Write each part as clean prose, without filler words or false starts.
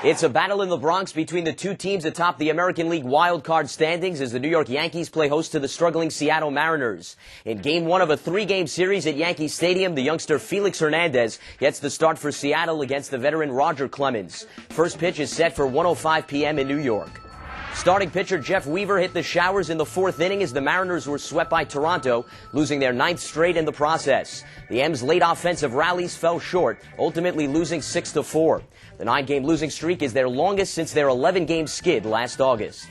It's a battle in the Bronx between the two teams atop the American League wildcard standings as the New York Yankees play host to the struggling Seattle Mariners. In Game 1 of a three-game series at Yankee Stadium, the youngster Felix Hernandez gets the start for Seattle against the veteran Roger Clemens. First pitch is set for 1:05 p.m. in New York. Starting pitcher Jeff Weaver hit the showers in the fourth inning as the Mariners were swept by Toronto, losing their ninth straight in the process. The M's late offensive rallies fell short, ultimately losing 6-4. The 9-game losing streak is their longest since their 11-game skid last August.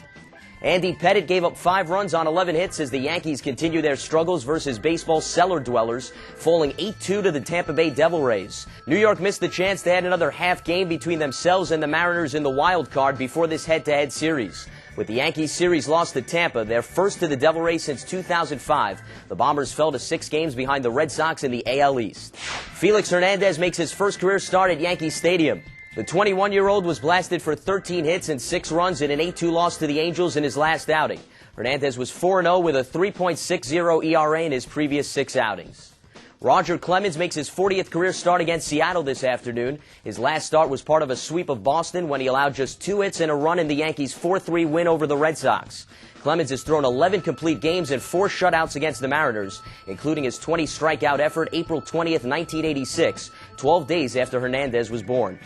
Andy Pettitte gave up 5 runs on 11 hits as the Yankees continue their struggles versus baseball's cellar dwellers, falling 8-2 to the Tampa Bay Devil Rays. New York missed the chance to add another half game between themselves and the Mariners in the wild card before this head-to-head series. With the Yankees series lost to Tampa, their first to the Devil Rays since 2005, the Bombers fell to 6 games behind the Red Sox in the AL East. Felix Hernandez makes his first career start at Yankee Stadium. The 21-year-old was blasted for 13 hits and 6 runs in an 8-2 loss to the Angels in his last outing. Hernandez was 4-0 with a 3.60 ERA in his previous 6 outings. Roger Clemens makes his 40th career start against Seattle this afternoon. His last start was part of a sweep of Boston when he allowed just 2 hits and a run in the Yankees' 4-3 win over the Red Sox. Clemens has thrown 11 complete games and 4 shutouts against the Mariners, including his 20 strikeout effort April 20th, 1986, 12 days after Hernandez was born.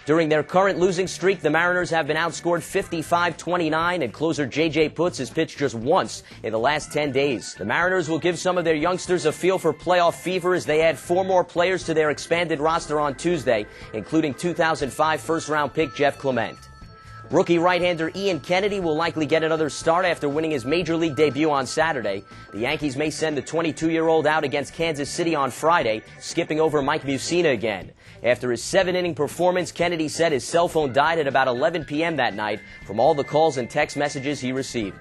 During their current losing streak, the Mariners have been outscored 55-29, and closer J.J. Putz has pitched just once in the last 10 days. The Mariners will give some of their youngsters a feel for playoff fever as they add 4 more players to their expanded roster on Tuesday, including 2005 first-round pick Jeff Clement. Rookie right-hander Ian Kennedy will likely get another start after winning his Major League debut on Saturday. The Yankees may send the 22-year-old out against Kansas City on Friday, skipping over Mike Mussina again. After his 7-inning performance, Kennedy said his cell phone died at about 11 p.m. that night from all the calls and text messages he received.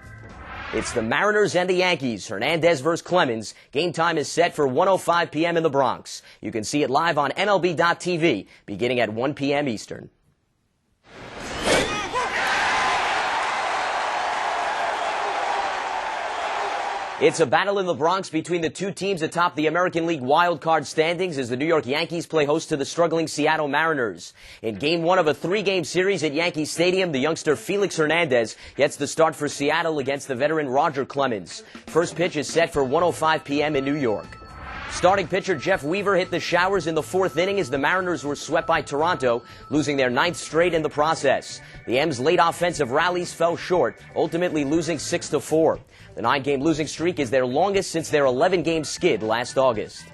It's the Mariners and the Yankees, Hernandez versus Clemens. Game time is set for 1:05 p.m. in the Bronx. You can see it live on MLB.tv beginning at 1 p.m. Eastern. It's a battle in the Bronx between the two teams atop the American League wildcard standings as the New York Yankees play host to the struggling Seattle Mariners. In Game 1 of a three-game series at Yankee Stadium, the youngster Felix Hernandez gets the start for Seattle against the veteran Roger Clemens. First pitch is set for 1:05 p.m. in New York. Starting pitcher Jeff Weaver hit the showers in the fourth inning as the Mariners were swept by Toronto, losing their ninth straight in the process. The M's late offensive rallies fell short, ultimately losing 6-4. The 9-game losing streak is their longest since their 11-game skid last August.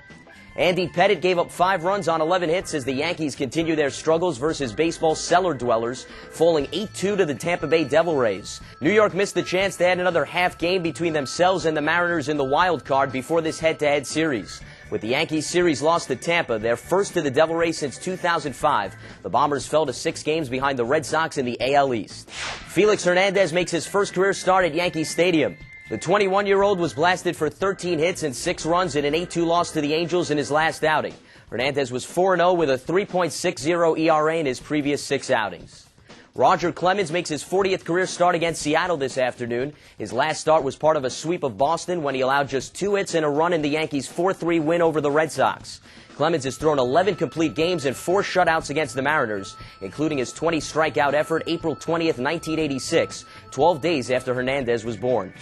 Andy Pettitte gave up 5 runs on 11 hits as the Yankees continue their struggles versus baseball's cellar dwellers, falling 8-2 to the Tampa Bay Devil Rays. New York missed the chance to add another half game between themselves and the Mariners in the wild card before this head-to-head series. With the Yankees series lost to Tampa, their first to the Devil Rays since 2005, the Bombers fell to 6 games behind the Red Sox in the AL East. Felix Hernandez makes his first career start at Yankee Stadium. The 21-year-old was blasted for 13 hits and 6 runs in an 8-2 loss to the Angels in his last outing. Hernandez was 4-0 with a 3.60 ERA in his previous 6 outings. Roger Clemens makes his 40th career start against Seattle this afternoon. His last start was part of a sweep of Boston when he allowed just 2 hits and a run in the Yankees' 4-3 win over the Red Sox. Clemens has thrown 11 complete games and 4 shutouts against the Mariners, including his 20 strikeout effort April 20th, 1986, 12 days after Hernandez was born.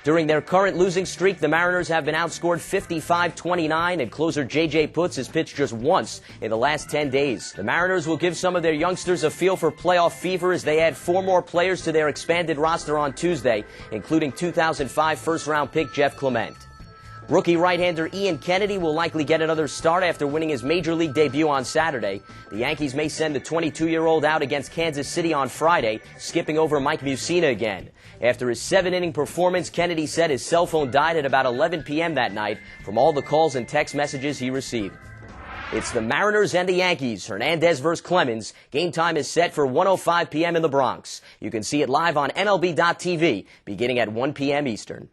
During their current losing streak, the Mariners have been outscored 55-29, and closer J.J. Putz has pitched just once in the last 10 days. The Mariners will give some of their youngsters a feel for playoff fever as they add 4 more players to their expanded roster on Tuesday, including 2005 first-round pick Jeff Clement. Rookie right-hander Ian Kennedy will likely get another start after winning his Major League debut on Saturday. The Yankees may send the 22-year-old out against Kansas City on Friday, skipping over Mike Mussina again. After his 7-inning performance, Kennedy said his cell phone died at about 11 p.m. that night from all the calls and text messages he received. It's the Mariners and the Yankees, Hernandez versus Clemens. Game time is set for 1:05 p.m. in the Bronx. You can see it live on MLB.tv beginning at 1 p.m. Eastern.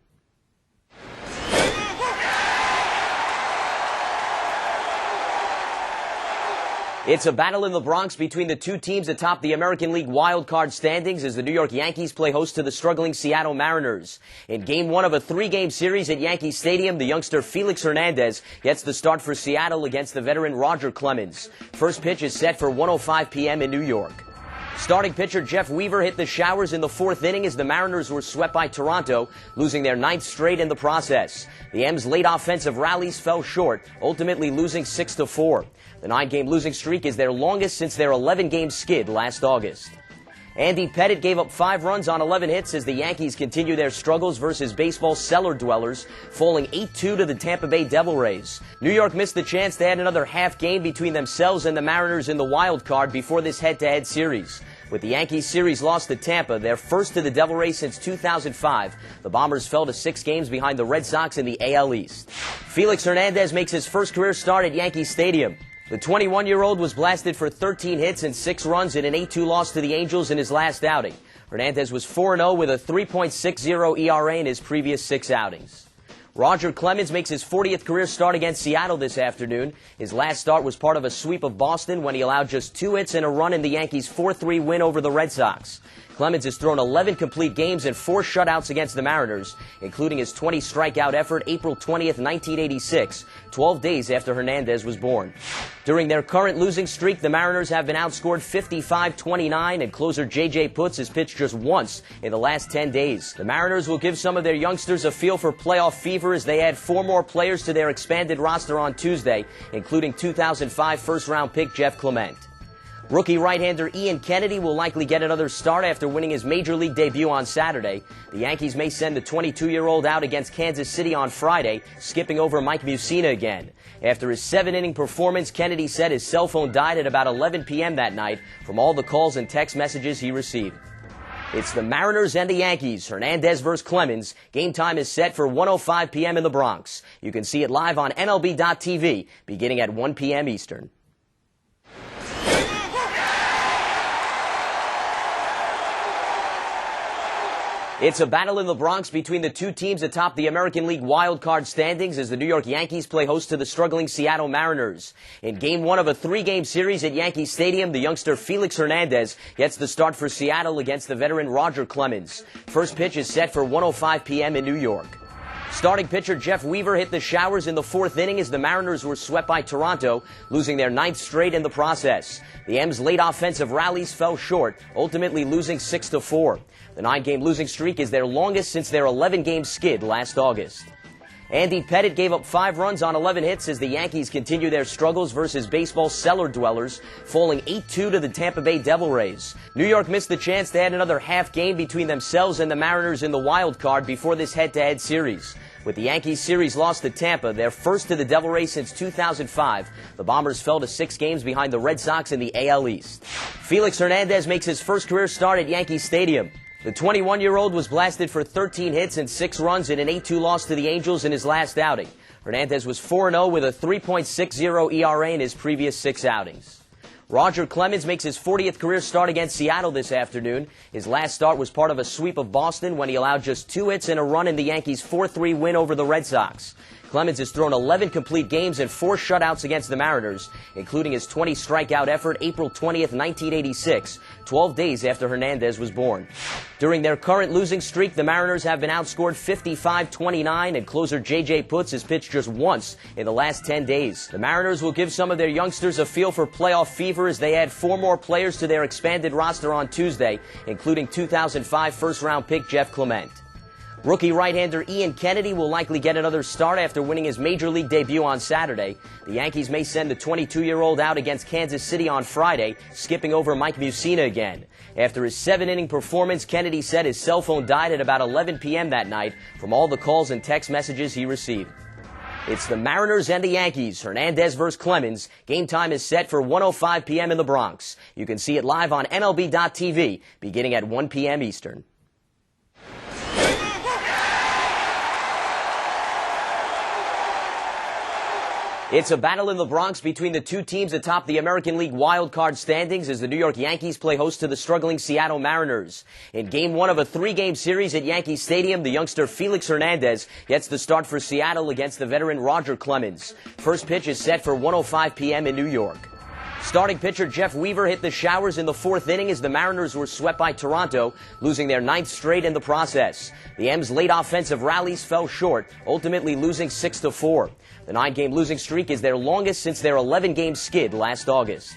It's a battle in the Bronx between the two teams atop the American League wildcard standings as the New York Yankees play host to the struggling Seattle Mariners. In Game 1 of a three-game series at Yankee Stadium, the youngster Felix Hernandez gets the start for Seattle against the veteran Roger Clemens. First pitch is set for 1:05 p.m. in New York. Starting pitcher Jeff Weaver hit the showers in the fourth inning as the Mariners were swept by Toronto, losing their ninth straight in the process. The M's late offensive rallies fell short, ultimately losing 6-4. The 9-game losing streak is their longest since their 11-game skid last August. Andy Pettitte gave up 5 runs on 11 hits as the Yankees continue their struggles versus baseball's cellar dwellers, falling 8-2 to the Tampa Bay Devil Rays. New York missed the chance to add another half game between themselves and the Mariners in the wild card before this head-to-head series. With the Yankees series lost to Tampa, their first to the Devil Rays since 2005, the Bombers fell to 6 games behind the Red Sox in the AL East. Felix Hernandez makes his first career start at Yankee Stadium. The 21-year-old was blasted for 13 hits and 6 runs in an 8-2 loss to the Angels in his last outing. Hernandez was 4-0 with a 3.60 ERA in his previous 6 outings. Roger Clemens makes his 40th career start against Seattle this afternoon. His last start was part of a sweep of Boston when he allowed just 2 hits and a run in the Yankees' 4-3 win over the Red Sox. Clemens has thrown 11 complete games and 4 shutouts against the Mariners, including his 20 strikeout effort April 20th, 1986, 12 days after Hernandez was born. During their current losing streak, the Mariners have been outscored 55-29, and closer J.J. Putz has pitched just once in the last 10 days. The Mariners will give some of their youngsters a feel for playoff fever as they add 4 more players to their expanded roster on Tuesday, including 2005 first-round pick Jeff Clement. Rookie right-hander Ian Kennedy will likely get another start after winning his major league debut on Saturday. The Yankees may send the 22-year-old out against Kansas City on Friday, skipping over Mike Mussina again. After his 7-inning performance, Kennedy said his cell phone died at about 11 p.m. that night from all the calls and text messages he received. It's the Mariners and the Yankees. Hernandez versus Clemens. Game time is set for 1:05 p.m. in the Bronx. You can see it live on MLB.TV beginning at 1 p.m. Eastern. It's a battle in the Bronx between the two teams atop the American League wild card standings as the New York Yankees play host to the struggling Seattle Mariners. In Game 1 of a 3-game series at Yankee Stadium, the youngster Felix Hernandez gets the start for Seattle against the veteran Roger Clemens. First pitch is set for 1:05 p.m. in New York. Starting pitcher Jeff Weaver hit the showers in the fourth inning as the Mariners were swept by Toronto, losing their ninth straight in the process. The M's late offensive rallies fell short, ultimately losing 6-4. The 9-game losing streak is their longest since their 11-game skid last August. Andy Pettitte gave up 5 runs on 11 hits as the Yankees continue their struggles versus baseball's cellar dwellers, falling 8-2 to the Tampa Bay Devil Rays. New York missed the chance to add another half game between themselves and the Mariners in the wild card before this head-to-head series. With the Yankees series lost to Tampa, their first to the Devil Rays since 2005, the Bombers fell to 6 games behind the Red Sox in the AL East. Felix Hernandez makes his first career start at Yankee Stadium. The 21-year-old was blasted for 13 hits and 6 runs in an 8-2 loss to the Angels in his last outing. Hernandez was 4-0 with a 3.60 ERA in his previous 6 outings. Roger Clemens makes his 40th career start against Seattle this afternoon. His last start was part of a sweep of Boston when he allowed just 2 hits and a run in the Yankees' 4-3 win over the Red Sox. Clemens has thrown 11 complete games and 4 shutouts against the Mariners, including his 20 strikeout effort April 20th, 1986, 12 days after Hernandez was born. During their current losing streak, the Mariners have been outscored 55-29, and closer J.J. Putz has pitched just once in the last 10 days. The Mariners will give some of their youngsters a feel for playoff fever as they add 4 more players to their expanded roster on Tuesday, including 2005 first-round pick Jeff Clement. Rookie right-hander Ian Kennedy will likely get another start after winning his major league debut on Saturday. The Yankees may send the 22-year-old out against Kansas City on Friday, skipping over Mike Mussina again. After his 7-inning performance, Kennedy said his cell phone died at about 11 p.m. that night from all the calls and text messages he received. It's the Mariners and the Yankees. Hernandez versus Clemens. Game time is set for 1:05 p.m. in the Bronx. You can see it live on MLB.TV beginning at 1 p.m. Eastern. It's a battle in the Bronx between the two teams atop the American League wild card standings as the New York Yankees play host to the struggling Seattle Mariners. In Game 1 of a 3-game series at Yankee Stadium, the youngster Felix Hernandez gets the start for Seattle against the veteran Roger Clemens. First pitch is set for 1:05 p.m. in New York. Starting pitcher Jeff Weaver hit the showers in the fourth inning as the Mariners were swept by Toronto, losing their ninth straight in the process. The M's late offensive rallies fell short, ultimately losing 6-4. The 9-game losing streak is their longest since their 11-game skid last August.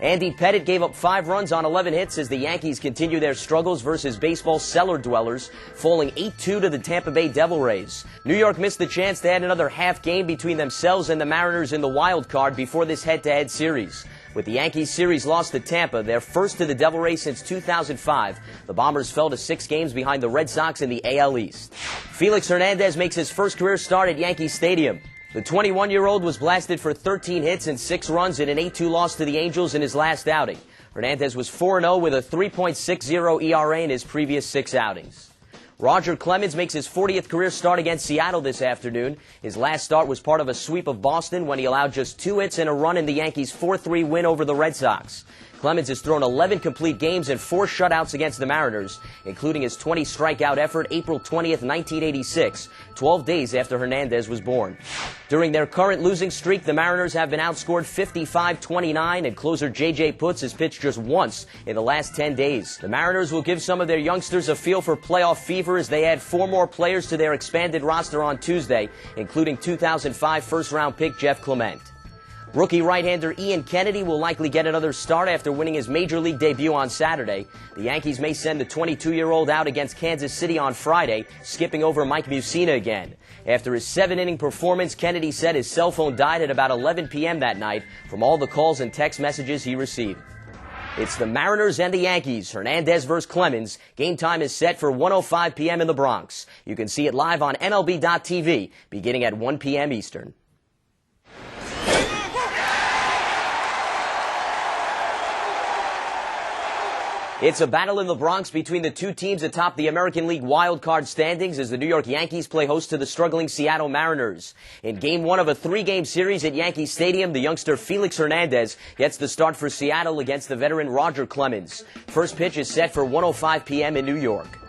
Andy Pettitte gave up 5 runs on 11 hits as the Yankees continue their struggles versus baseball's cellar dwellers, falling 8-2 to the Tampa Bay Devil Rays. New York missed the chance to add another half game between themselves and the Mariners in the wild card before this head-to-head series. With the Yankees series lost to Tampa, their first to the Devil Rays since 2005, the Bombers fell to 6 games behind the Red Sox in the AL East. Felix Hernandez makes his first career start at Yankee Stadium. The 21-year-old was blasted for 13 hits and 6 runs in an 8-2 loss to the Angels in his last outing. Hernandez was 4-0 with a 3.60 ERA in his previous 6 outings. Roger Clemens makes his 40th career start against Seattle this afternoon. His last start was part of a sweep of Boston when he allowed just 2 hits and a run in the Yankees' 4-3 win over the Red Sox. Clemens has thrown 11 complete games and 4 shutouts against the Mariners, including his 20 strikeout effort April 20th, 1986, 12 days after Hernandez was born. During their current losing streak, the Mariners have been outscored 55-29, and closer J.J. Putz has pitched just once in the last 10 days. The Mariners will give some of their youngsters a feel for playoff fever as they add 4 more players to their expanded roster on Tuesday, including 2005 first-round pick Jeff Clement. Rookie right-hander Ian Kennedy will likely get another start after winning his Major League debut on Saturday. The Yankees may send the 22-year-old out against Kansas City on Friday, skipping over Mike Mussina again. After his 7-inning performance, Kennedy said his cell phone died at about 11 p.m. that night from all the calls and text messages he received. It's the Mariners and the Yankees, Hernandez versus Clemens. Game time is set for 1:05 p.m. in the Bronx. You can see it live on MLB.tv beginning at 1 p.m. Eastern. It's a battle in the Bronx between the 2 teams atop the American League wildcard standings as the New York Yankees play host to the struggling Seattle Mariners. In Game 1 of a 3-game series at Yankee Stadium, the youngster Felix Hernandez gets the start for Seattle against the veteran Roger Clemens. First pitch is set for 1:05 p.m. in New York.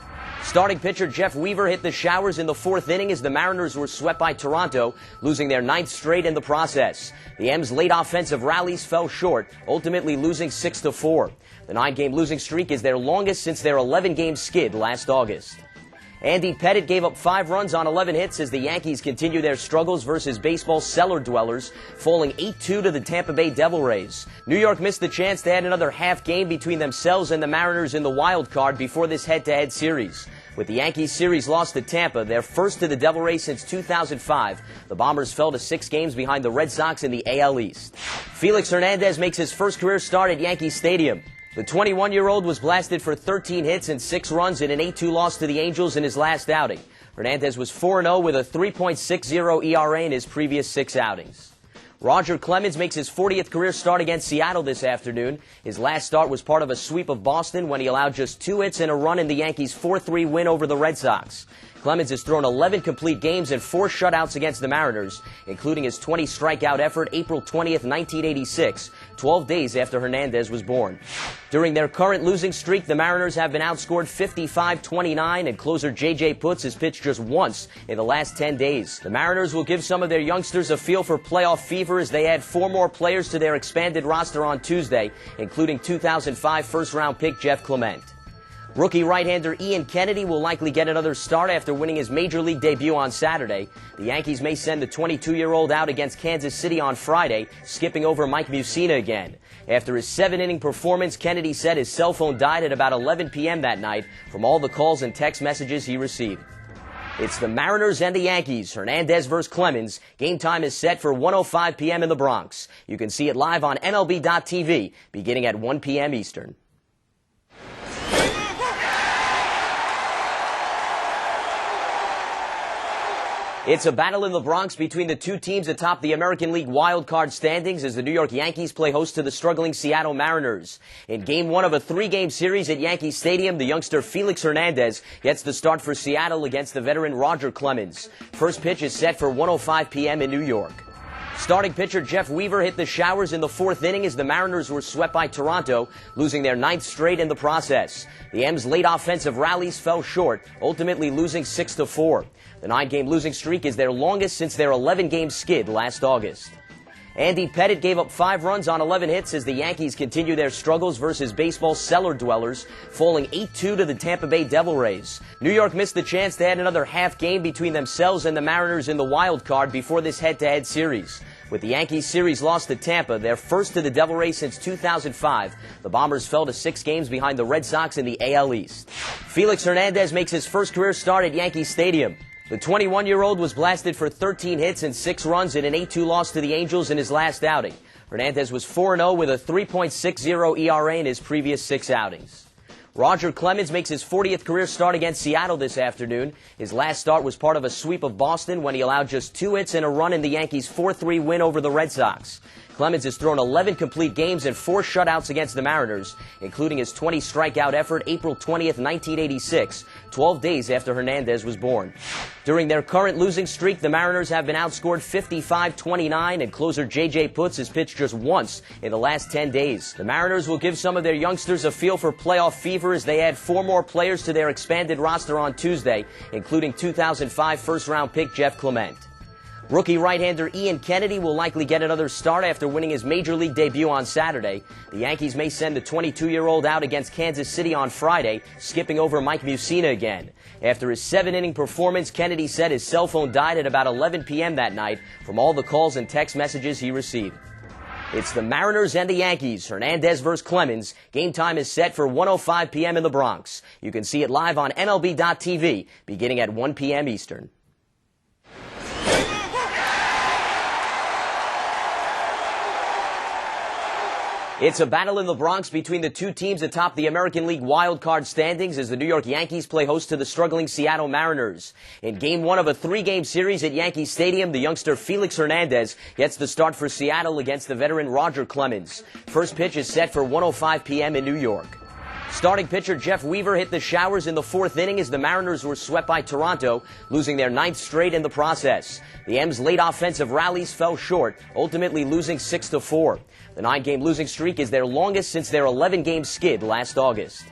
Starting pitcher Jeff Weaver hit the showers in the 4th inning as the Mariners were swept by Toronto, losing their 9th straight in the process. The M's late offensive rallies fell short, ultimately losing 6-4. The 9-game losing streak is their longest since their 11-game skid last August. Andy Pettitte gave up 5 runs on 11 hits as the Yankees continue their struggles versus baseball's cellar dwellers, falling 8-2 to the Tampa Bay Devil Rays. New York missed the chance to add another half game between themselves and the Mariners in the wild card before this head-to-head series. With the Yankees series lost to Tampa, their first to the Devil Rays since 2005, the Bombers fell to 6 games behind the Red Sox in the AL East. Felix Hernandez makes his first career start at Yankee Stadium. The 21-year-old was blasted for 13 hits and 6 runs in an 8-2 loss to the Angels in his last outing. Hernandez was 4-0 with a 3.60 ERA in his previous 6 outings. Roger Clemens makes his 40th career start against Seattle this afternoon. His last start was part of a sweep of Boston when he allowed just 2 hits and a run in the Yankees' 4-3 win over the Red Sox. Clemens has thrown 11 complete games and 4 shutouts against the Mariners, including his 20 strikeout effort April 20th, 1986, 12 days after Hernandez was born. During their current losing streak, the Mariners have been outscored 55-29, and closer J.J. Putz has pitched just once in the last 10 days. The Mariners will give some of their youngsters a feel for playoff fever as they add 4 more players to their expanded roster on Tuesday, including 2005 first-round pick Jeff Clement. Rookie right-hander Ian Kennedy will likely get another start after winning his Major League debut on Saturday. The Yankees may send the 22-year-old out against Kansas City on Friday, skipping over Mike Mussina again. After his 7-inning performance, Kennedy said his cell phone died at about 11 p.m. that night from all the calls and text messages he received. It's the Mariners and the Yankees, Hernandez versus Clemens. Game time is set for 1:05 p.m. in the Bronx. You can see it live on MLB.tv beginning at 1 p.m. Eastern. It's a battle in the Bronx between the 2 teams atop the American League wildcard standings as the New York Yankees play host to the struggling Seattle Mariners. In Game 1 of a 3-game series at Yankee Stadium, the youngster Felix Hernandez gets the start for Seattle against the veteran Roger Clemens. First pitch is set for 1:05 p.m. in New York. Starting pitcher Jeff Weaver hit the showers in the 4th inning as the Mariners were swept by Toronto, losing their 9th straight in the process. The M's late offensive rallies fell short, ultimately losing 6-4. The 9-game losing streak is their longest since their 11-game skid last August. Andy Pettitte gave up 5 runs on 11 hits as the Yankees continue their struggles versus baseball's cellar dwellers, falling 8-2 to the Tampa Bay Devil Rays. New York missed the chance to add another half game between themselves and the Mariners in the wild card before this head-to-head series. With the Yankees series lost to Tampa, their first to the Devil Rays since 2005, the Bombers fell to 6 games behind the Red Sox in the AL East. Felix Hernandez makes his first career start at Yankee Stadium. The 21-year-old was blasted for 13 hits and 6 runs in an 8-2 loss to the Angels in his last outing. Hernandez was 4-0 with a 3.60 ERA in his previous 6 outings. Roger Clemens makes his 40th career start against Seattle this afternoon. His last start was part of a sweep of Boston when he allowed just 2 hits and a run in the Yankees' 4-3 win over the Red Sox. Clemens has thrown 11 complete games and 4 shutouts against the Mariners, including his 20 strikeout effort April 20th, 1986, 12 days after Hernandez was born. During their current losing streak, the Mariners have been outscored 55-29, and closer J.J. Putz has pitched just once in the last 10 days. The Mariners will give some of their youngsters a feel for playoff fever as they add 4 more players to their expanded roster on Tuesday, including 2005 first-round pick Jeff Clement. Rookie right-hander Ian Kennedy will likely get another start after winning his major league debut on Saturday. The Yankees may send the 22-year-old out against Kansas City on Friday, skipping over Mike Mussina again. After his 7-inning performance, Kennedy said his cell phone died at about 11 p.m. that night from all the calls and text messages he received. It's the Mariners and the Yankees. Hernandez versus Clemens. Game time is set for 1:05 p.m. in the Bronx. You can see it live on MLB.tv beginning at 1 p.m. Eastern. It's a battle in the Bronx between the 2 teams atop the American League wild card standings as the New York Yankees play host to the struggling Seattle Mariners. In Game 1 of a 3-game series at Yankee Stadium, the youngster Felix Hernandez gets the start for Seattle against the veteran Roger Clemens. First pitch is set for 1:05 p.m. in New York. Starting pitcher Jeff Weaver hit the showers in the 4th inning as the Mariners were swept by Toronto, losing their 9th straight in the process. The M's late offensive rallies fell short, ultimately losing 6-4. The 9-game losing streak is their longest since their 11-game skid last August.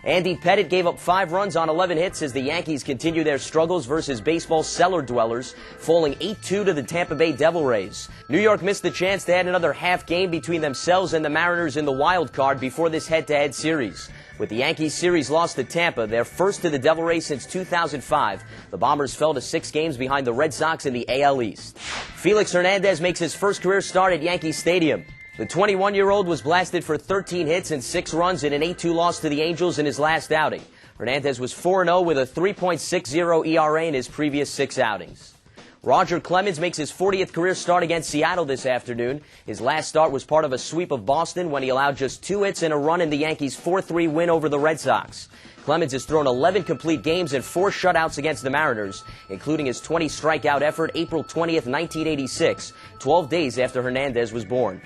Andy Pettitte gave up 5 runs on 11 hits as the Yankees continue their struggles versus baseball's cellar dwellers, falling 8-2 to the Tampa Bay Devil Rays. New York missed the chance to add another half game between themselves and the Mariners in the wild card before this head-to-head series. With the Yankees series lost to Tampa, their first to the Devil Rays since 2005, the Bombers fell to 6 games behind the Red Sox in the AL East. Felix Hernandez makes his first career start at Yankee Stadium. The 21-year-old was blasted for 13 hits and 6 runs in an 8-2 loss to the Angels in his last outing. Hernandez was 4-0 with a 3.60 ERA in his previous 6 outings. Roger Clemens makes his 40th career start against Seattle this afternoon. His last start was part of a sweep of Boston when he allowed just 2 hits and a run in the Yankees' 4-3 win over the Red Sox. Clemens has thrown 11 complete games and 4 shutouts against the Mariners, including his 20 strikeout effort April 20th, 1986, 12 days after Hernandez was born.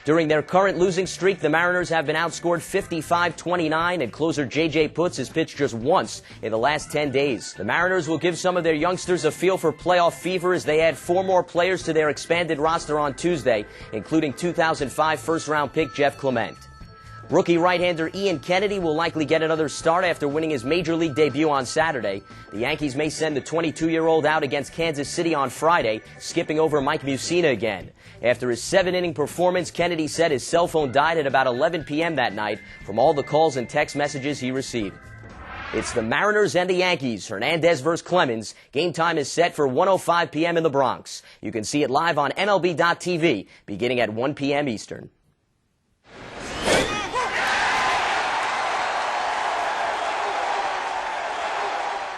During their current losing streak, the Mariners have been outscored 55-29, and closer J.J. Putz has pitched just once in the last 10 days. The Mariners will give some of their youngsters a feel for playoff fever as they add 4 more players to their expanded roster on Tuesday, including 2005 first-round pick Jeff Clement. Rookie right-hander Ian Kennedy will likely get another start after winning his major league debut on Saturday. The Yankees may send the 22-year-old out against Kansas City on Friday, skipping over Mike Mussina again. After his 7-inning performance, Kennedy said his cell phone died at about 11 p.m. that night from all the calls and text messages he received. It's the Mariners and the Yankees. Hernandez versus Clemens. Game time is set for 1:05 p.m. in the Bronx. You can see it live on MLB.tv beginning at 1 p.m. Eastern.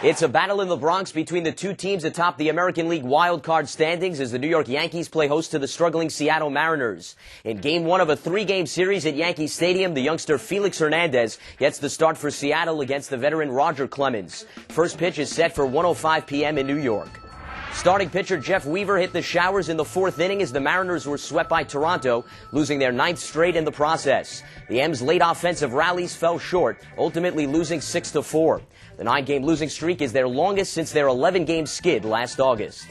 It's a battle in the Bronx between the 2 teams atop the American League wild card standings as the New York Yankees play host to the struggling Seattle Mariners. In Game 1 of a 3-game series at Yankee Stadium, the youngster Felix Hernandez gets the start for Seattle against the veteran Roger Clemens. First pitch is set for 1:05 p.m. in New York. Starting pitcher Jeff Weaver hit the showers in the 4th inning as the Mariners were swept by Toronto, losing their 9th straight in the process. The M's late offensive rallies fell short, ultimately losing 6-4. The 9-game losing streak is their longest since their 11-game skid last August.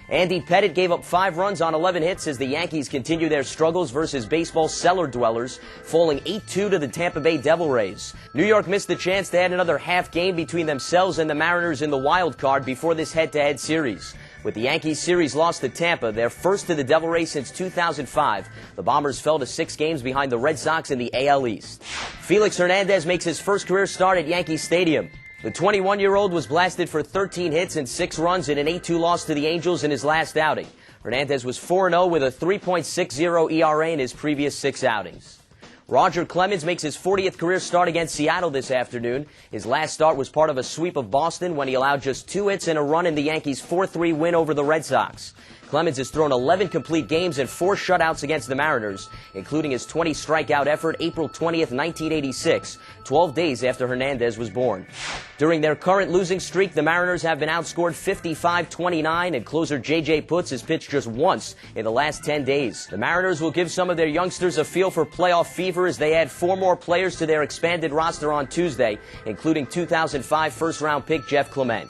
Andy Pettitte gave up 5 runs on 11 hits as the Yankees continue their struggles versus baseball's cellar dwellers, falling 8-2 to the Tampa Bay Devil Rays. New York missed the chance to add another half game between themselves and the Mariners in the wild card before this head-to-head series. With the Yankees series lost to Tampa, their first to the Devil Rays since 2005, the Bombers fell to 6 games behind the Red Sox in the AL East. Felix Hernandez makes his first career start at Yankee Stadium. The 21-year-old was blasted for 13 hits and 6 runs in an 8-2 loss to the Angels in his last outing. Hernandez was 4-0 with a 3.60 ERA in his previous 6 outings. Roger Clemens makes his 40th career start against Seattle this afternoon. His last start was part of a sweep of Boston when he allowed just 2 hits and a run in the Yankees' 4-3 win over the Red Sox. Clemens has thrown 11 complete games and 4 shutouts against the Mariners, including his 20 strikeout effort April 20th, 1986, 12 days after Hernandez was born. During their current losing streak, the Mariners have been outscored 55-29, and closer J.J. Putz has pitched just once in the last 10 days. The Mariners will give some of their youngsters a feel for playoff fever as they add 4 more players to their expanded roster on Tuesday, including 2005 first-round pick Jeff Clement.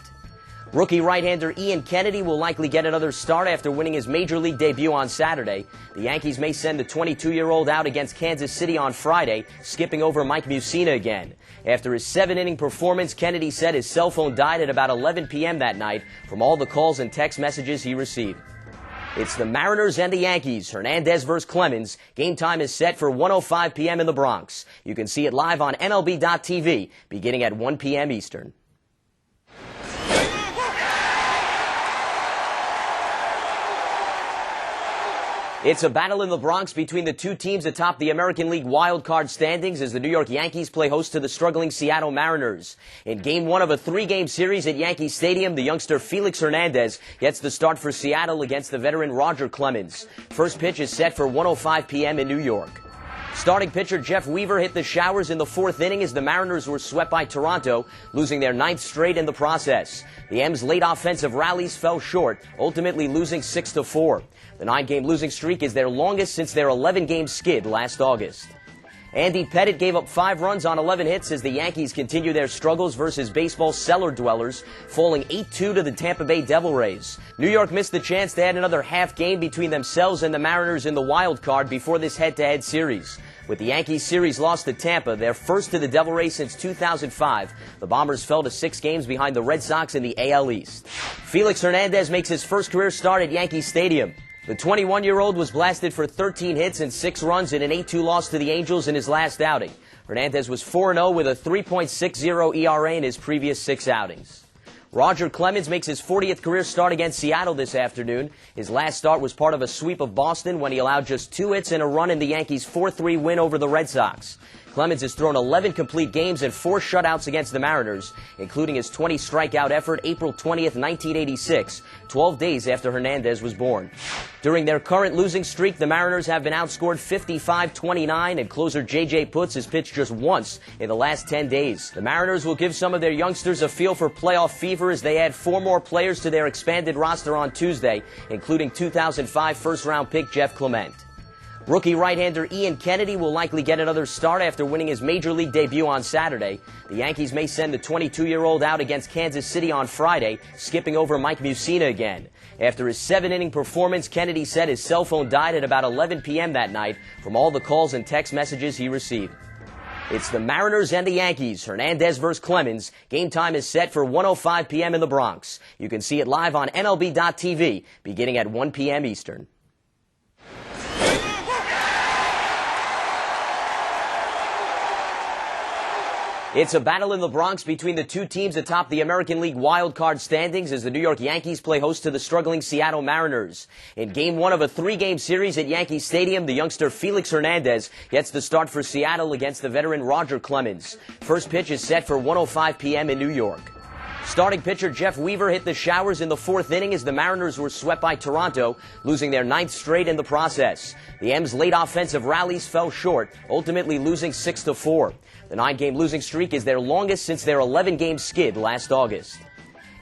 Rookie right-hander Ian Kennedy will likely get another start after winning his Major League debut on Saturday. The Yankees may send the 22-year-old out against Kansas City on Friday, skipping over Mike Mussina again. After his 7-inning performance, Kennedy said his cell phone died at about 11 p.m. that night from all the calls and text messages he received. It's the Mariners and the Yankees. Hernandez versus Clemens. Game time is set for 1:05 p.m. in the Bronx. You can see it live on MLB.TV beginning at 1 p.m. Eastern. It's a battle in the Bronx between the 2 teams atop the American League wildcard standings as the New York Yankees play host to the struggling Seattle Mariners. In Game 1 of a 3-game series at Yankee Stadium, the youngster Felix Hernandez gets the start for Seattle against the veteran Roger Clemens. First pitch is set for 1:05 p.m. in New York. Starting pitcher Jeff Weaver hit the showers in the 4th inning as the Mariners were swept by Toronto, losing their 9th straight in the process. The M's late offensive rallies fell short, ultimately losing 6-4. The 9-game losing streak is their longest since their 11-game skid last August. Andy Pettitte gave up 5 runs on 11 hits as the Yankees continue their struggles versus baseball's cellar dwellers, falling 8-2 to the Tampa Bay Devil Rays. New York missed the chance to add another half game between themselves and the Mariners in the wild card before this head-to-head series. With the Yankees series lost to Tampa, their first to the Devil Rays since 2005, the Bombers fell to 6 games behind the Red Sox in the AL East. Felix Hernandez makes his first career start at Yankee Stadium. The 21-year-old was blasted for 13 hits and 6 runs in an 8-2 loss to the Angels in his last outing. Hernandez was 4-0 with a 3.60 ERA in his previous 6 outings. Roger Clemens makes his 40th career start against Seattle this afternoon. His last start was part of a sweep of Boston when he allowed just 2 hits and a run in the Yankees' 4-3 win over the Red Sox. Clemens has thrown 11 complete games and 4 shutouts against the Mariners, including his 20 strikeout effort April 20th, 1986, 12 days after Hernandez was born. During their current losing streak, the Mariners have been outscored 55-29, and closer J.J. Putz has pitched just once in the last 10 days. The Mariners will give some of their youngsters a feel for playoff fever as they add 4 more players to their expanded roster on Tuesday, including 2005 first-round pick Jeff Clement. Rookie right-hander Ian Kennedy will likely get another start after winning his Major League debut on Saturday. The Yankees may send the 22-year-old out against Kansas City on Friday, skipping over Mike Mussina again. After his 7-inning performance, Kennedy said his cell phone died at about 11 p.m. that night from all the calls and text messages he received. It's the Mariners and the Yankees. Hernandez versus Clemens. Game time is set for 1:05 p.m. in the Bronx. You can see it live on MLB.TV beginning at 1 p.m. Eastern. It's a battle in the Bronx between the 2 teams atop the American League wildcard standings as the New York Yankees play host to the struggling Seattle Mariners. In Game 1 of a 3-game series at Yankee Stadium, the youngster Felix Hernandez gets the start for Seattle against the veteran Roger Clemens. First pitch is set for 1:05 p.m. in New York. Starting pitcher Jeff Weaver hit the showers in the 4th inning as the Mariners were swept by Toronto, losing their 9th straight in the process. The M's late offensive rallies fell short, ultimately losing 6-4. The 9-game losing streak is their longest since their 11-game skid last August.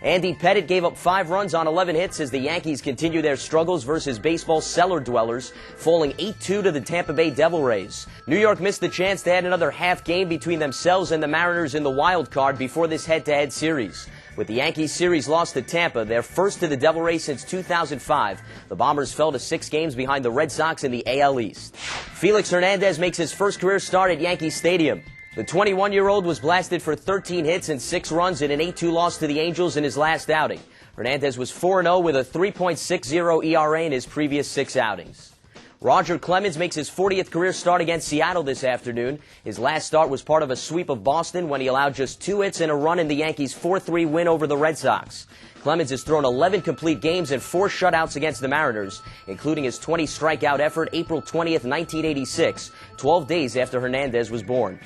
Andy Pettitte gave up 5 runs on 11 hits as the Yankees continue their struggles versus baseball's cellar dwellers, falling 8-2 to the Tampa Bay Devil Rays. New York missed the chance to add another half game between themselves and the Mariners in the wild card before this head-to-head series. With the Yankees series lost to Tampa, their first to the Devil Rays since 2005, the Bombers fell to 6 games behind the Red Sox in the AL East. Felix Hernandez makes his first career start at Yankee Stadium. The 21-year-old was blasted for 13 hits and 6 runs in an 8-2 loss to the Angels in his last outing. Hernandez was 4-0 with a 3.60 ERA in his previous 6 outings. Roger Clemens makes his 40th career start against Seattle this afternoon. His last start was part of a sweep of Boston when he allowed just 2 hits and a run in the Yankees' 4-3 win over the Red Sox. Clemens has thrown 11 complete games and 4 shutouts against the Mariners, including his 20 strikeout effort April 20th, 1986, 12 days after Hernandez was born.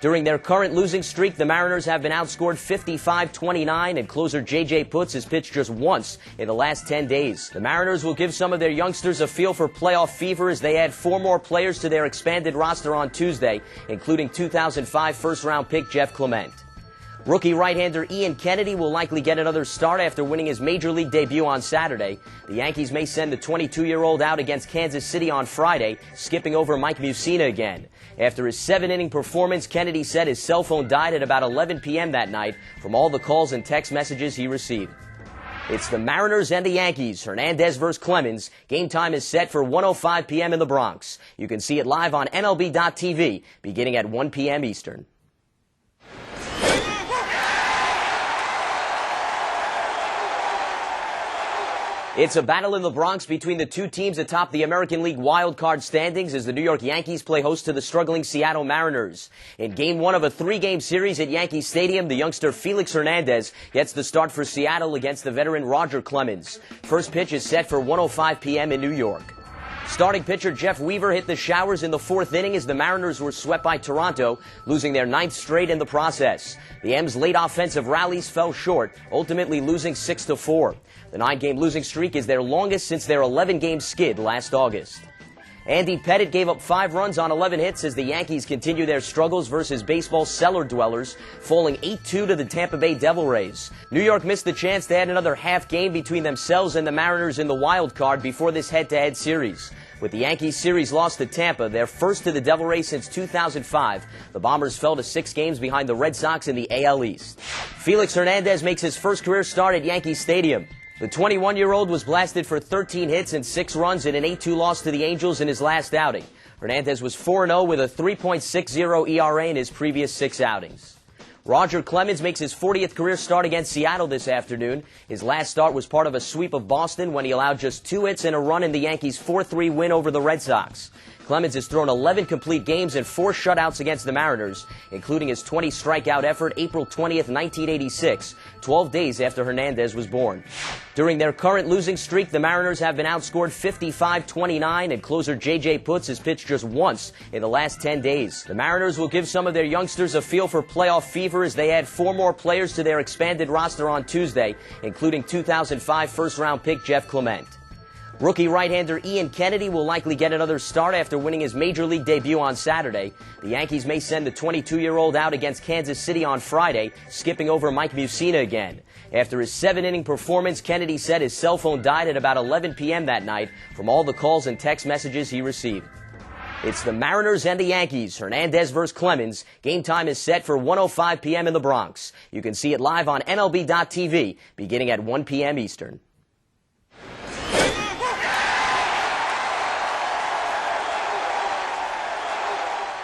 During their current losing streak, the Mariners have been outscored 55-29, and closer J.J. Putz has pitched just once in the last 10 days. The Mariners will give some of their youngsters a feel for playoff fever as they add 4 more players to their expanded roster on Tuesday, including 2005 first-round pick Jeff Clement. Rookie right-hander Ian Kennedy will likely get another start after winning his Major League debut on Saturday. The Yankees may send the 22-year-old out against Kansas City on Friday, skipping over Mike Mussina again. After his 7-inning performance, Kennedy said his cell phone died at about 11 p.m. that night from all the calls and text messages he received. It's the Mariners and the Yankees. Hernandez versus Clemens. Game time is set for 1:05 p.m. in the Bronx. You can see it live on MLB.tv beginning at 1 p.m. Eastern. It's a battle in the Bronx between the two teams atop the American League wildcard standings as the New York Yankees play host to the struggling Seattle Mariners. In Game 1 of a 3-game series at Yankee Stadium, the youngster Felix Hernandez gets the start for Seattle against the veteran Roger Clemens. First pitch is set for 1:05 p.m. in New York. Starting pitcher Jeff Weaver hit the showers in the 4th inning as the Mariners were swept by Toronto, losing their 9th straight in the process. The M's late offensive rallies fell short, ultimately losing 6-4. The 9-game losing streak is their longest since their 11-game skid last August. Andy Pettitte gave up 5 runs on 11 hits as the Yankees continue their struggles versus baseball's cellar dwellers, falling 8-2 to the Tampa Bay Devil Rays. New York missed the chance to add another half game between themselves and the Mariners in the wild card before this head-to-head series. With the Yankees series lost to Tampa, their first to the Devil Rays since 2005, the Bombers fell to 6 games behind the Red Sox in the AL East. Felix Hernandez makes his first career start at Yankee Stadium. The 21-year-old was blasted for 13 hits and 6 runs in an 8-2 loss to the Angels in his last outing. Hernandez was 4-0 with a 3.60 ERA in his previous 6 outings. Roger Clemens makes his 40th career start against Seattle this afternoon. His last start was part of a sweep of Boston when he allowed just 2 hits and a run in the Yankees' 4-3 win over the Red Sox. Clemens has thrown 11 complete games and 4 shutouts against the Mariners, including his 20 strikeout effort April 20th, 1986, 12 days after Hernandez was born. During their current losing streak, the Mariners have been outscored 55-29, and closer J.J. Putz has pitched just once in the last 10 days. The Mariners will give some of their youngsters a feel for playoff fever as they add 4 more players to their expanded roster on Tuesday, including 2005 first-round pick Jeff Clement. Rookie right-hander Ian Kennedy will likely get another start after winning his Major League debut on Saturday. The Yankees may send the 22-year-old out against Kansas City on Friday, skipping over Mike Mussina again. After his 7-inning performance, Kennedy said his cell phone died at about 11 p.m. that night from all the calls and text messages he received. It's the Mariners and the Yankees. Hernandez versus Clemens. Game time is set for 1:05 p.m. in the Bronx. You can see it live on MLB.tv beginning at 1 p.m. Eastern.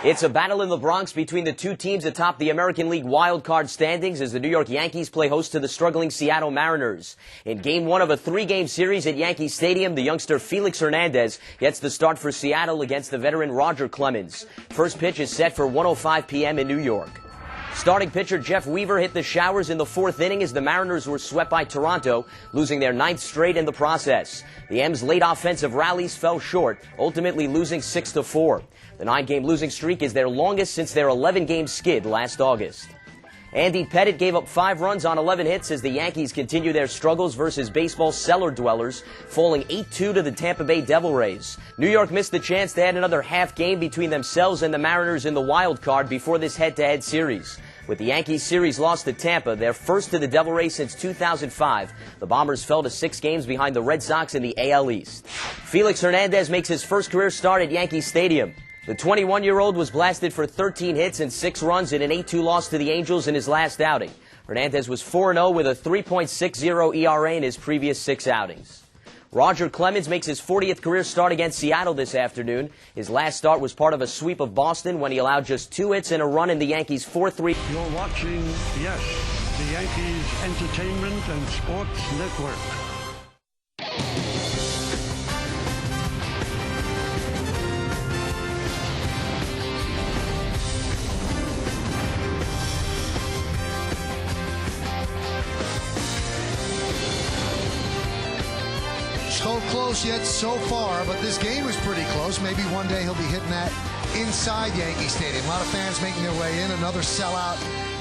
It's a battle in the Bronx between the two teams atop the American League wildcard standings as the New York Yankees play host to the struggling Seattle Mariners. In Game 1 of a 3-game series at Yankee Stadium, the youngster Felix Hernandez gets the start for Seattle against the veteran Roger Clemens. First pitch is set for 1:05 p.m. in New York. Starting pitcher Jeff Weaver hit the showers in the 4th inning as the Mariners were swept by Toronto, losing their 9th straight in the process. The M's late offensive rallies fell short, ultimately losing 6-4. The 9-game losing streak is their longest since their 11-game skid last August. Andy Pettitte gave up 5 runs on 11 hits as the Yankees continue their struggles versus baseball's cellar dwellers, falling 8-2 to the Tampa Bay Devil Rays. New York missed the chance to add another half game between themselves and the Mariners in the wild card before this head-to-head series. With the Yankees series lost to Tampa, their first to the Devil Rays since 2005, the Bombers fell to 6 games behind the Red Sox in the AL East. Felix Hernandez makes his first career start at Yankee Stadium. The 21-year-old was blasted for 13 hits and 6 runs in an 8-2 loss to the Angels in his last outing. Hernandez was 4-0 with a 3.60 ERA in his previous 6 outings. Roger Clemens makes his 40th career start against Seattle this afternoon. His last start was part of a sweep of Boston when he allowed just 2 hits and a run in the Yankees' 4-3. You're watching, yes, the Yankees Entertainment and Sports Network. close yet so far, but this game is pretty close. Maybe one day he'll be hitting that inside Yankee Stadium. A lot of fans making their way in. Another sellout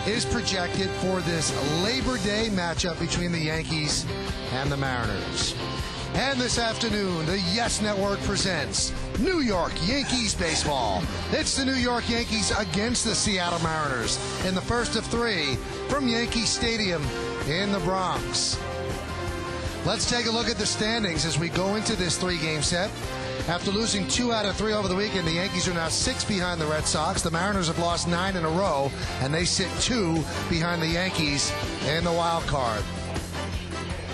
is projected for this Labor Day matchup between the Yankees and the Mariners. And this afternoon, the Yes Network presents New York Yankees baseball. It's the New York Yankees against the Seattle Mariners in the first of three from Yankee Stadium in the Bronx. Let's take a look at the standings as we go into this three-game set. After losing 2 out of 3 over the weekend, the Yankees are now 6 behind the Red Sox. The Mariners have lost 9 in a row, and they sit 2 behind the Yankees in the wild card.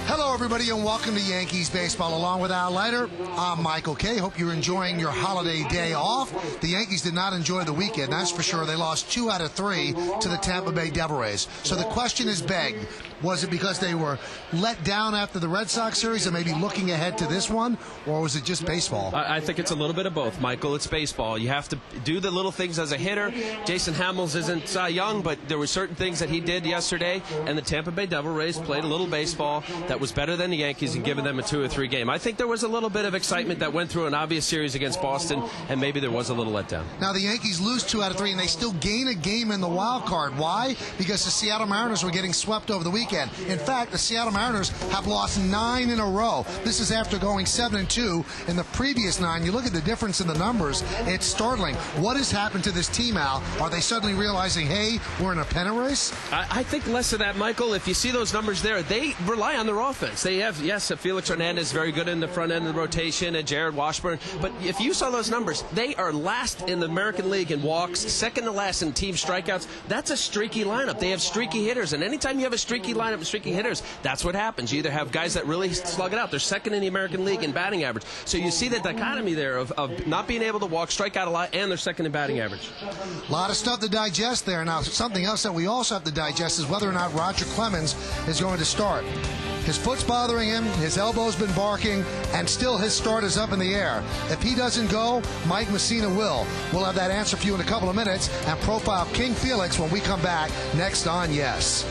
Hello, everybody, and welcome to Yankees Baseball. Along with Al Leiter, I'm Michael Kay. Hope you're enjoying your holiday day off. The Yankees did not enjoy the weekend, that's for sure. They lost 2 out of 3 to the Tampa Bay Devil Rays. So the question is begged, was it because they were let down after the Red Sox series and maybe looking ahead to this one, or was it just baseball? I think it's a little bit of both, Michael. It's baseball. You have to do the little things as a hitter. Jason Hamels isn't Cy Young, but there were certain things that he did yesterday, and the Tampa Bay Devil Rays played a little baseball that was better than the Yankees and given them a 2 or 3 game. I think there was a little bit of excitement that went through an obvious series against Boston, and maybe there was a little letdown. Now, the Yankees lose 2 out of 3, and they still gain a game in the wild card. Why? Because the Seattle Mariners were getting swept over the weekend. In fact, the Seattle Mariners have lost 9 in a row. This is after going 7-2 in the previous 9. You look at the difference in the numbers, it's startling. What has happened to this team, Al? Are they suddenly realizing, hey, we're in a pennant race? I think less of that, Michael. If you see those numbers there, they rely on their offense. They have, yes, Felix Hernandez very good in the front end of the rotation, and Jared Washburn. But if you saw those numbers, they are last in the American League in walks, second to last in team strikeouts. That's a streaky lineup. They have streaky hitters, and anytime you have a streaky lineup of streaky hitters, that's what happens. You either have guys that really slug it out. They're second in the American League in batting average. So you see that dichotomy there of not being able to walk, strike out a lot, and they're second in batting average. A lot of stuff to digest there. Now, something else that we also have to digest is whether or not Roger Clemens is going to start. His foot's bothering him, his elbow's been barking, and still his start is up in the air. If he doesn't go, Mike Mussina will. We'll have that answer for you in a couple of minutes and profile King Felix when we come back next on Yes.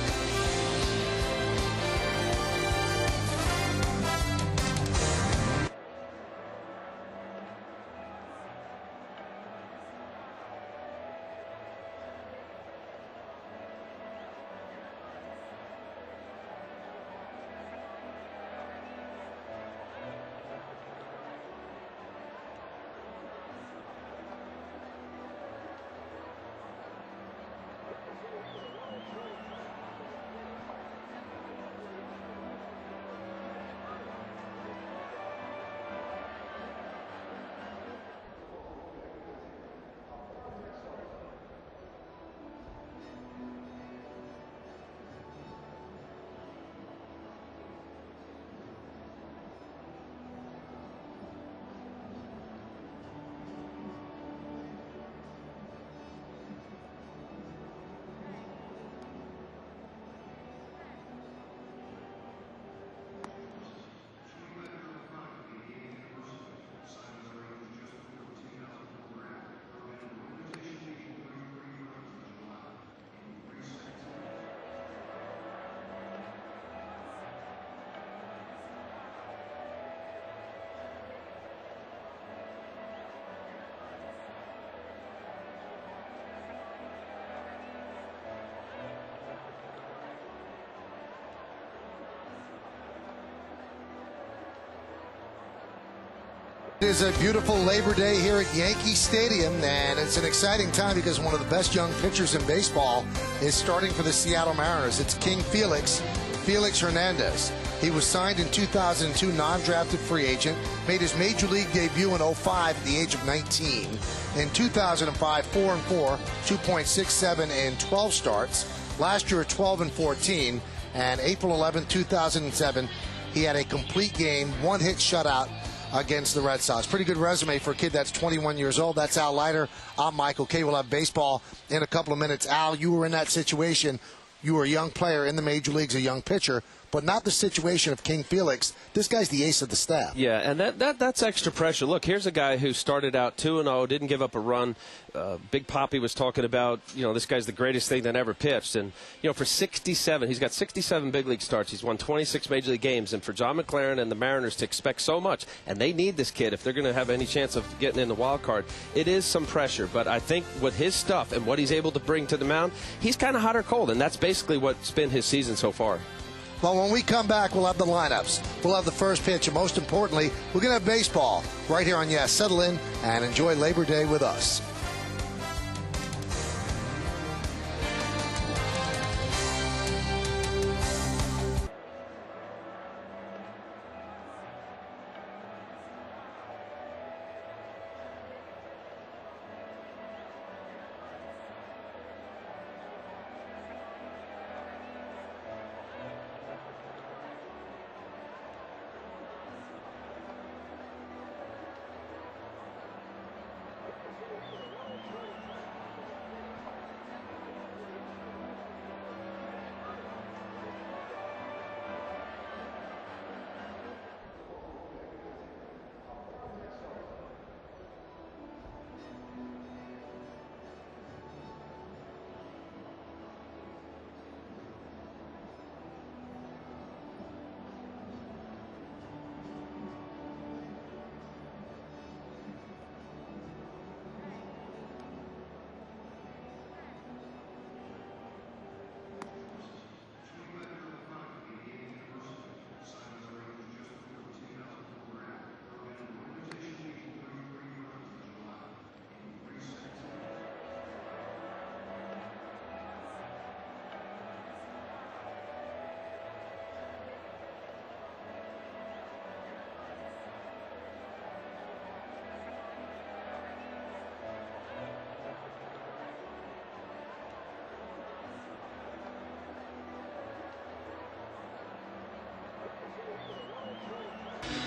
It is a beautiful Labor Day here at Yankee Stadium, and it's an exciting time because one of the best young pitchers in baseball is starting for the Seattle Mariners. It's King Felix Hernandez. He was signed in 2002, non-drafted free agent, made his major league debut in 05 at the age of 19. In 2005, 4-4, 2.67 in 12 starts. Last year, 12-14, and April 11, 2007, he had a complete game, one-hit shutout against the Red Sox. Pretty good resume for a kid that's 21 years old. That's Al Leiter. I'm Michael Kay. We'll have baseball in a couple of minutes. Al, you were in that situation. You were a young player in the major leagues, a young pitcher. but not the situation of King Felix. This guy's the ace of the staff. Yeah, and that's extra pressure. Look, here's a guy who started out 2-0, didn't give up a run. Big Papi was talking about, this guy's the greatest thing that ever pitched. And, for 67, he's got 67 big league starts. He's won 26 major league games. And for John McLaren and the Mariners to expect so much, and they need this kid if they're going to have any chance of getting in the wild card, it is some pressure. But I think with his stuff and what he's able to bring to the mound, he's kind of hot or cold. And that's basically what's been his season so far. Well, when we come back, we'll have the lineups. We'll have the first pitch. And most importantly, we're going to have baseball right here on Yes. Settle in and enjoy Labor Day with us.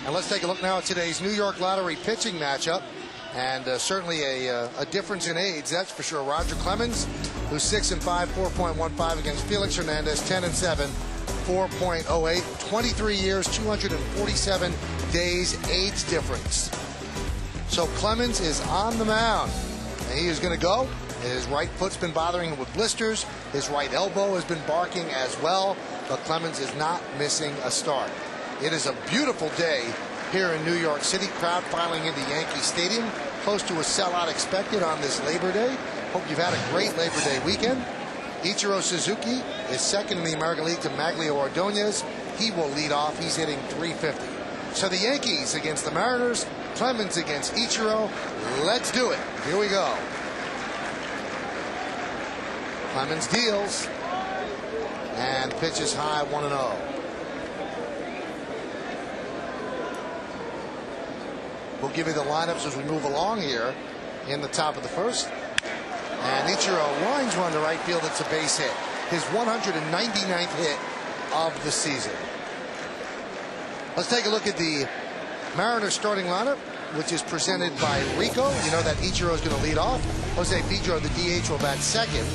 And let's take a look now at today's New York Lottery pitching matchup. And certainly a difference in age, that's for sure. Roger Clemens, who's 6-5, 4.15 against Felix Hernandez, 10-7, 4.08. 23 years, 247 days, age difference. So Clemens is on the mound. And he is going to go. His right foot's been bothering him with blisters. His right elbow has been barking as well. But Clemens is not missing a start. It is a beautiful day here in New York City. Crowd filing into Yankee Stadium. Close to a sellout expected on this Labor Day. Hope you've had a great Labor Day weekend. Ichiro Suzuki is second in the American League to Maglio Ordonez. He will lead off. He's hitting .350. So the Yankees against the Mariners. Clemens against Ichiro. Let's do it. Here we go. Clemens deals. And pitches high, 1-0. We'll give you the lineups as we move along here in the top of the first. And Ichiro lines one to right field. It's a base hit. His 199th hit of the season. Let's take a look at the Mariners starting lineup, which is presented by Rico. You know that Ichiro is going to lead off. Jose Pedro, the DH, will bat second.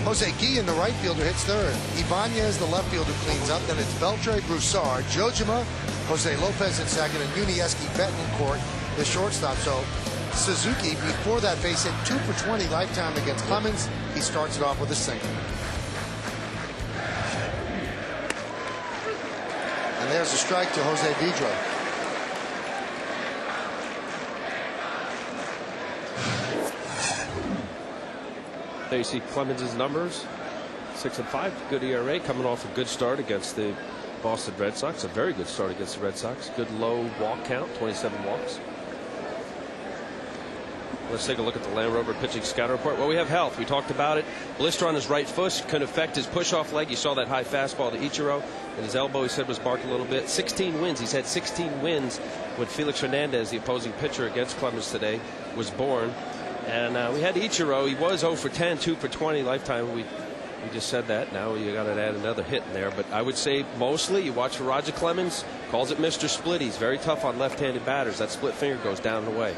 Jose Guillen, the right fielder, hits third. Ibanez, the left fielder, cleans up. Then it's Beltre, Broussard, Jojima, Jose Lopez at second, and Unieski Betancourt, the shortstop. So Suzuki, before that base hit, 2 for 20 lifetime against Clemens. He starts it off with a single. And there's a strike to Jose Pedro. There you see Clemens' numbers. 6-5, good ERA, coming off a good start against the Boston Red Sox. A very good start against the Red Sox. Good low walk count, 27 walks. Let's take a look at the Land Rover pitching scouting report. Well, we have health. We talked about it. Blister on his right foot could affect his push-off leg. You saw that high fastball to Ichiro, and his elbow, he said, was barking a little bit. 16 wins. He's had 16 wins when Felix Hernandez, the opposing pitcher against Clemens today, was born. And we had Ichiro. He was 0 for 10, 2 for 20 lifetime. We just said that. Now you got to add another hit in there. But I would say mostly you watch for Roger Clemens. Calls it Mr. Split. He's very tough on left-handed batters. That split finger goes down and away.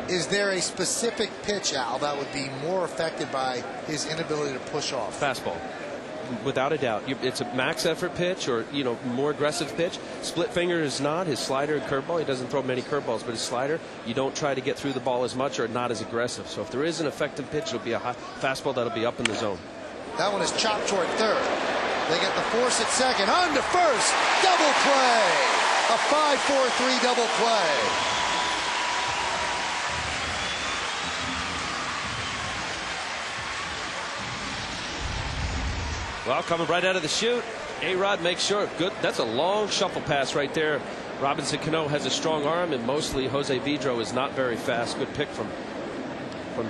Is there a specific pitch, Al, that would be more affected by his inability to push off? Fastball. without a doubt. It's a max effort pitch, or more aggressive pitch. Split finger is not his slider and curveball. He doesn't throw many curveballs, but his slider, you don't try to get through the ball as much, or not as aggressive. So if there is an effective pitch, it'll be a fastball that'll be up in the zone. That one is chopped toward third. They get the force at second. On to first. Double play. A 5-4-3 double play. Well, coming right out of the chute, A-Rod makes sure. Good. That's a long shuffle pass right there. Robinson Cano has a strong arm, and mostly Jose Vidro is not very fast. Good pick from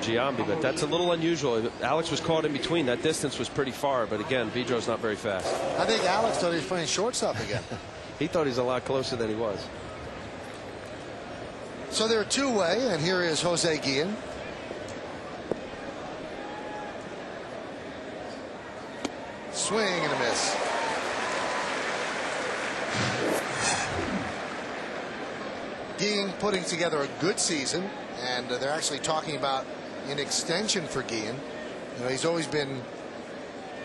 Giambi, but that's a little unusual. Alex was caught in between. That distance was pretty far, but again, Vidro's not very fast. I think Alex thought he was playing shortstop again. He thought he was a lot closer than he was. So they're two-way, and here is Jose Guillen. Swing and a miss. Guillen putting together a good season, and they're actually talking about an extension for Guillen. He's always been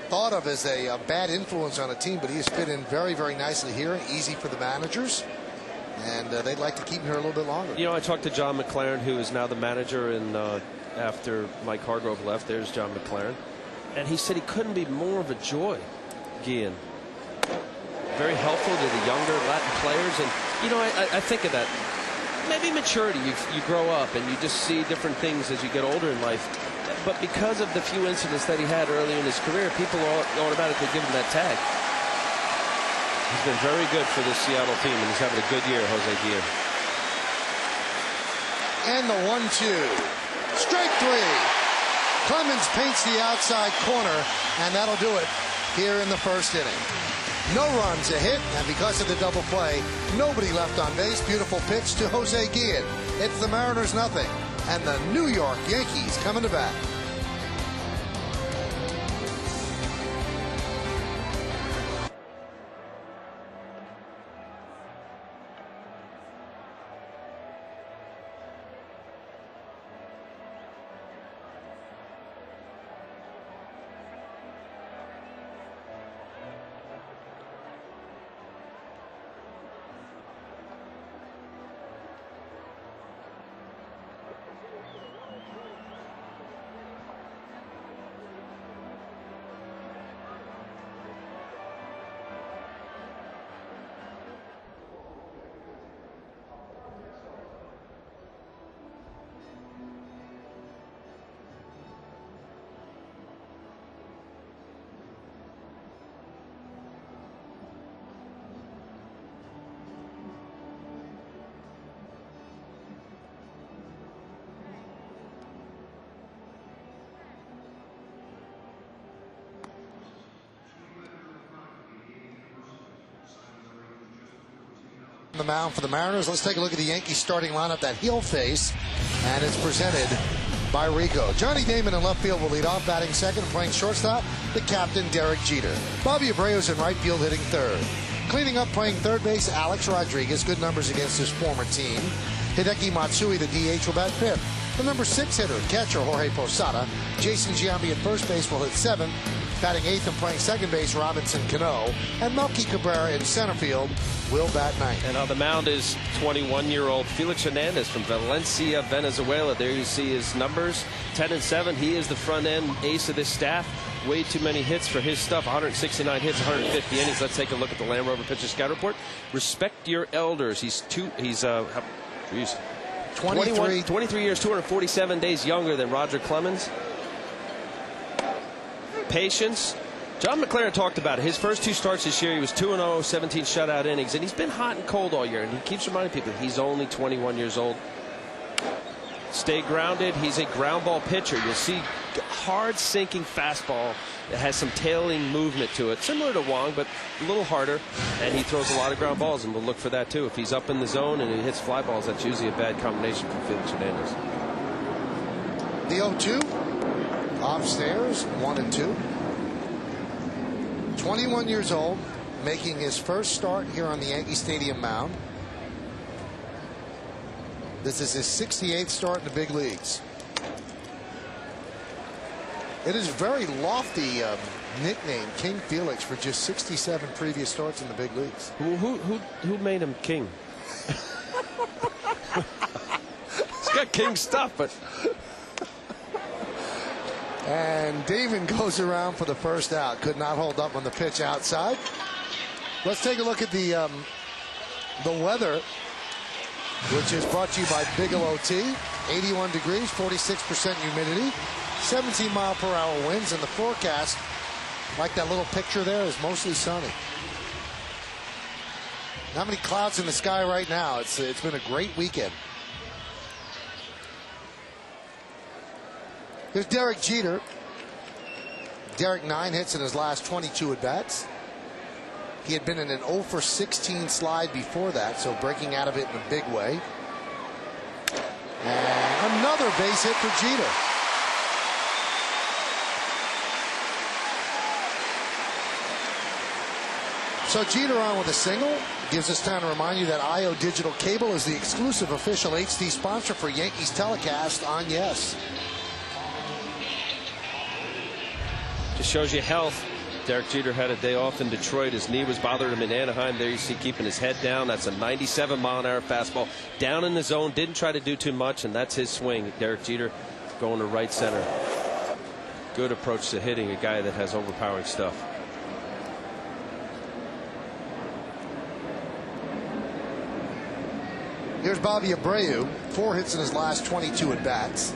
thought of as a bad influence on a team, but he has fit in very, very nicely here. Easy for the managers, and they'd like to keep him here a little bit longer. I talked to John McLaren, who is now the manager, and after Mike Hargrove left, there's John McLaren. And he said he couldn't be more of a joy, Guillen. Very helpful to the younger Latin players. And, I think of that. Maybe maturity. You grow up and you just see different things as you get older in life. But because of the few incidents that he had early in his career, people automatically give him that tag. He's been very good for this Seattle team, and he's having a good year, Jose Guillen. And the 1-2. Strike three. Clemens paints the outside corner, and that'll do it here in the first inning. No runs, a hit, and because of the double play, nobody left on base. Beautiful pitch to Jose Guillen. It's the Mariners nothing, and the New York Yankees coming to bat. The mound for the Mariners. Let's take a look at the Yankees starting lineup that he'll face, and it's presented by Rico. Johnny Damon in left field will lead off, batting second, playing shortstop, the captain Derek Jeter. Bobby Abreu's in right field, hitting third. Cleaning up, playing third base, Alex Rodriguez. Good numbers against his former team. Hideki Matsui, the DH, will bat fifth. The number 6 hitter, catcher Jorge Posada. Jason Giambi at first base will hit seventh. Batting eighth and playing second base, Robinson Cano. And Melky Cabrera in center field will bat ninth. And on the mound is 21-year-old Felix Hernandez from Valencia, Venezuela. There you see his numbers, 10-7. He is the front-end ace of this staff. Way too many hits for his stuff. 169 hits, 150 innings. Let's take a look at the Land Rover pitcher scout report. Respect your elders. He's 23 years, 247 days younger than Roger Clemens. Patience. John McLaren talked about it. His first two starts this year, he was 2-0, 17 shutout innings, and he's been hot and cold all year. And he keeps reminding people he's only 21 years old. Stay grounded. He's a ground ball pitcher. You'll see hard sinking fastball that has some tailing movement to it, similar to Wong, but a little harder. And he throws a lot of ground balls, and we'll look for that too. If he's up in the zone and he hits fly balls, that's usually a bad combination for Felix Hernandez. The 0-2 upstairs, 1-2. 21 years old, making his first start here on the Yankee Stadium mound. This is his 68th start in the big leagues. It is a very lofty nickname, King Felix, for just 67 previous starts in the big leagues. Who made him king? He's got king stuff, but. And Damon goes around for the first out. Could not hold up on the pitch outside. Let's take a look at the weather, which is brought to you by Bigelow Tea. 81 degrees, 46% humidity, 17-mile-per-hour winds, and the forecast, like that little picture there, is mostly sunny. Not many clouds in the sky right now. It's been a great weekend. Here's Derek Jeter. Derek 9 hits in his last 22 at-bats. He had been in an 0 for 16 slide before that, so breaking out of it in a big way. And another base hit for Jeter. So Jeter on with a single. Gives us time to remind you that IO Digital Cable is the exclusive official HD sponsor for Yankees telecast on Yes. Just shows you health. Derek Jeter had a day off in Detroit. His knee was bothering him in Anaheim. There you see keeping his head down. That's a 97-mile-an-hour fastball. Down in the zone. Didn't try to do too much, and that's his swing. Derek Jeter going to right center. Good approach to hitting a guy that has overpowering stuff. Here's Bobby Abreu. 4 hits in his last 22 at-bats.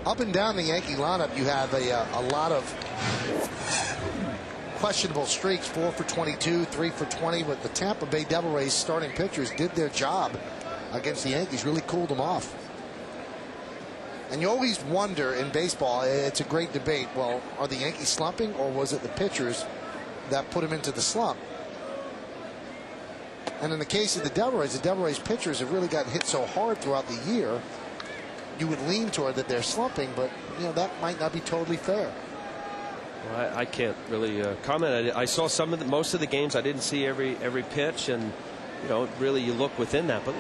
Up and down the Yankee lineup, you have a lot of questionable streaks. 4 for 22, 3 for 20. But the Tampa Bay Devil Rays starting pitchers did their job against the Yankees, really cooled them off. And you always wonder in baseball, it's a great debate. Well, are the Yankees slumping, or was it the pitchers that put them into the slump? And in the case of the Devil Rays pitchers have really gotten hit so hard throughout the year. You would lean toward that they're slumping, but you know that might not be totally fair. Well, I can't really comment. I saw most of the games. I didn't see every pitch, and you know, really you look within that. But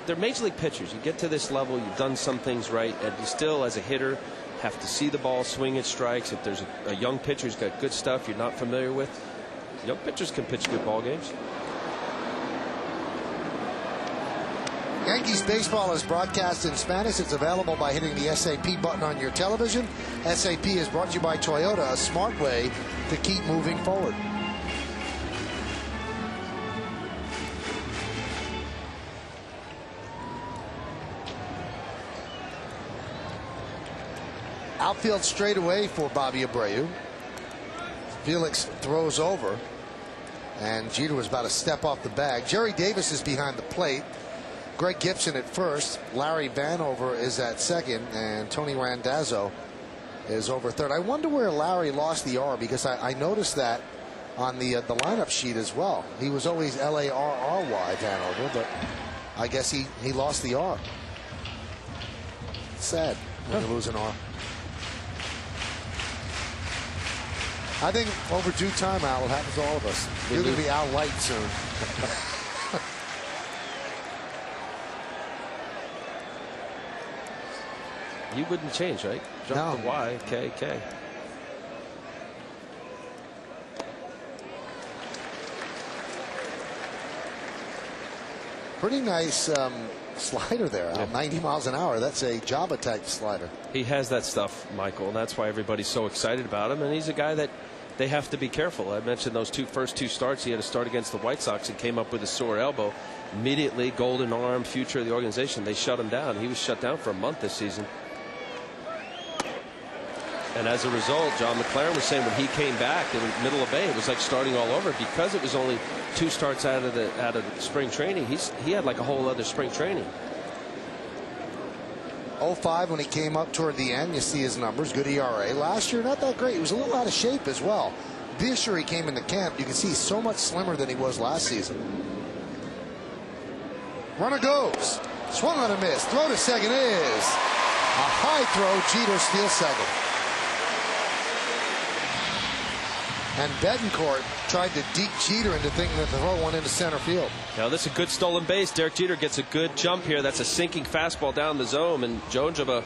they're major league pitchers. You get to this level, you've done some things right, and you still, as a hitter, have to see the ball, swing at strikes. If there's a young pitcher who's got good stuff you're not familiar with, young pitchers can pitch good ball games. Yankees baseball is broadcast in Spanish. It's available by hitting the SAP button on your television. SAP is brought to you by Toyota, a smart way to keep moving forward. Outfield straightaway for Bobby Abreu. Felix throws over, and Jeter was about a step off the bag. Jerry Davis is behind the plate. Greg Gibson at first. Larry Vanover is at second, and Tony Randazzo is over third. I wonder where Larry lost the R, because I noticed that on the lineup sheet as well. He was always Larry Vanover, but I guess he lost the R. It's sad when you lose an R. I think overdue timeout will happen to all of us. You're going to be out light soon. You wouldn't change, right? Drop the Y, K, K. Pretty nice slider there. Yeah. 90 miles an hour. That's a Java type slider. He has that stuff, Michael, and that's why everybody's so excited about him. And he's a guy that they have to be careful. I mentioned those first two starts. He had a start against the White Sox and came up with a sore elbow. Immediately, golden arm, future of the organization. They shut him down. He was shut down for a month this season. And as a result, John McLaren was saying when he came back in the middle of May, it was like starting all over, because it was only 2 starts out of the spring training. He had like a whole other spring training. 0-5 when he came up toward the end. You see his numbers. Good ERA. Last year, not that great. He was a little out of shape as well. This year he came into camp. You can see he's so much slimmer than he was last season. Runner goes. Swung on a miss. Throw to second is a high throw. Jeter steals second. And Betancourt tried to deke Jeter into thinking that the throw went into center field. Now this is a good stolen base. Derek Jeter gets a good jump here. That's a sinking fastball down the zone. And Jojima,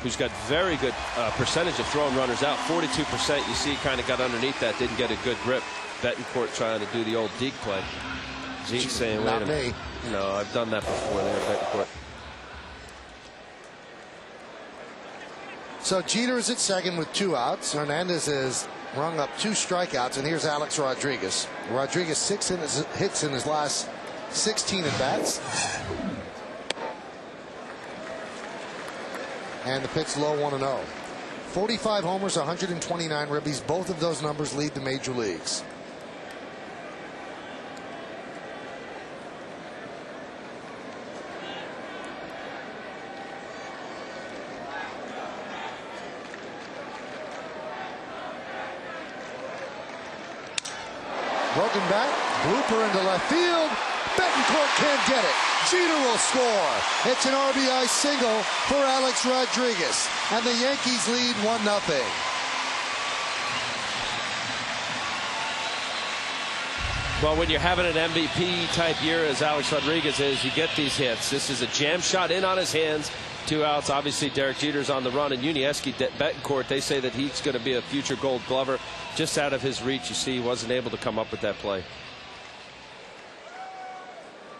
who's got very good percentage of throwing runners out, 42%. You see he kind of got underneath that, didn't get a good grip. Betancourt trying to do the old deke play. Zeke saying, wait a minute. No, I've done that before there, Betancourt. So Jeter is at second with 2 outs. Hernandez has rung up 2 strikeouts, and here's Alex Rodriguez. Rodriguez 6 hits in his last 16 at bats. And the pitch low 1-0. 45 homers, 129 ribbies. Both of those numbers lead the major leagues. Broken bat, blooper into left field. Betancourt can't get it. Jeter will score. It's an RBI single for Alex Rodriguez. And the Yankees lead 1-0. Well, when you're having an MVP type year as Alex Rodriguez is, you get these hits. This is a jam shot in on his hands. 2 outs. Obviously, Derek Jeter's on the run, and Yuniesky Betancourt, they say that he's going to be a future Gold Glover. Just out of his reach, you see, he wasn't able to come up with that play.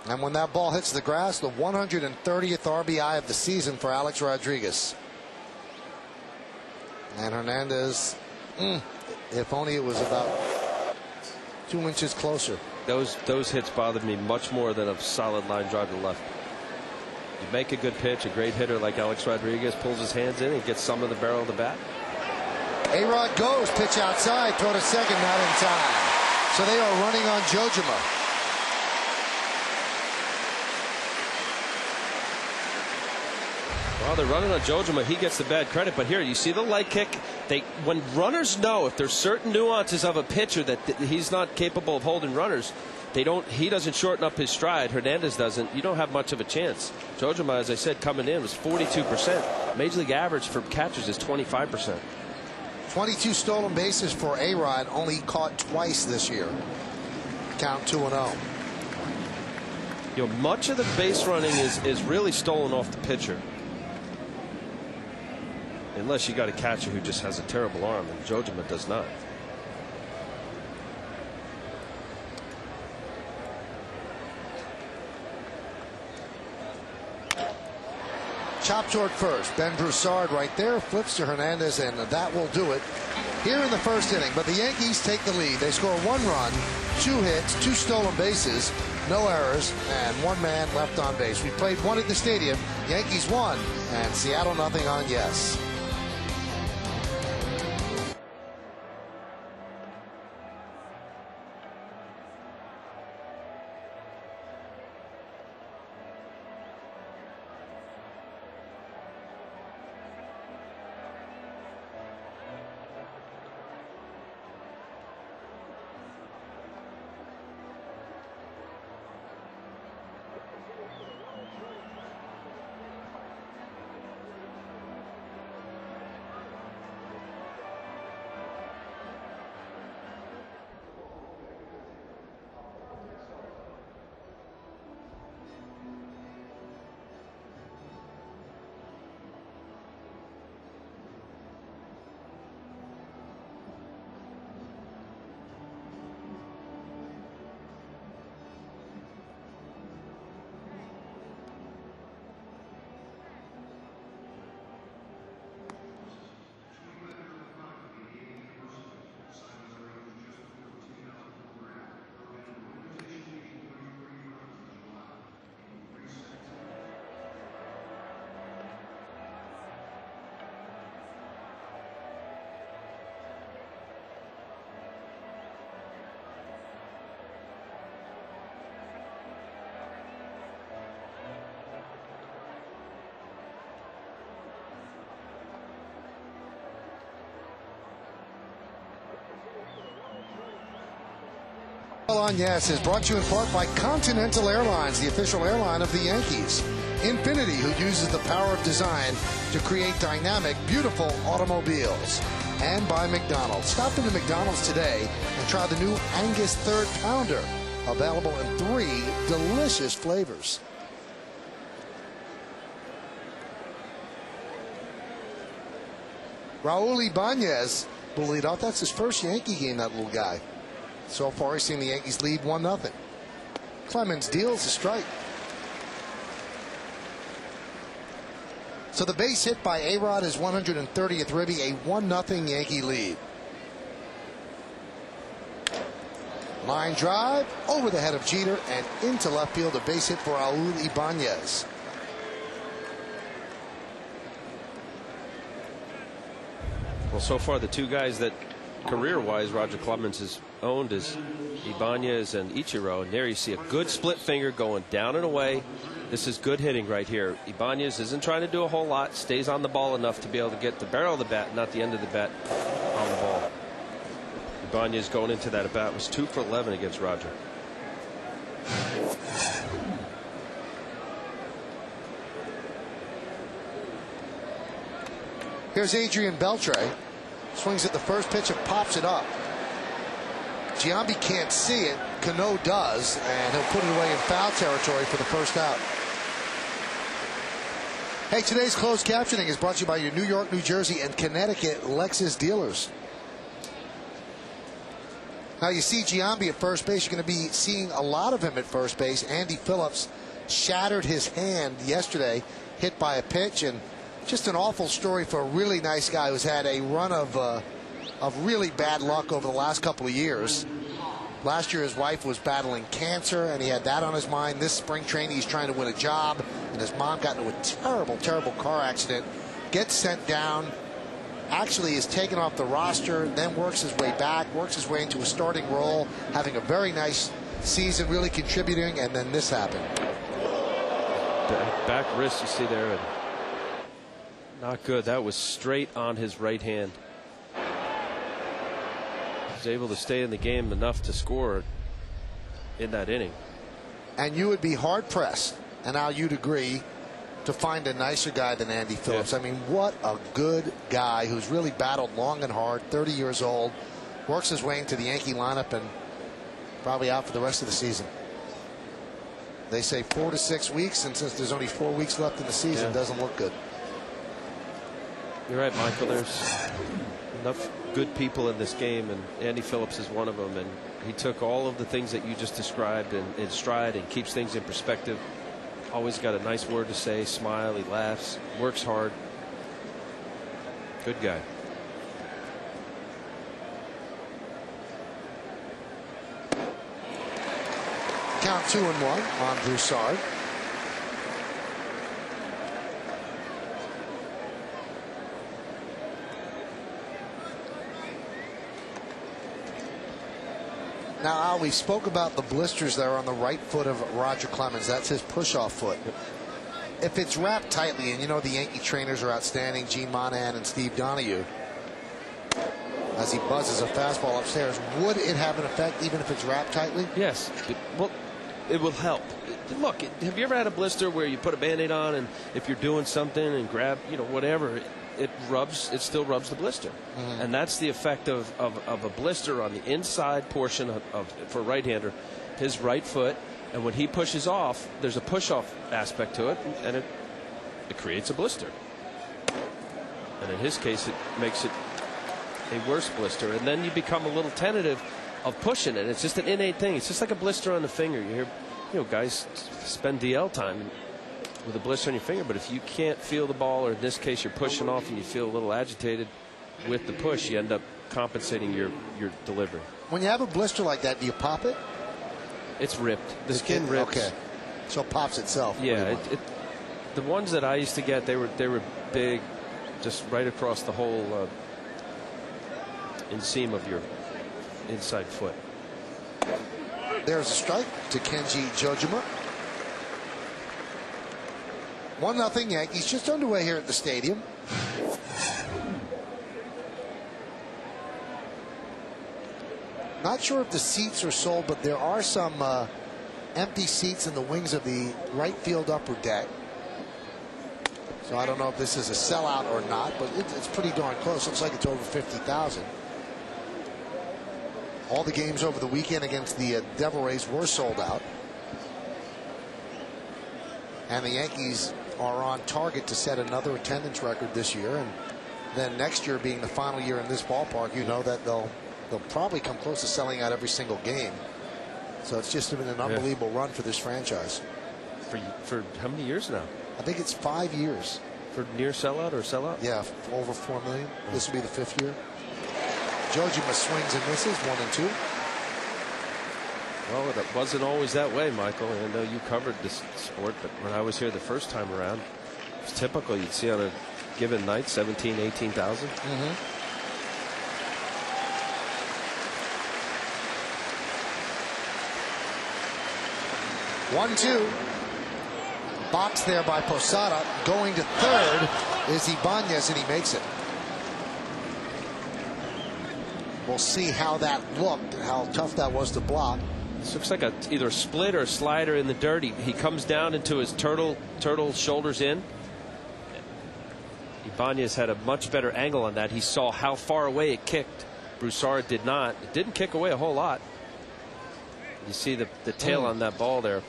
And when that ball hits the grass, the 130th RBI of the season for Alex Rodriguez. And Hernandez, if only it was about 2 inches closer. Those hits bothered me much more than a solid line drive to left. You make a good pitch, a great hitter like Alex Rodriguez pulls his hands in and gets some of the barrel of the bat. A-Rod goes, pitch outside, throw to second, not in time. So they are running on Jojima. Well, they're running on Jojima. He gets the bad credit. But here, you see the leg kick. When runners know if there's certain nuances of a pitcher that he's not capable of holding runners, he doesn't shorten up his stride. Hernandez doesn't. You don't have much of a chance. Jojima, as I said, coming in was 42%. Major League average for catchers is 25%. 22 stolen bases for A-Rod, only caught twice this year. Count 2-0. You know, much of the base running is really stolen off the pitcher. Unless you got a catcher who just has a terrible arm, and Jojima does not. Chop toward first. Ben Broussard right there, flips to Hernandez, and that will do it here in the first inning. But the Yankees take the lead. They score 1 run, 2 hits, 2 stolen bases, no errors, and 1 man left on base. We played 1 at the stadium. Yankees 1, and Seattle nothing on Yes. On Yes is brought to you in part by Continental Airlines, the official airline of the Yankees. Infinity, who uses the power of design to create dynamic, beautiful automobiles. and by McDonald's. Stop into McDonald's today and try the new Angus Third Pounder, available in 3 delicious flavors. Raul Ibanez will lead off. That's his first Yankee game, that little guy. So far, he's seen the Yankees lead 1-0. Clemens deals a strike. So the base hit by A-Rod is 130th ribby, a 1-0 Yankee lead. Line drive over the head of Jeter and into left field, a base hit for Raul Ibanez. Well, so far the two guys that career-wise Roger Clemens has owned is Ibanez and Ichiro, and there you see a good split finger going down and away. This is good hitting right here. Ibanez isn't trying to do a whole lot, stays on the ball enough to be able to get the barrel of the bat, not the end of the bat, on the ball. Ibanez going into that at bat was 2 for 11 against Roger. Here's Adrian Beltre. Swings at the first pitch and pops it up. Giambi can't see it. Cano does, and he'll put it away in foul territory for the first out. Hey, today's closed captioning is brought to you by your New York, New Jersey, and Connecticut Lexus dealers. Now you see Giambi at first base. You're going to be seeing a lot of him at first base. Andy Phillips shattered his hand yesterday, hit by a pitch, and just an awful story for a really nice guy who's had a run of really bad luck over the last couple of years. Last year his wife was battling cancer and he had that on his mind. This spring training he's trying to win a job, and his mom got into a terrible, terrible car accident, gets sent down, actually is taken off the roster, then works his way back, works his way into a starting role, having a very nice season, really contributing, and then this happened. Back wrist you see there, and not good. That was straight on his right hand. He was able to stay in the game enough to score in that inning. And you would be hard pressed, and now you'd agree, to find a nicer guy than Andy Phillips. Yeah. I mean, what a good guy who's really battled long and hard, 30 years old, works his way into the Yankee lineup and probably out for the rest of the season. They say 4 to 6 weeks, and since there's only 4 weeks left in the season, it doesn't look good. You're right, Michael. There's enough good people in this game, and Andy Phillips is one of them. And he took all of the things that you just described in stride and keeps things in perspective. Always got a nice word to say, smile, he laughs, works hard. Good guy. Count 2-1 on Broussard. Now, Al, we spoke about the blisters there on the right foot of Roger Clemens. That's his push-off foot. If it's wrapped tightly, and you know the Yankee trainers are outstanding, Gene Monahan and Steve Donahue, as he buzzes a fastball upstairs, would it have an effect even if it's wrapped tightly? Yes. Well, it will help. Look, have you ever had a blister where you put a Band-Aid on, and if you're doing something and grab, whatever, it still rubs the blister. Mm-hmm. And that's the effect of a blister on the inside portion for a right-hander, his right foot. And when he pushes off, there's a push-off aspect to it, and it creates a blister. And in his case, it makes it a worse blister. And then you become a little tentative of pushing it. It's just an innate thing. It's just like a blister on the finger. You hear, guys spend DL time with a blister on your finger, but if you can't feel the ball, or in this case you're pushing off and you feel a little agitated with the push, you end up compensating your delivery. When you have a blister like that, do you pop it? It's ripped. The skin rips. Okay, so it pops itself. Yeah, the ones that I used to get, they were big, just right across the whole inseam of your inside foot. There's a strike to Kenji Jojima. 1-0 Yankees, just underway here at the stadium. Not sure if the seats are sold, but there are some empty seats in the wings of the right field upper deck. So I don't know if this is a sellout or not, but it's pretty darn close. Looks like it's over 50,000. All the games over the weekend against the Devil Rays were sold out. And the Yankees are on target to set another attendance record this year. And then next year being the final year in this ballpark, you know that they'll probably come close to selling out every single game. So it's just been an unbelievable run for this franchise. For how many years now? I think it's 5 years. For near sellout or sellout? Yeah, over 4 million. This will be the 5th year. Jojima swings and misses, 1 and 2. Well, it wasn't always that way, Michael. I know you covered this sport, but when I was here the first time around, it's typical you'd see on a given night 17, 18,000. 1-2. Box there by Posada. Going to third is Ibanez, and he makes it. We'll see how that looked, how tough that was to block. This looks like either a split or a slider in the dirt. He comes down into his turtle shoulders in. Ibanez had a much better angle on that. He saw how far away it kicked. Broussard did not. It didn't kick away a whole lot. You see the tail on that ball there.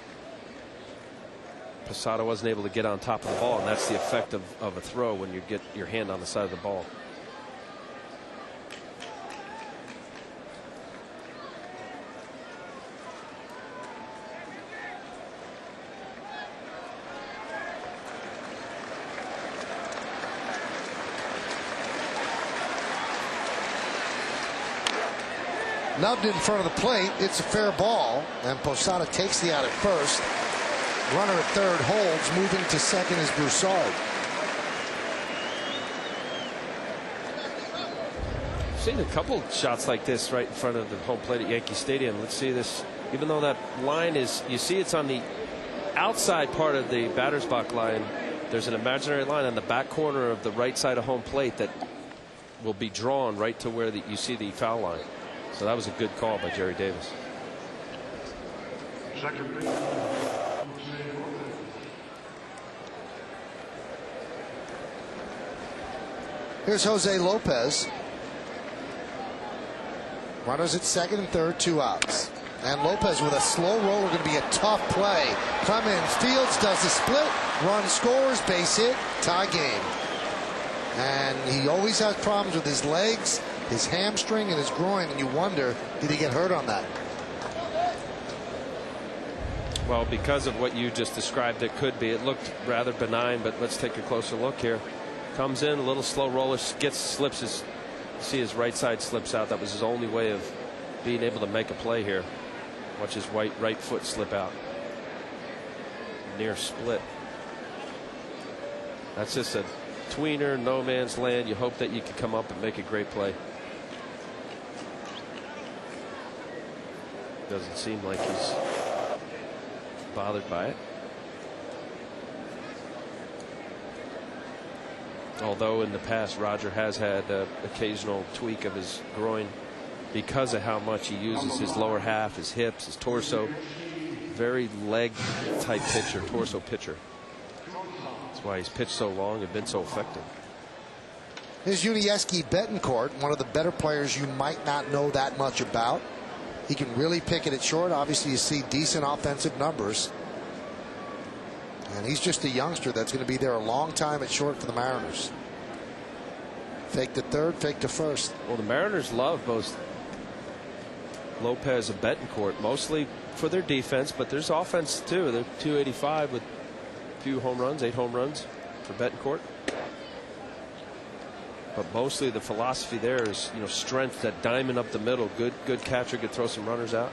Posada wasn't able to get on top of the ball, and that's the effect of a throw when you get your hand on the side of the ball. Nubbed in front of the plate. It's a fair ball, and Posada takes the out at first. Runner at third holds. Moving to second is Broussard. I've seen a couple shots like this right in front of the home plate at Yankee Stadium. Let's see this. Even though that line is, you see it's on the outside part of the batter's box line, there's an imaginary line on the back corner of the right side of home plate that will be drawn right to where you see the foul line. So that was a good call by Jerry Davis. Here's Jose Lopez. Runners at second and third, 2 outs. And Lopez with a slow roller, going to be a tough play. Clemens fields, does the split, run scores, base hit, tie game. And he always has problems with his legs, his hamstring, and his groin, and you wonder, did he get hurt on that? Well, because of what you just described, it could be. It looked rather benign, but let's take a closer look here. Comes in, a little slow roller, slips his, see his right side slips out. That was his only way of being able to make a play here. Watch his right foot slip out. Near split. That's just a tweener, no man's land. You hope that you can come up and make a great play. Doesn't seem like he's bothered by it. Although in the past Roger has had an occasional tweak of his groin because of how much he uses his lower half, his hips, his torso. Very leg type pitcher, torso pitcher. That's why he's pitched so long and been so effective. Here's Yuniesky Betancourt, one of the better players you might not know that much about. He can really pick it at short. Obviously you see decent offensive numbers. And he's just a youngster that's going to be there a long time at short for the Mariners. Fake to third, fake to first. Well, the Mariners love both Lopez and Betancourt, mostly for their defense, but there's offense too. They're 285 with a few home runs, 8 home runs for Betancourt. But mostly the philosophy there is, you know, strength, that diamond up the middle. Good catcher, could throw some runners out.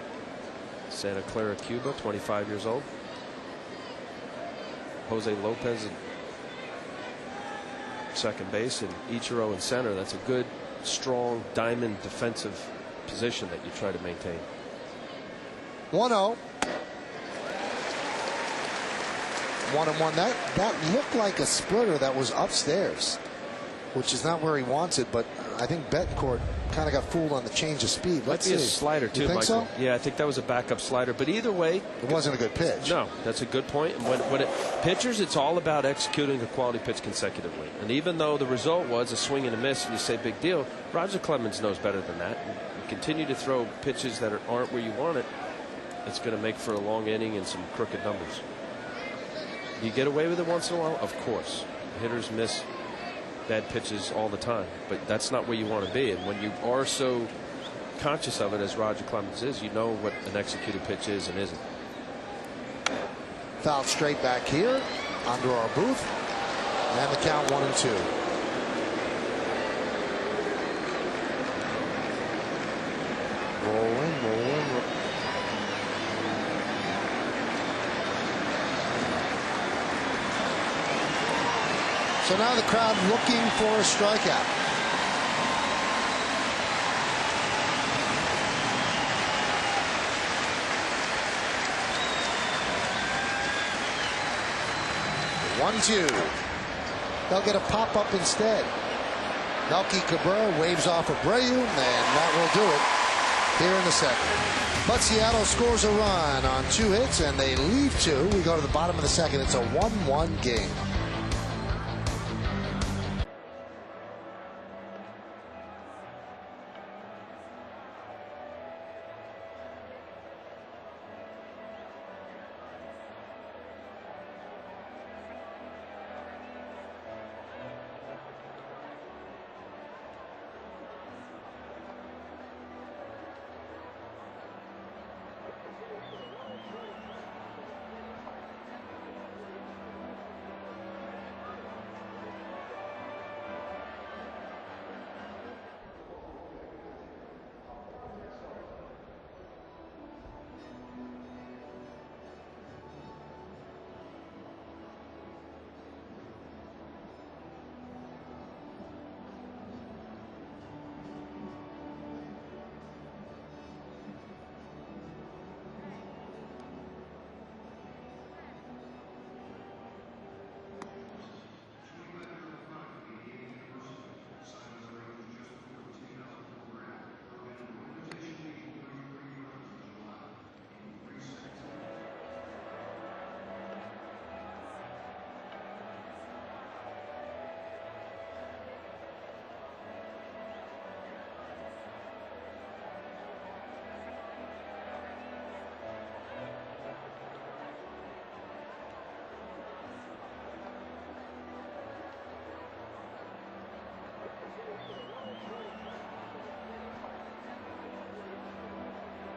Santa Clara, Cuba, 25 years old. Jose Lopez at second base and Ichiro in center. That's a good, strong diamond defensive position that you try to maintain. 1-0. 1-1. That looked like a splitter that was upstairs, which is not where he wants it, but I think Betancourt kind of got fooled on the change of speed. Might be a slider too, you think Michael. So? Yeah, I think that was a backup slider. But either way, it wasn't a good pitch. No, that's a good point. And pitchers, it's all about executing a quality pitch consecutively. And even though the result was a swing and a miss, and you say big deal, Roger Clemens knows better than that. And you continue to throw pitches that aren't where you want it, it's going to make for a long inning and some crooked numbers. You get away with it once in a while, of course. Hitters miss bad pitches all the time, but that's not where you want to be. And when you are so conscious of it, as Roger Clemens is, you know what an executed pitch is and isn't. Fouled straight back here under our booth, and the count 1-2. Rolling. So now the crowd looking for a strikeout. One-two. They'll get a pop-up instead. Melky Cabrera waves off Abreu, and that will do it here in the second. But Seattle scores a run on 2 hits, and they leave 2. We go to the bottom of the second. It's a 1-1 game.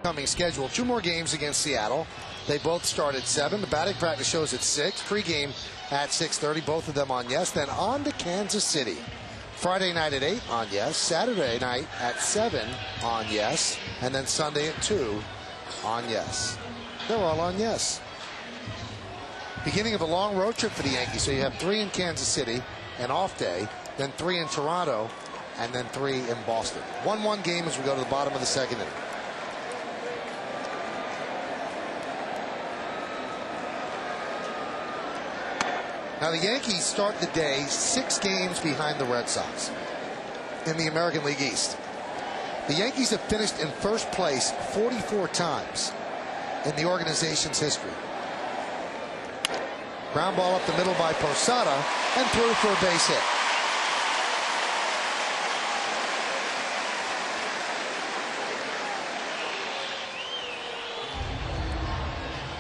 Coming schedule, 2 more games against Seattle. They both start at 7. The batting practice shows at 6. Pre-game at 6:30. Both of them on Yes. Then on to Kansas City. Friday night at 8 on Yes. Saturday night at 7 on Yes. And then Sunday at 2 on Yes. They're all on Yes. Beginning of a long road trip for the Yankees. So you have 3 in Kansas City, an off day, then 3 in Toronto, and then 3 in Boston. 1-1 game as we go to the bottom of the second inning. Now the Yankees start the day 6 games behind the Red Sox in the American League East. The Yankees have finished in first place 44 times in the organization's history. Ground ball up the middle by Posada and through for a base hit.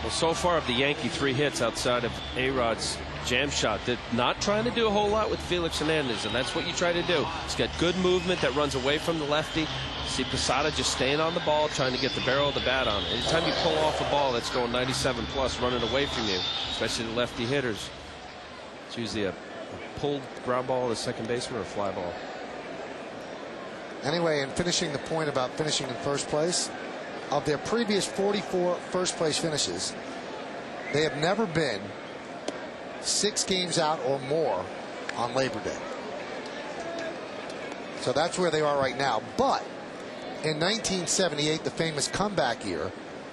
Well, so far of the Yankee 3 hits outside of A-Rod's jam shot, they're not trying to do a whole lot with Felix Hernandez, and that's what you try to do. He's got good movement that runs away from the lefty. See Posada just staying on the ball, trying to get the barrel of the bat on. Anytime you pull off a ball that's going 97 plus running away from you, especially the lefty hitters, it's usually a pulled ground ball to the second baseman or a fly ball. Anyway, in finishing the point about finishing in first place, of their previous 44 first place finishes, they have never been 6 games out or more on Labor Day. So that's where they are right now. But in 1978, the famous comeback year,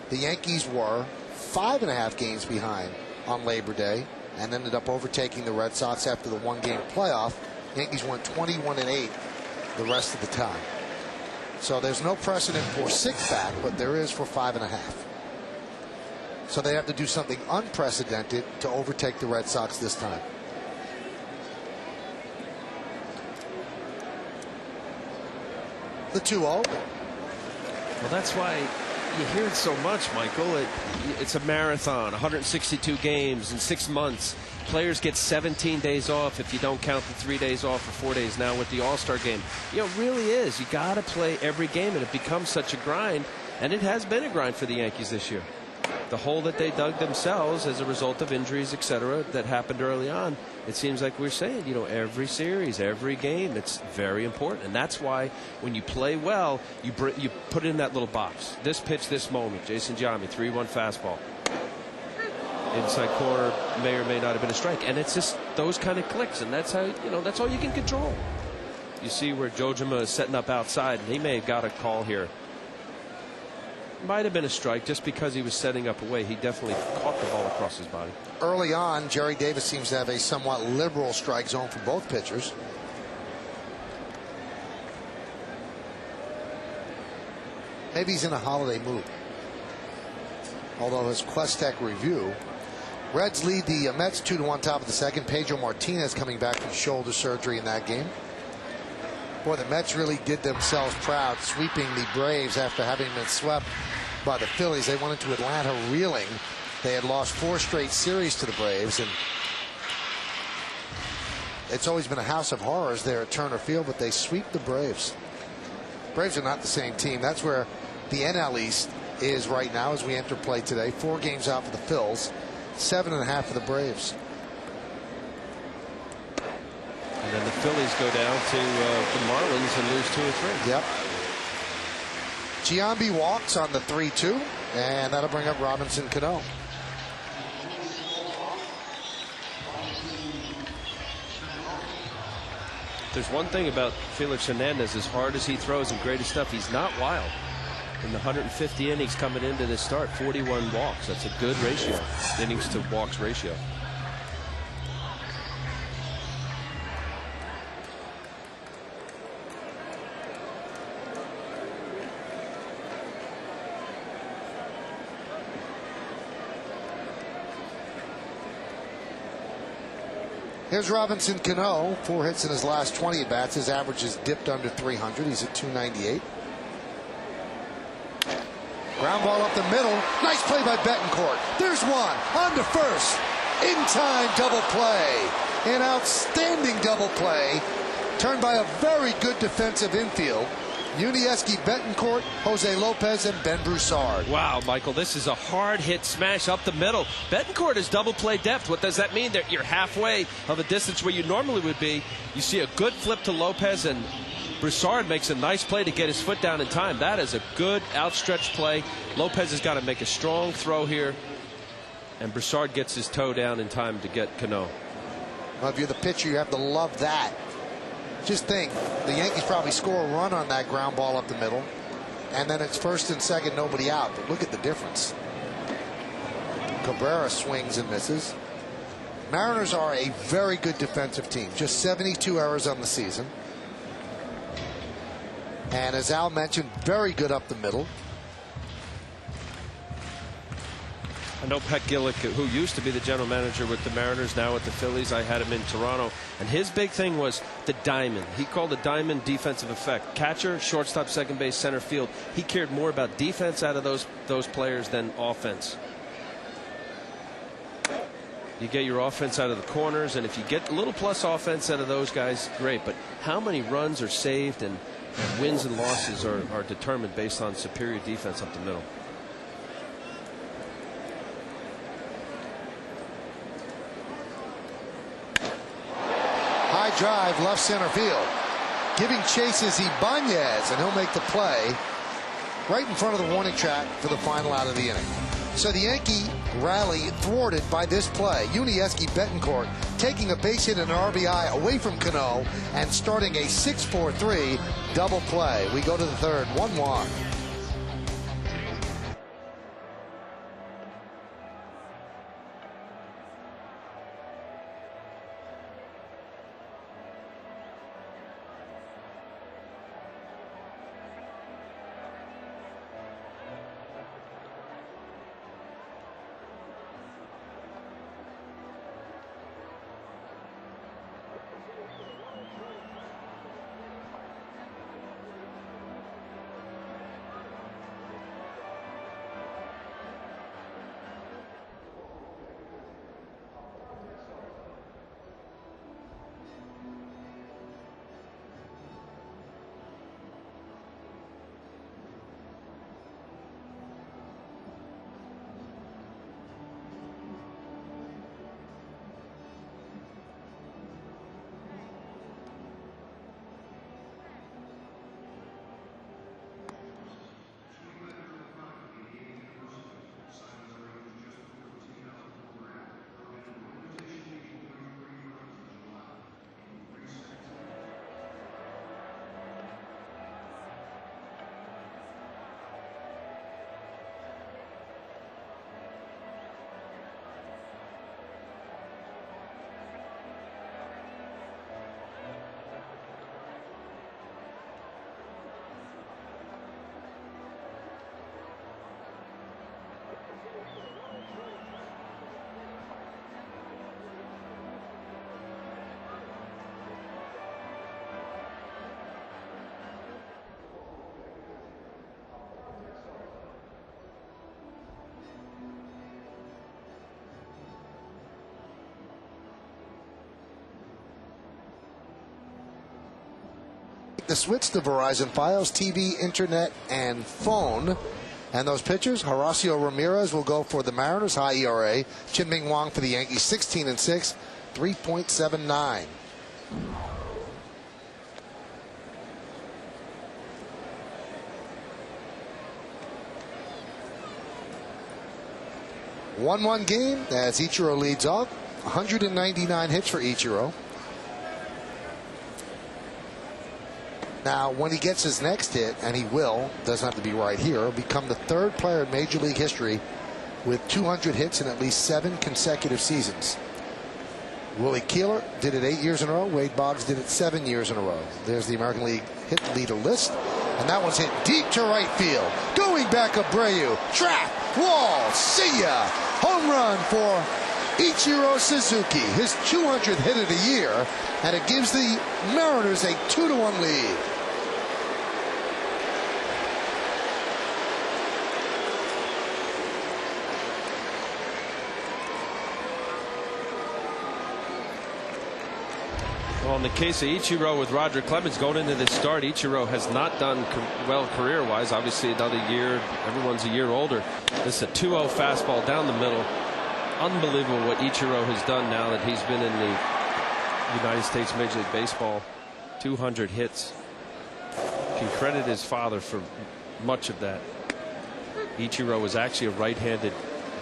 the Yankees were 5.5 games behind on Labor Day and ended up overtaking the Red Sox after the 1-game playoff. Yankees won 21-8 the rest of the time. So there's no precedent for 6 back, but there is for 5.5. So they have to do something unprecedented to overtake the Red Sox this time. The 2-0. Well, that's why you hear it so much, Michael. It's a marathon, 162 games in 6 months. Players get 17 days off if you don't count the 3 days off or 4 days now with the All-Star game. It really is. You got to play every game, and it becomes such a grind. And it has been a grind for the Yankees this year. The hole that they dug themselves as a result of injuries, etc., that happened early on. It seems like we're saying, every series, every game, it's very important. And that's why when you play well, you put it in that little box. This pitch, this moment, Jason Giambi, 3-1 fastball. Inside corner may or may not have been a strike. And it's just those kind of clicks. And that's how, that's all you can control. You see where Jojima is setting up outside, and he may have got a call here. Might have been a strike just because he was setting up away. He definitely caught the ball across his body. Early on, Jerry Davis seems to have a somewhat liberal strike zone for both pitchers. Maybe he's in a holiday mood. Although his Questec review, Reds lead the Mets 2-1 top of the second. Pedro Martinez coming back from shoulder surgery in that game. Boy, the Mets really did themselves proud, sweeping the Braves after having been swept by the Phillies. They went into Atlanta reeling. They had lost 4 straight series to the Braves, and it's always been a house of horrors there at Turner Field, but they sweep the Braves. Braves are not the same team. That's where the NL East is right now as we enter play today. 4 games out for the Phils, 7.5 for the Braves. And then the Phillies go down to the Marlins and lose 2 or 3. Yep. Giambi walks on the 3-2, and that'll bring up Robinson Cano. There's one thing about Felix Hernandez, as hard as he throws and great as stuff, he's not wild. In the 150 innings coming into this start, 41 walks. That's a good ratio, innings to walks ratio. Here's Robinson Cano, 4 hits in his last 20 at-bats. His average has dipped under 300. He's at 298. Ground ball up the middle. Nice play by Betancourt. There's one on to first. In-time double play. An outstanding double play. Turned by a very good defensive infield. Unieski, Betancourt, Jose Lopez, and Ben Broussard. Wow, Michael, this is a hard hit smash up the middle. Betancourt is double play depth. What does that mean? That you're halfway of a distance where you normally would be. You see a good flip to Lopez, and Broussard makes a nice play to get his foot down in time. That is a good outstretched play. Lopez has got to make a strong throw here, and Broussard gets his toe down in time to get Cano. Well, if you're the pitcher, you have to love that. Just think, the Yankees probably score a run on that ground ball up the middle, and then it's first and second, nobody out. But look at the difference. Cabrera swings and misses. Mariners are a very good defensive team. Just 72 errors on the season. And as Al mentioned, very good up the middle. I know Pat Gillick, who used to be the general manager with the Mariners, now with the Phillies. I had him in Toronto, and his big thing was the diamond. He called the diamond defensive effect. Catcher, shortstop, second base, center field. He cared more about defense out of those players than offense. You get your offense out of the corners, and if you get a little plus offense out of those guys, great. But how many runs are saved and wins and losses are determined based on superior defense up the middle. High drive, left center field. Giving chase is Ibanez, and he'll make the play right in front of the warning track for the final out of the inning. So the Yankee rally thwarted by this play. Unieski, Betancourt taking a base hit and an RBI away from Cano and starting a 6-4-3 double play. We go to the third, 1-1. to switch to Verizon Fios, TV, Internet, and phone. And those pitchers, Horacio Ramirez will go for the Mariners, high ERA. Chien-Ming Wang for the Yankees, 16-6, 3.79. One game as Ichiro leads off. 199 hits for Ichiro. Now, when he gets his next hit, and he will, doesn't have to be right here, he'll become the third player in Major League history with 200 hits in at least 7 consecutive seasons. Willie Keeler did it 8 years in a row. Wade Boggs did it 7 years in a row. There's the American League hit leader list. And that one's hit deep to right field. Going back Abreu. Track. Wall. See ya. Home run for Ichiro Suzuki. His 200th hit of the year. And it gives the Mariners a 2-1 lead. Well, in the case of Ichiro with Roger Clemens going into this start, Ichiro has not done well career-wise. Obviously, another year. Everyone's a year older. This is a 2-0 fastball down the middle. Unbelievable what Ichiro has done now that he's been in the United States Major League Baseball. 200 hits. Can credit his father for much of that. Ichiro was actually a right-handed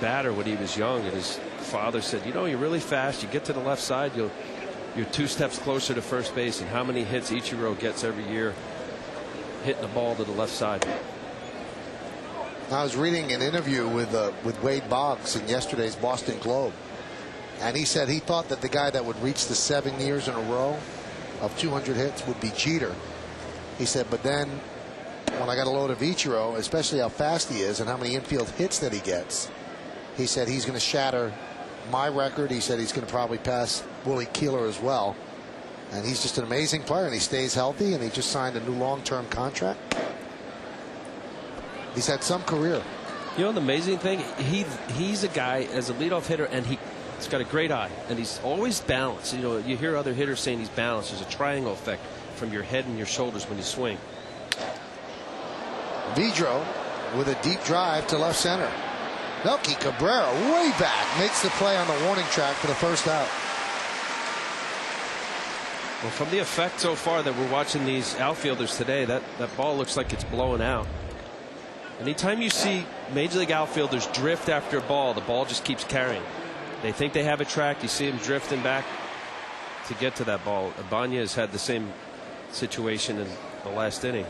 batter when he was young, and his father said, you know, you're really fast. You get to the left side, you're 2 steps closer to first base. And how many hits Ichiro gets every year hitting the ball to the left side. I was reading an interview with Wade Boggs in yesterday's Boston Globe, and he said he thought that the guy that would reach the 7 years in a row of 200 hits would be Jeter. He said, but then when I got a load of Ichiro, especially how fast he is and how many infield hits that he gets, he said he's going to shatter my record. He said he's going to probably pass Willie Keeler as well. And he's just an amazing player, and he stays healthy, and he just signed a new long-term contract. He's had some career. You know the amazing thing? He's a guy as a leadoff hitter, and he's got a great eye, and he's always balanced. You know, you hear other hitters saying he's balanced. There's a triangle effect from your head and your shoulders when you swing. Vidro with a deep drive to left center. Melky Cabrera way back makes the play on the warning track for the first out. Well, from the effect so far that we're watching these outfielders today, that ball looks like it's blowing out. Anytime you see Major League outfielders drift after a ball, the ball just keeps carrying. They think they have it tracked. You see them drifting back to get to that ball. Ibanez had the same situation in the last inning.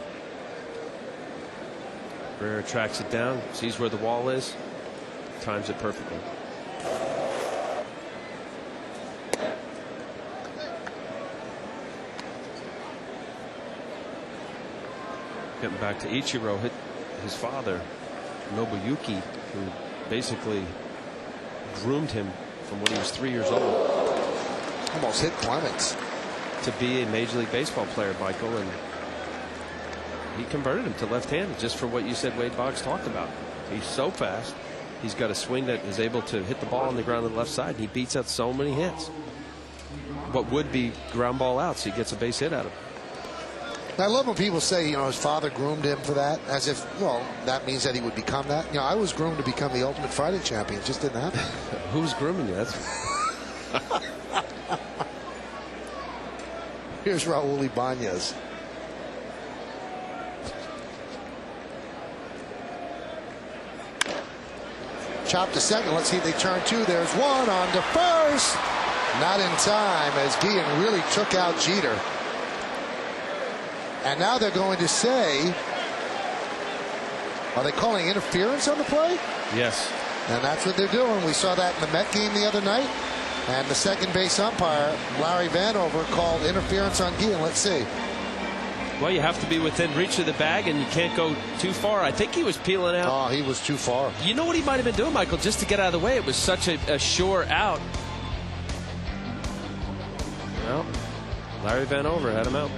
Cabrera tracks it down, sees where the wall is, times it perfectly. Getting back to Ichiro, hit his father, Nobuyuki, who basically groomed him from when he was 3 years old. Almost hit Clemens. To be a Major League Baseball player, Michael, and he converted him to left-handed just for what you said Wade Boggs talked about. He's so fast. He's got a swing that is able to hit the ball on the ground on the left side. He beats out so many hits. What would be ground ball outs, he gets a base hit out of it. I love when people say, you know, his father groomed him for that, as if, well, that means that he would become that. You know, I was groomed to become the Ultimate Fighting Champion. It just didn't happen. Who's grooming you? That's Here's Raul Ibanez. Chop to second. Let's see if they turn two. There's one on to first. Not in time, as Guillen really took out Jeter. And now they're going to say, are they calling interference on the play? Yes. And that's what they're doing. We saw that in the Met game the other night. And the second base umpire, Larry Vanover, called interference on Guillen. Let's see. Well, you have to be within reach of the bag, and you can't go too far. I think he was peeling out. Oh, he was too far. You know what he might have been doing, Michael, just to get out of the way? It was such a sure out. Well, Larry Vanover had him out.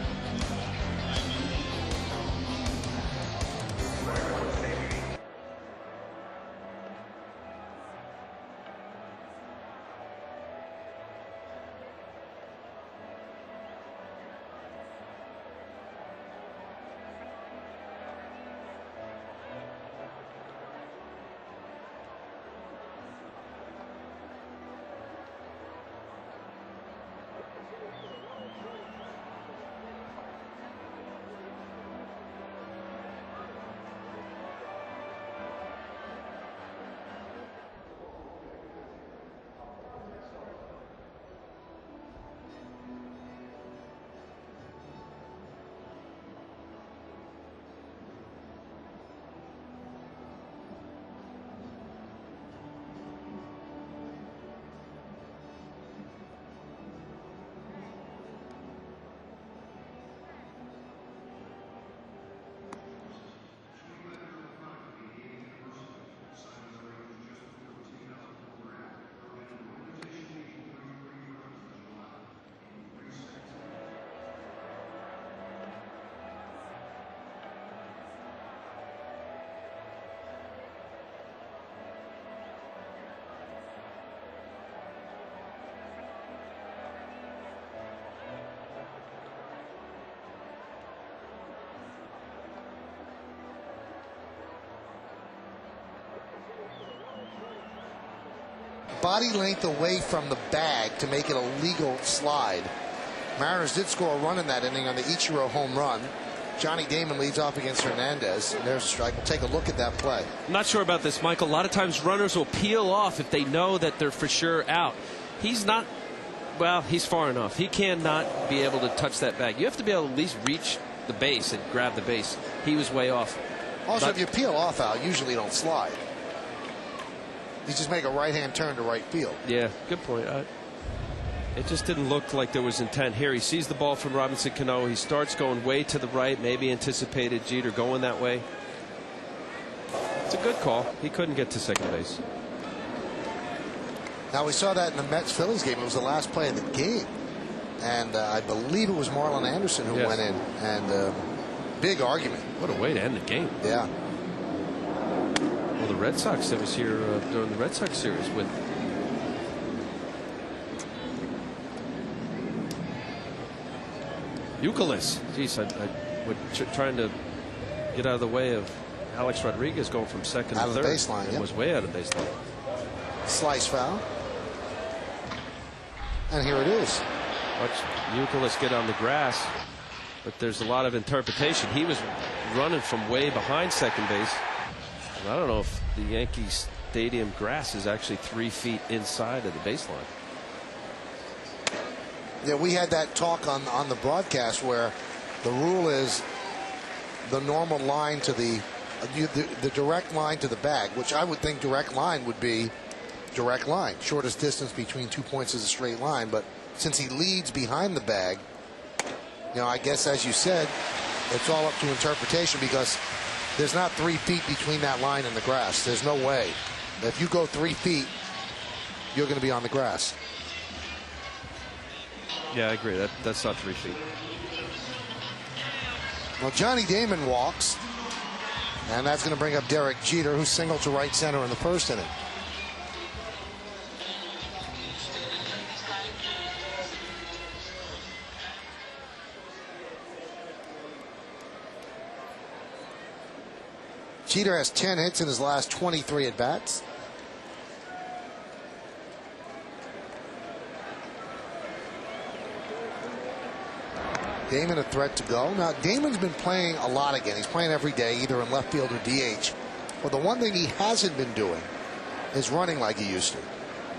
body length away from the bag to make it a legal slide. Mariners did score a run in that inning on the Ichiro home run. Johnny Damon leads off against Hernandez, and there's a strike. We'll take a look at that play. I'm not sure about this, Michael. A lot of times runners will peel off if they know that they're for sure out. He's not, well, he's far enough. He cannot be able to touch that bag. You have to be able to at least reach the base and grab the base. He was way off. Also, if you peel off, Al, usually don't slide. You just make a right-hand turn to right field. Yeah, good point. It just didn't look like there was intent here. He sees the ball from Robinson Cano. He starts going way to the right, maybe anticipated Jeter going that way. It's a good call. He couldn't get to second base. Now, we saw that in the Mets-Phillies game. It was the last play of the game. And I believe it was Marlon Anderson who went in. And big argument. What a way to end the game. Yeah. Well, the Red Sox, that was here during the Red Sox series with Euclid. Geez, I would trying to get out of the way of Alex Rodriguez going from second out to of third. The baseline, It yep. was way out of baseline. Slice foul. And here it is. Watch Euclid get on the grass, but there's a lot of interpretation. He was running from way behind second base. And I don't know if the Yankee Stadium grass is actually 3 feet inside of the baseline. Yeah, we had that talk on the broadcast where the rule is the normal line to the direct line to the bag, which I would think direct line would be direct line. Shortest distance between 2 points is a straight line, but since he leads behind the bag, you know, I guess as you said, it's all up to interpretation because there's not 3 feet between that line and the grass. There's no way. If you go 3 feet, you're going to be on the grass. Yeah, I agree. That's not 3 feet. Well, Johnny Damon walks, and that's going to bring up Derek Jeter, who singled to right center in the first inning. Jeter has 10 hits in his last 23 at-bats. Damon a threat to go. Now, Damon's been playing a lot again. He's playing every day, either in left field or DH. But the one thing he hasn't been doing is running like he used to.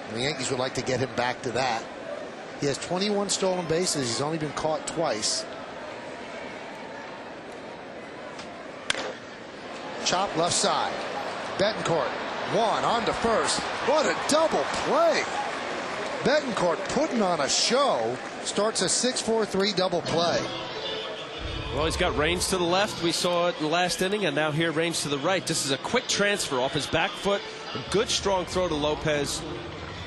And the Yankees would like to get him back to that. He has 21 stolen bases. He's only been caught twice. Chop left side. Betancourt, one on to first. What a double play. Betancourt putting on a show. Starts a 6-4-3 double play. Well, he's got range to the left. We saw it in the last inning, and now here range to the right. This is a quick transfer off his back foot. A good strong throw to Lopez.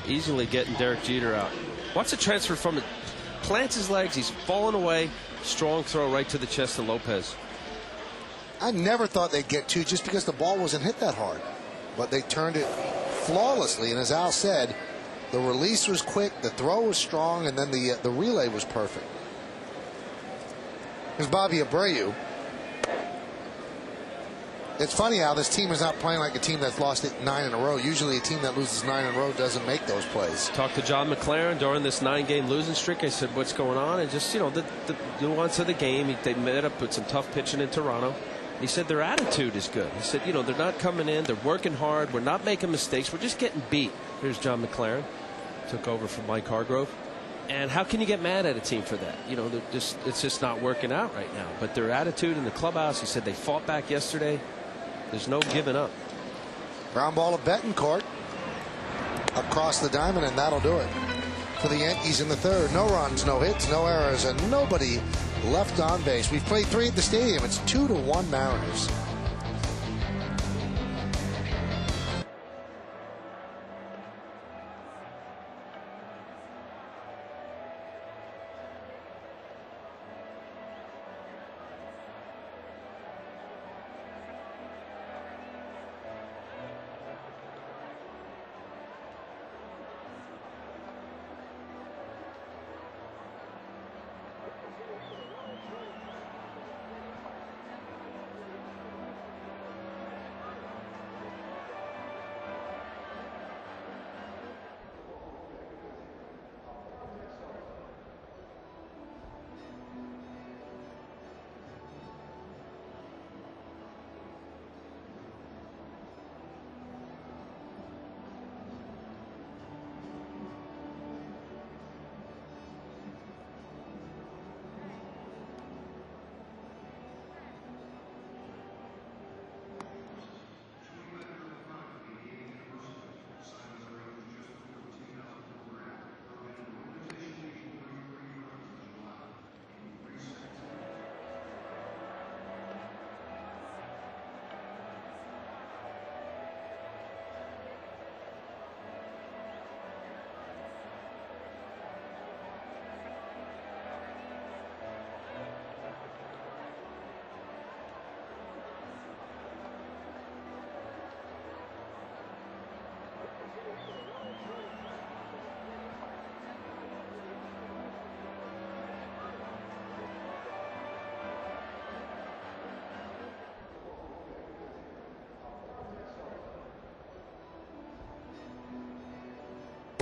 Easily getting Derek Jeter out. Watch the transfer from it. Plants his legs. He's falling away. Strong throw right to the chest of Lopez. I never thought they'd get two just because the ball wasn't hit that hard. But they turned it flawlessly. And as Al said, the release was quick, the throw was strong, and then the relay was perfect. Here's Bobby Abreu. It's funny how this team is not playing like a team that's lost it 9 in a row. Usually a team that loses 9 in a row doesn't make those plays. Talked to John McLaren during this 9-game losing streak. I said, what's going on? And just, you know, the nuance of the game. They met up with some tough pitching in Toronto. He said their attitude is good. He said, you know, they're not coming in. They're working hard. We're not making mistakes. We're just getting beat. Here's John McLaren. Took over from Mike Hargrove. And how can you get mad at a team for that? You know, it's just not working out right now. But their attitude in the clubhouse, he said they fought back yesterday. There's no giving up. Ground ball to Betancourt across the diamond, and that'll do it for the Yankees in the third. No runs, no hits, no errors, and nobody left on base. We've played 3 at the stadium. It's 2-1 Mariners.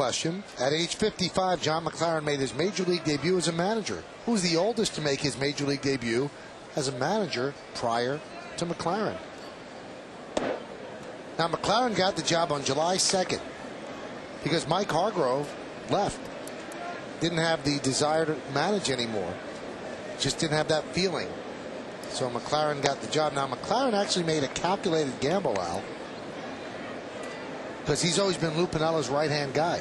question. At age 55, John McLaren made his major league debut as a manager. Who's the oldest to make his major league debut as a manager prior to McLaren? Now, McLaren got the job on July 2nd because Mike Hargrove left. Didn't have the desire to manage anymore. Just didn't have that feeling. So McLaren got the job. Now, McLaren actually made a calculated gamble, Al, because he's always been Lou Piniella's right-hand guy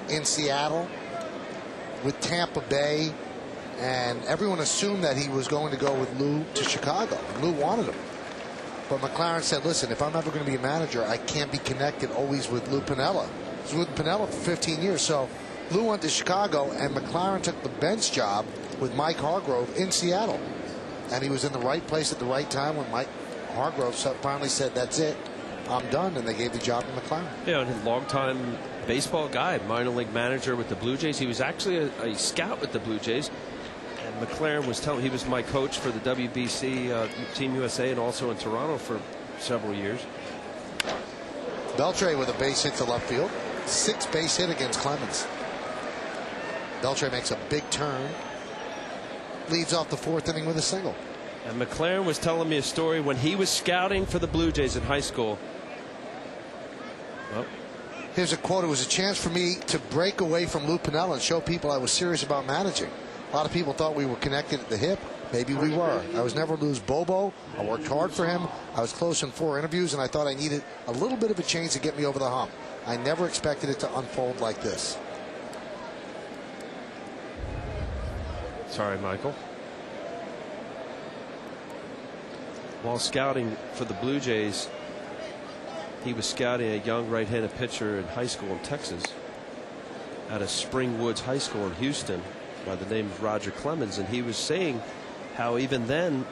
in Seattle, with Tampa Bay, and everyone assumed that he was going to go with Lou to Chicago. Lou wanted him. But McLaren said, listen, if I'm ever going to be a manager, I can't be connected always with Lou Piniella. He was with Piniella for 15 years. So Lou went to Chicago, and McLaren took the bench job with Mike Hargrove in Seattle. And he was in the right place at the right time when Mike Hargrove finally said, that's it, I'm done, and they gave the job to McLaren. Yeah, and a long-time baseball guy, minor league manager with the Blue Jays. He was actually a scout with the Blue Jays. And McLaren was telling, he was my coach for the WBC Team USA and also in Toronto for several years. Beltre with a base hit to left field. 6 base hit against Clemens. Beltre makes a big turn. Leads off the 4th inning with a single. And McLaren was telling me a story when he was scouting for the Blue Jays in high school. Well, here's a quote. It was a chance for me to break away from Lou Piniella and show people I was serious about managing. A lot of people thought we were connected at the hip. Maybe we were. I was never Lou's Bobo. I worked hard for him. I was close in 4 interviews, and I thought I needed a little bit of a change to get me over the hump. I never expected it to unfold like this. Sorry, Michael. While scouting for the Blue Jays, he was scouting a young right-handed pitcher in high school in Texas at a Spring Woods High School in Houston by the name of Roger Clemens, and he was saying how even then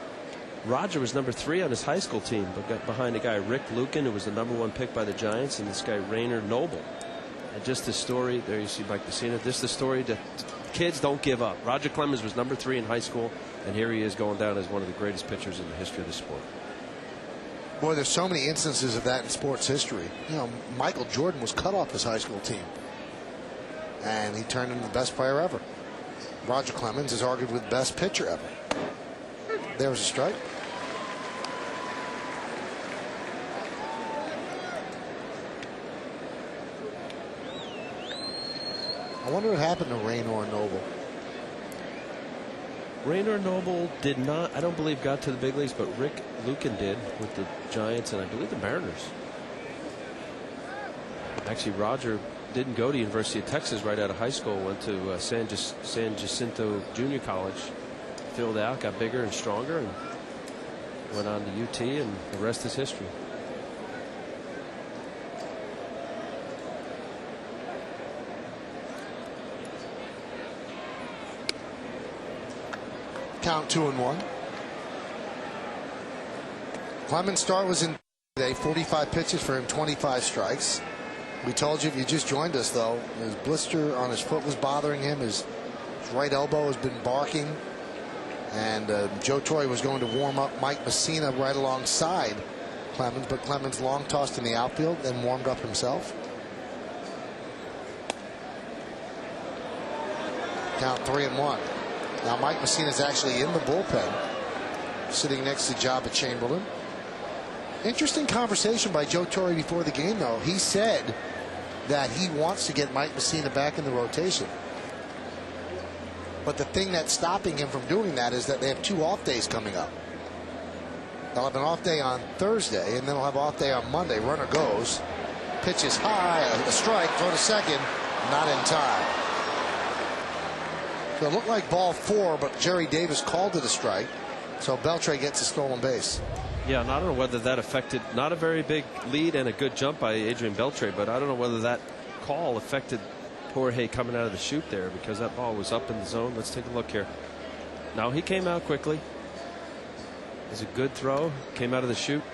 Roger was number 3 on his high school team, but got behind a guy Rick Lucan, who was the #1 pick by the Giants, and this guy Rainer Noble. And just this story, there you see Mike Mussina, just the story that kids don't give up. Roger Clemens was number 3 in high school, and here he is going down as one of the greatest pitchers in the history of the sport. Boy, there's so many instances of that in sports history. You know, Michael Jordan was cut off his high school team, and he turned into the best player ever. Roger Clemens is argued with best pitcher ever. There was a strike. I wonder what happened to Raynor Noble. Raynor Noble did not, I don't believe, got to the big leagues, but Rick Lucan did with the Giants and I believe the Mariners. Actually, Roger didn't go to University of Texas right out of high school. Went to San Jacinto Junior College. Filled out, got bigger and stronger, and went on to UT, and the rest is history. Count 2-1. Clemens' start was in today, 45 pitches for him, 25 strikes. We told you if you just joined us, though, his blister on his foot was bothering him. His right elbow has been barking. And Joe Torre was going to warm up Mike Mussina right alongside Clemens, but Clemens long tossed in the outfield, then warmed up himself. Count 3-1. Now Mike Mussina is actually in the bullpen, sitting next to Jabba Chamberlain. Interesting conversation by Joe Torre before the game, though. He said that he wants to get Mike Mussina back in the rotation. But the thing that's stopping him from doing that is that they have 2 off days coming up. They'll have an off day on Thursday, and then they'll have an off day on Monday. Runner goes, pitches high, a strike, throw to second, not in time. So it looked like ball 4, but Jerry Davis called it a strike. So Beltre gets a stolen base. Yeah, and I don't know whether that affected, not a very big lead and a good jump by Adrian Beltre, but I don't know whether that call affected Jorge coming out of the chute there, because that ball was up in the zone. Let's take a look here. Now he came out quickly. It was a good throw. Came out of the chute.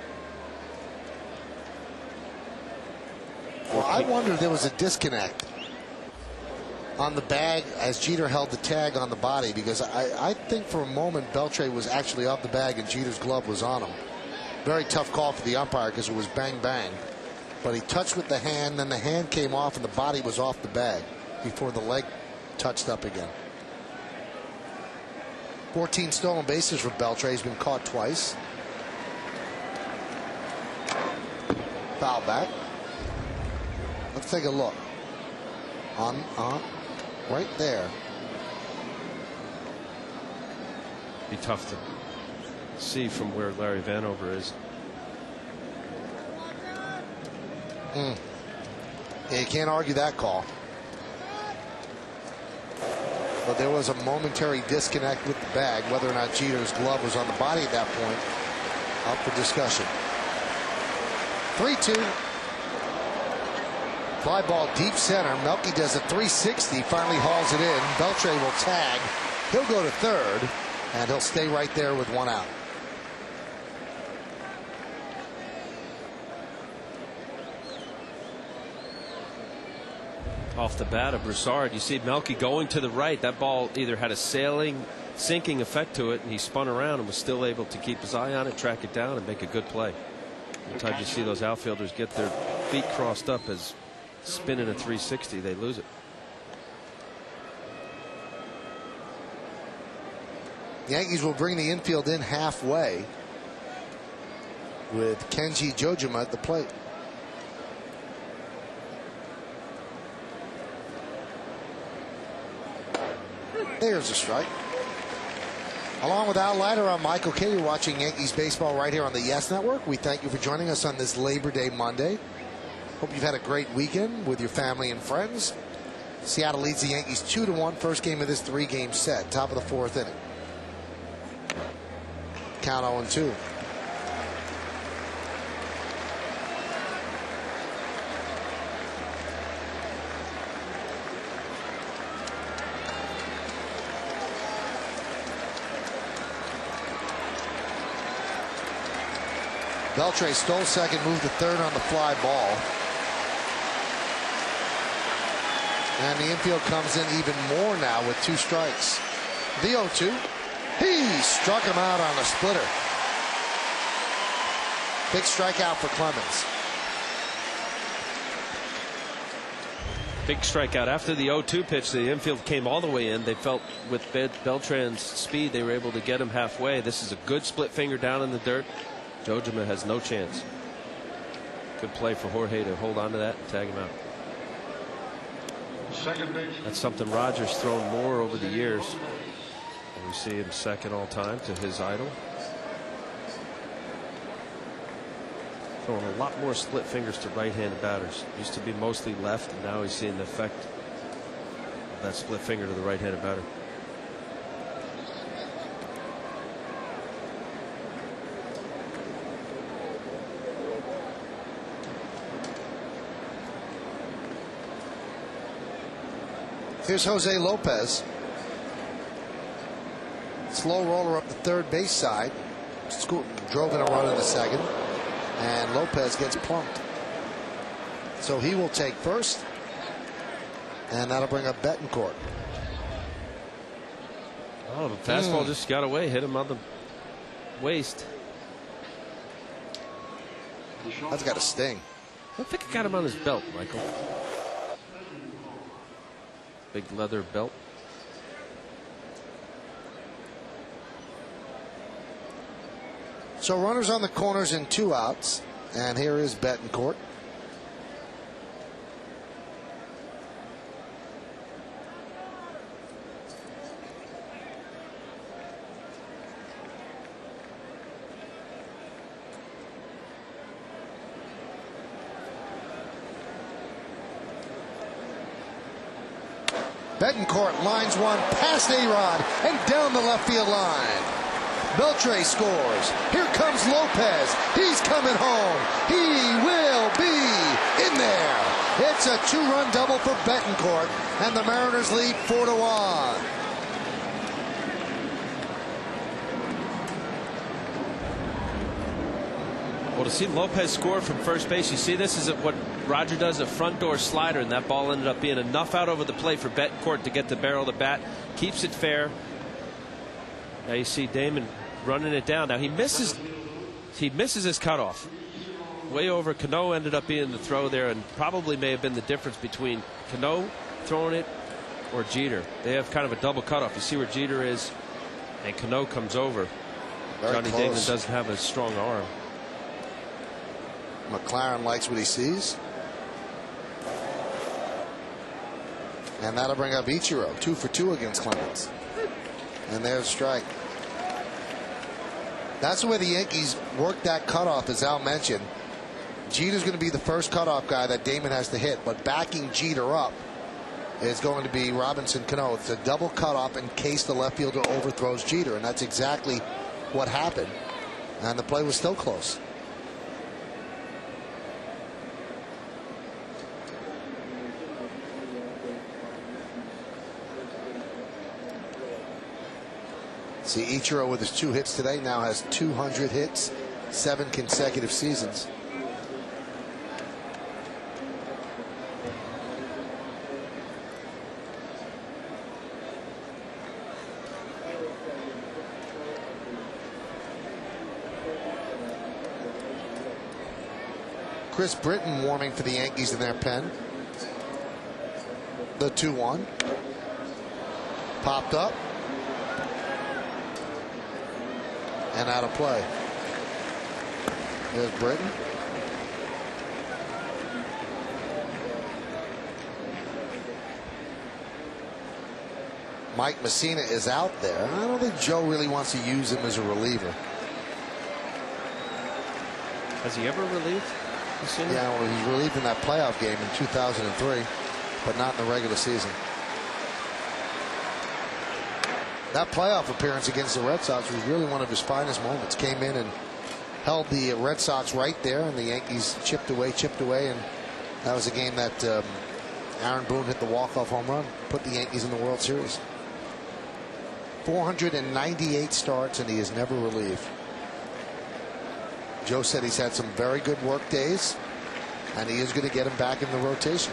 Well, I wonder if there was a disconnect on the bag as Jeter held the tag on the body, because I think for a moment Beltre was actually off the bag and Jeter's glove was on him. Very tough call for the umpire because it was bang bang. but he touched with the hand, then the hand came off and the body was off the bag before the leg touched up again. 14 stolen bases for Beltre. He's been caught twice. Foul back. Let's take a look. Right there. Be tough to see from where Larry Vanover is. Yeah, you can't argue that call. But there was a momentary disconnect with the bag. Whether or not Jeter's glove was on the body at that point, up for discussion. 3-2. Fly ball deep center. Melky does a 360, finally hauls it in. Beltre will tag. He'll go to third, and he'll stay right there with one out. Off the bat of Broussard, you see Melky going to the right. That ball either had a sinking effect to it, and he spun around and was still able to keep his eye on it, track it down, and make a good play. Sometimes you see those outfielders get their feet crossed up as spinning a 360, they lose it. The Yankees will bring the infield in halfway with Kenji Jojima at the plate. There's a strike. Along with Al Leiter, I'm Michael Kay. You're watching Yankees baseball right here on the Yes Network. We thank you for joining us on this Labor Day Monday. Hope you've had a great weekend with your family and friends. Seattle leads the Yankees 2-1. First game of this 3-game set. Top of the 4th inning. Count 0-2. Beltre stole second, moved to third on the fly ball. And the infield comes in even more now with 2 strikes. The 0-2. He struck him out on a splitter. Big strikeout for Clemens. Big strikeout. After the 0-2 pitch, the infield came all the way in. They felt with Beltran's speed, they were able to get him halfway. This is a good split finger down in the dirt. Jojima has no chance. Good play for Jorge to hold on to that and tag him out. That's something Roger's thrown more over the years. And we see him second all time to his idol. Throwing a lot more split fingers to right-handed batters. Used to be mostly left, and now he's seeing the effect of that split finger to the right-handed batter. Here's Jose Lopez. Slow roller up the third base side. Drove in a run in the second. And Lopez gets plunked. So he will take first. And that'll bring up Betancourt. Oh, the fastball just got away. Hit him on the waist. That's got a sting. I think it got him on his belt, Michael. Big leather belt. So runners on the corners and 2 outs. And here is Betancourt. Betancourt lines one past A-Rod and down the left field line. Beltre scores. Here comes Lopez. He's coming home. He will be in there. It's a 2-run double for Betancourt, and the Mariners lead 4-1. Well, to see Lopez score from first base, you see this is what Roger does, a front door slider, and that ball ended up being enough out over the plate for Betancourt to get the barrel of the bat. Keeps it fair. Now you see Damon running it down. Now he misses his cutoff. way over. Cano ended up being the throw there, and probably may have been the difference between Cano throwing it or Jeter. They have kind of a double cutoff. You see where Jeter is, and Cano comes over. Very Johnny close. Damon doesn't have a strong arm. McLaren likes what he sees. And that'll bring up Ichiro, 2 for 2 against Clemens. And there's a strike. That's the way the Yankees work that cutoff, as Al mentioned. Jeter's going to be the first cutoff guy that Damon has to hit, but backing Jeter up is going to be Robinson Cano. It's a double cutoff in case the left fielder overthrows Jeter, and that's exactly what happened. And the play was still close. See, Ichiro with his 2 hits today now has 200 hits, 7 consecutive seasons. Chris Britton warming for the Yankees in their pen. The 2-1. Popped up. And out of play. There's Britton. Mike Mussina is out there. I don't think Joe really wants to use him as a reliever. Has he ever relieved Mussina? Yeah, well, he's relieved in that playoff game in 2003, but not in the regular season. That playoff appearance against the Red Sox was really one of his finest moments. Came in and held the Red Sox right there, and the Yankees chipped away, and that was a game that Aaron Boone hit the walk-off home run, put the Yankees in the World Series. 498 starts, and he has never relieved. Joe said he's had some very good work days, and he is going to get him back in the rotation.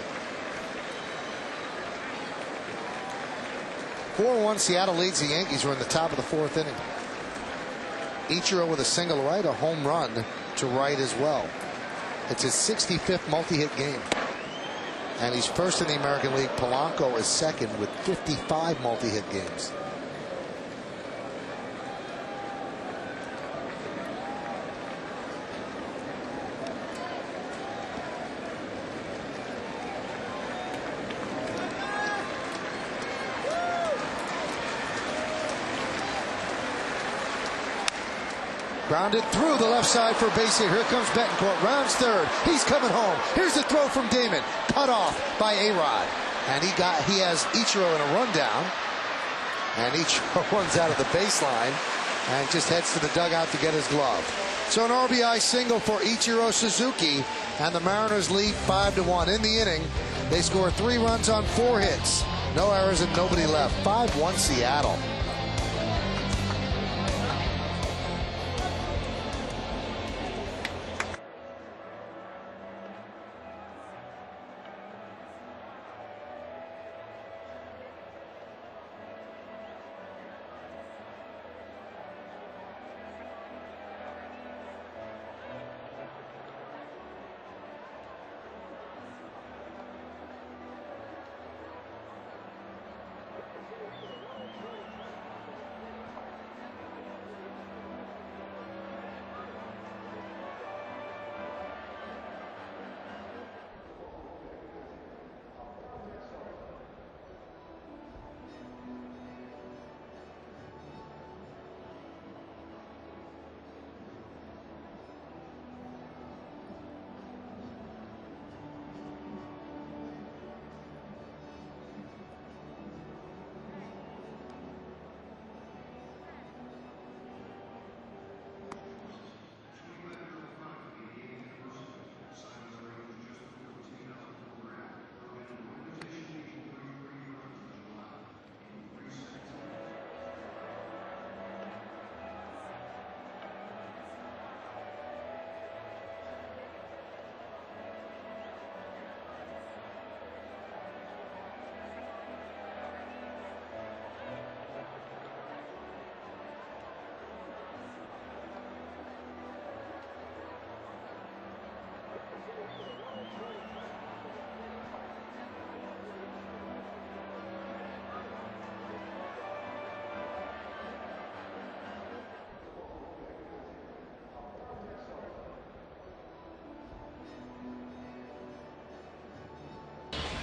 4-1 Seattle leads the Yankees. We're in the top of the 4th inning. Ichiro with a single right, a home run to right as well. It's his 65th multi-hit game. And he's first in the American League. Polanco is second with 55 multi-hit games. Grounded through the left side for a base hit. Here comes Betancourt. Rounds third. He's coming home. Here's the throw from Damon. Cut off by A-Rod. And he has Ichiro in a rundown. And Ichiro runs out of the baseline and just heads to the dugout to get his glove. So an RBI single for Ichiro Suzuki. And the Mariners lead 5-1. In the inning, they score 3 runs on 4 hits. No errors and nobody left. 5-1 Seattle.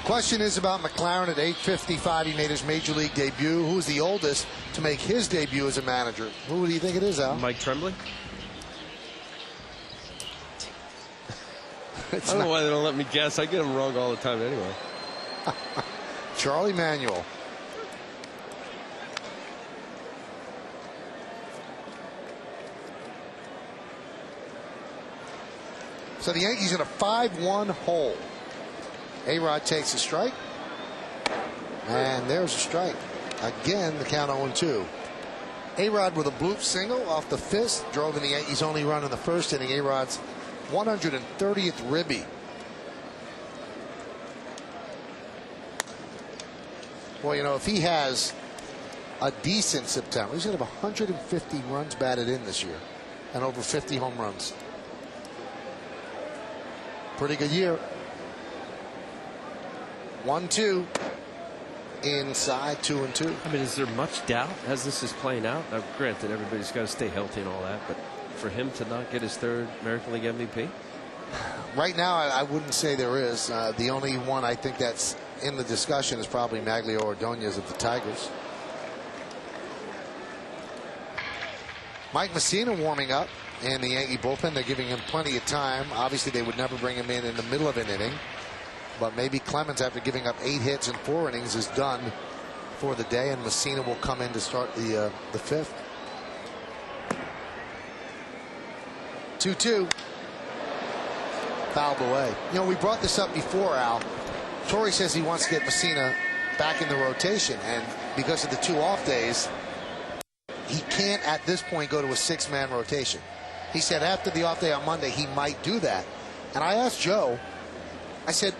Question is about McLaren at 8:55. He made his major league debut. Who's the oldest to make his debut as a manager? Who do you think it is, Al? Mike Tremblay. I don't know why they don't let me guess. I get them wrong all the time anyway. Charlie Manuel. So the Yankees in a 5-1 hole. A-Rod takes a strike. And there's a strike. Again, the count 0-2. A-Rod with a bloop single off the fist. Drove in the Yankees' only run in the first inning. A-Rod's 130th ribby. Well, you know, if he has a decent September, he's going to have 150 runs batted in this year. And over 50 home runs. Pretty good year. 1-2. Inside 2-2. I mean, is there much doubt as this is playing out? Now, granted, everybody's got to stay healthy and all that, but for him to not get his third American League MVP? Right now, I wouldn't say there is. The only one I think that's in the discussion is probably Maglio Ordonez of the Tigers. Mike Mussina warming up in the Yankee bullpen. They're giving him plenty of time. Obviously, they would never bring him in the middle of an inning. But maybe Clemens, after giving up 8 hits in 4 innings, is done for the day, and Mussina will come in to start the 5th. 2-2. Fouled away. You know, we brought this up before, Al. Torrey says he wants to get Mussina back in the rotation, and because of the 2 off days, he can't at this point go to a 6-man rotation. He said after the off day on Monday he might do that. And I asked Joe, I said,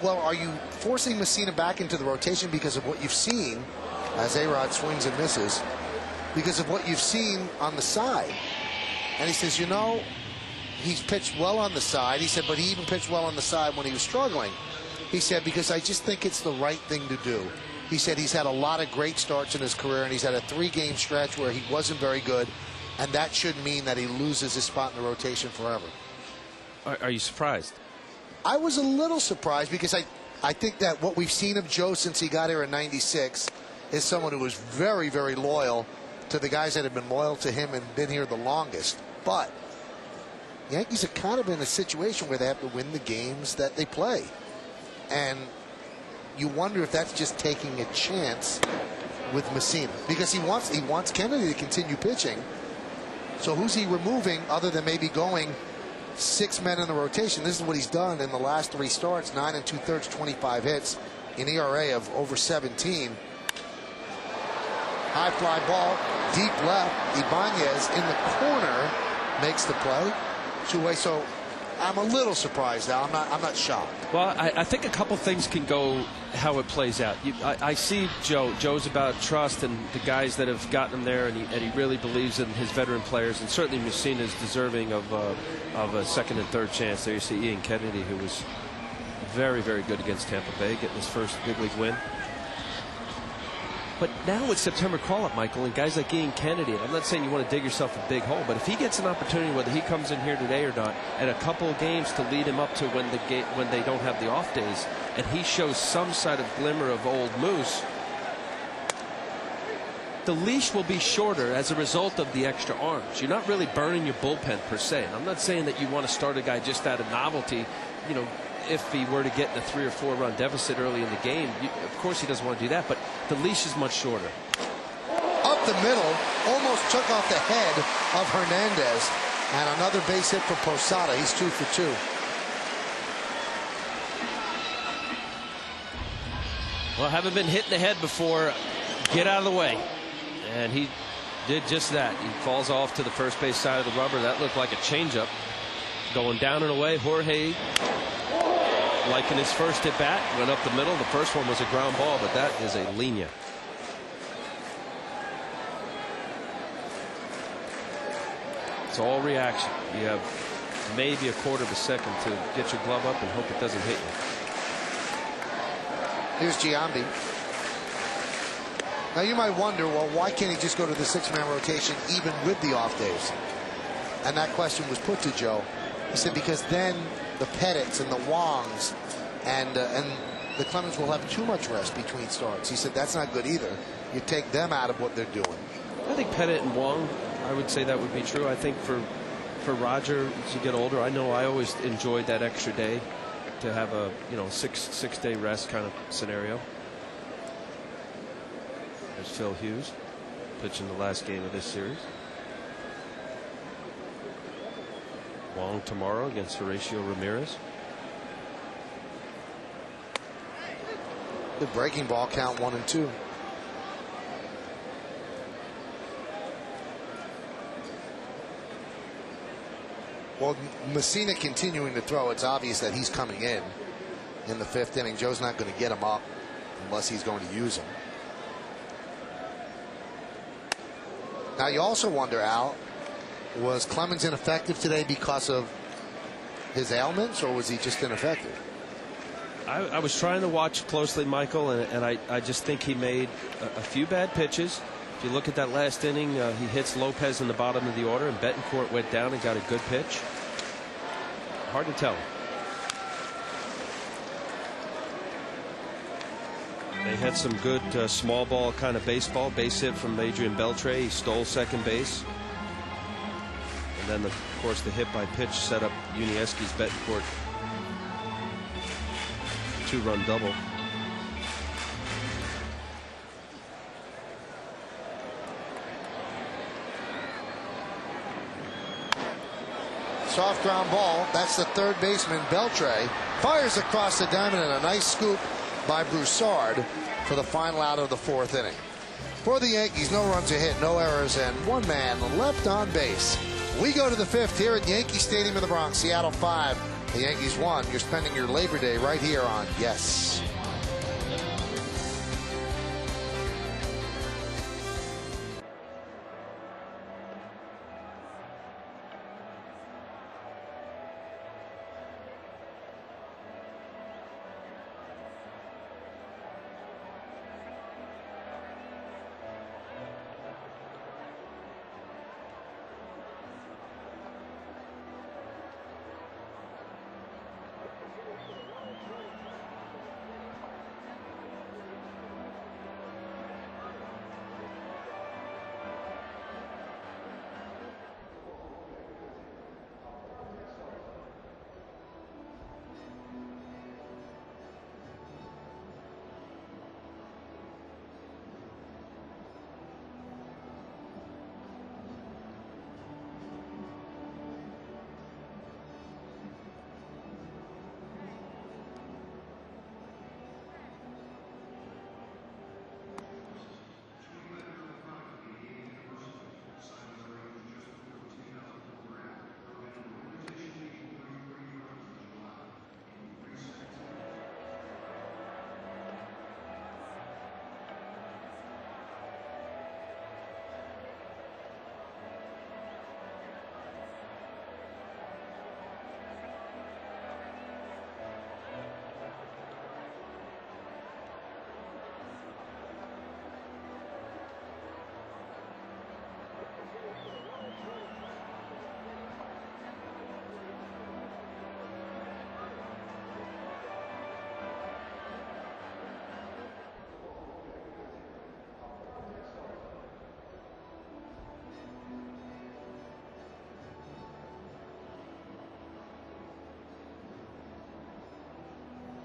well, are you forcing Mussina back into the rotation because of what you've seen as A-Rod swings and misses, because of what you've seen on the side? And he says, you know, he's pitched well on the side. He said, but he even pitched well on the side when he was struggling. He said, because I just think it's the right thing to do. He said he's had a lot of great starts in his career, and he's had a 3-game stretch where he wasn't very good, and that shouldn't mean that he loses his spot in the rotation forever. Are you surprised? I was a little surprised because I think that what we've seen of Joe since he got here in '96 is someone who was very, very loyal to the guys that have been loyal to him and been here the longest. But Yankees have kind of been in a situation where they have to win the games that they play. And you wonder if that's just taking a chance with Mussina, because he wants Kennedy to continue pitching. So who's he removing other than maybe going 6 men in the rotation? This is what he's done in the last 3 starts: 9 2/3, 25 hits, an ERA of over 17. High fly ball, deep left. Ibanez in the corner makes the play. 2-way. So I'm a little surprised now. I'm not shocked. Well, I think a couple things can go how it plays out. I see Joe. Joe's about trust and the guys that have gotten him there, and he really believes in his veteran players. And certainly Mussina is deserving of a second and third chance. There you see Ian Kennedy, who was very, very good against Tampa Bay, getting his first big league win. But now it's September call-up, Michael, and guys like Ian Kennedy, and I'm not saying you want to dig yourself a big hole, but if he gets an opportunity, whether he comes in here today or not, and a couple of games to lead him up to when they don't have the off days, and he shows some sort of glimmer of old Moose, the leash will be shorter as a result of the extra arms. You're not really burning your bullpen per se. And I'm not saying that you want to start a guy just out of novelty, you know, if he were to get in a 3 or 4 run deficit early in the game. Of course he doesn't want to do that, but the leash is much shorter. Up the middle, almost took off the head of Hernandez, and another base hit for Posada. He's 2 for 2. Well, haven't been hit in the head before. Get out of the way. And he did just that. He falls off to the first base side of the rubber. That looked like a changeup. Going down and away. Jorge, like in his first at bat, went up the middle. The first one was a ground ball, but that is a linea. It's all reaction. You have maybe a quarter of a second to get your glove up and hope it doesn't hit you. Here's Giambi. Now you might wonder, well, why can't he just go to the 6-man rotation even with the off days? And that question was put to Joe. He said because then the Pettits and the Wongs and the Clemens will have too much rest between starts. He said that's not good either. You take them out of what they're doing. I think Pettit and Wong, I would say that would be true. I think for Roger, as you get older, I know I always enjoyed that extra day to have a six-day rest kind of scenario. There's Phil Hughes pitching the last game of this series. Wong tomorrow against Horacio Ramirez. The breaking ball, count 1-2. Well, Mussina continuing to throw. It's obvious that he's coming in the 5th inning. Joe's not going to get him up unless he's going to use him. Now you also wonder, Al, was Clemens ineffective today because of his ailments, or was he just ineffective? I was trying to watch closely, Michael, and I just think he made a few bad pitches. If you look at that last inning, he hits Lopez in the bottom of the order, and Betancourt went down and got a good pitch. Hard to tell. They had some good small ball kind of baseball. Base hit from Adrian Beltre. He stole second base. And then, of course, the hit by pitch set up Unieski's Betancourt 2-run double. Soft ground ball. That's the third baseman, Beltre. Fires across the diamond, and a nice scoop by Broussard for the final out of the 4th inning. For the Yankees, no runs a hit, no errors, and one man left on base. We go to the 5th here at Yankee Stadium in the Bronx. Seattle 5, the Yankees 1. You're spending your Labor Day right here on Yes.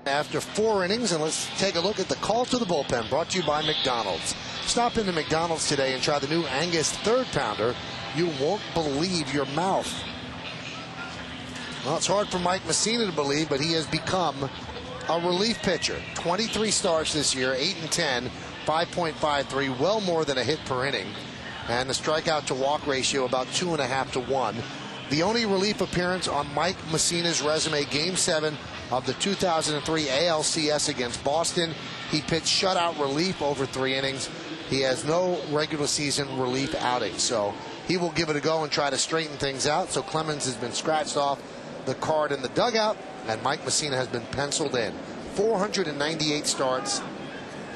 After 4 innings, and let's take a look at the call to the bullpen, brought to you by McDonald's. Stop into McDonald's today and try the new Angus 3rd Pounder. You won't believe your mouth. Well, it's hard for Mike Mussina to believe, but he has become a relief pitcher. 23 starts this year, 8-10, 5.53, well more than a hit per inning. And the strikeout to walk ratio about 2.5 to 1. The only relief appearance on Mike Mussina's resume, Game 7 of the 2003 ALCS against Boston. He pitched shutout relief over 3 innings. He has no regular season relief outing, so he will give it a go and try to straighten things out. So Clemens has been scratched off the card in the dugout, and Mike Mussina has been penciled in. 498 starts,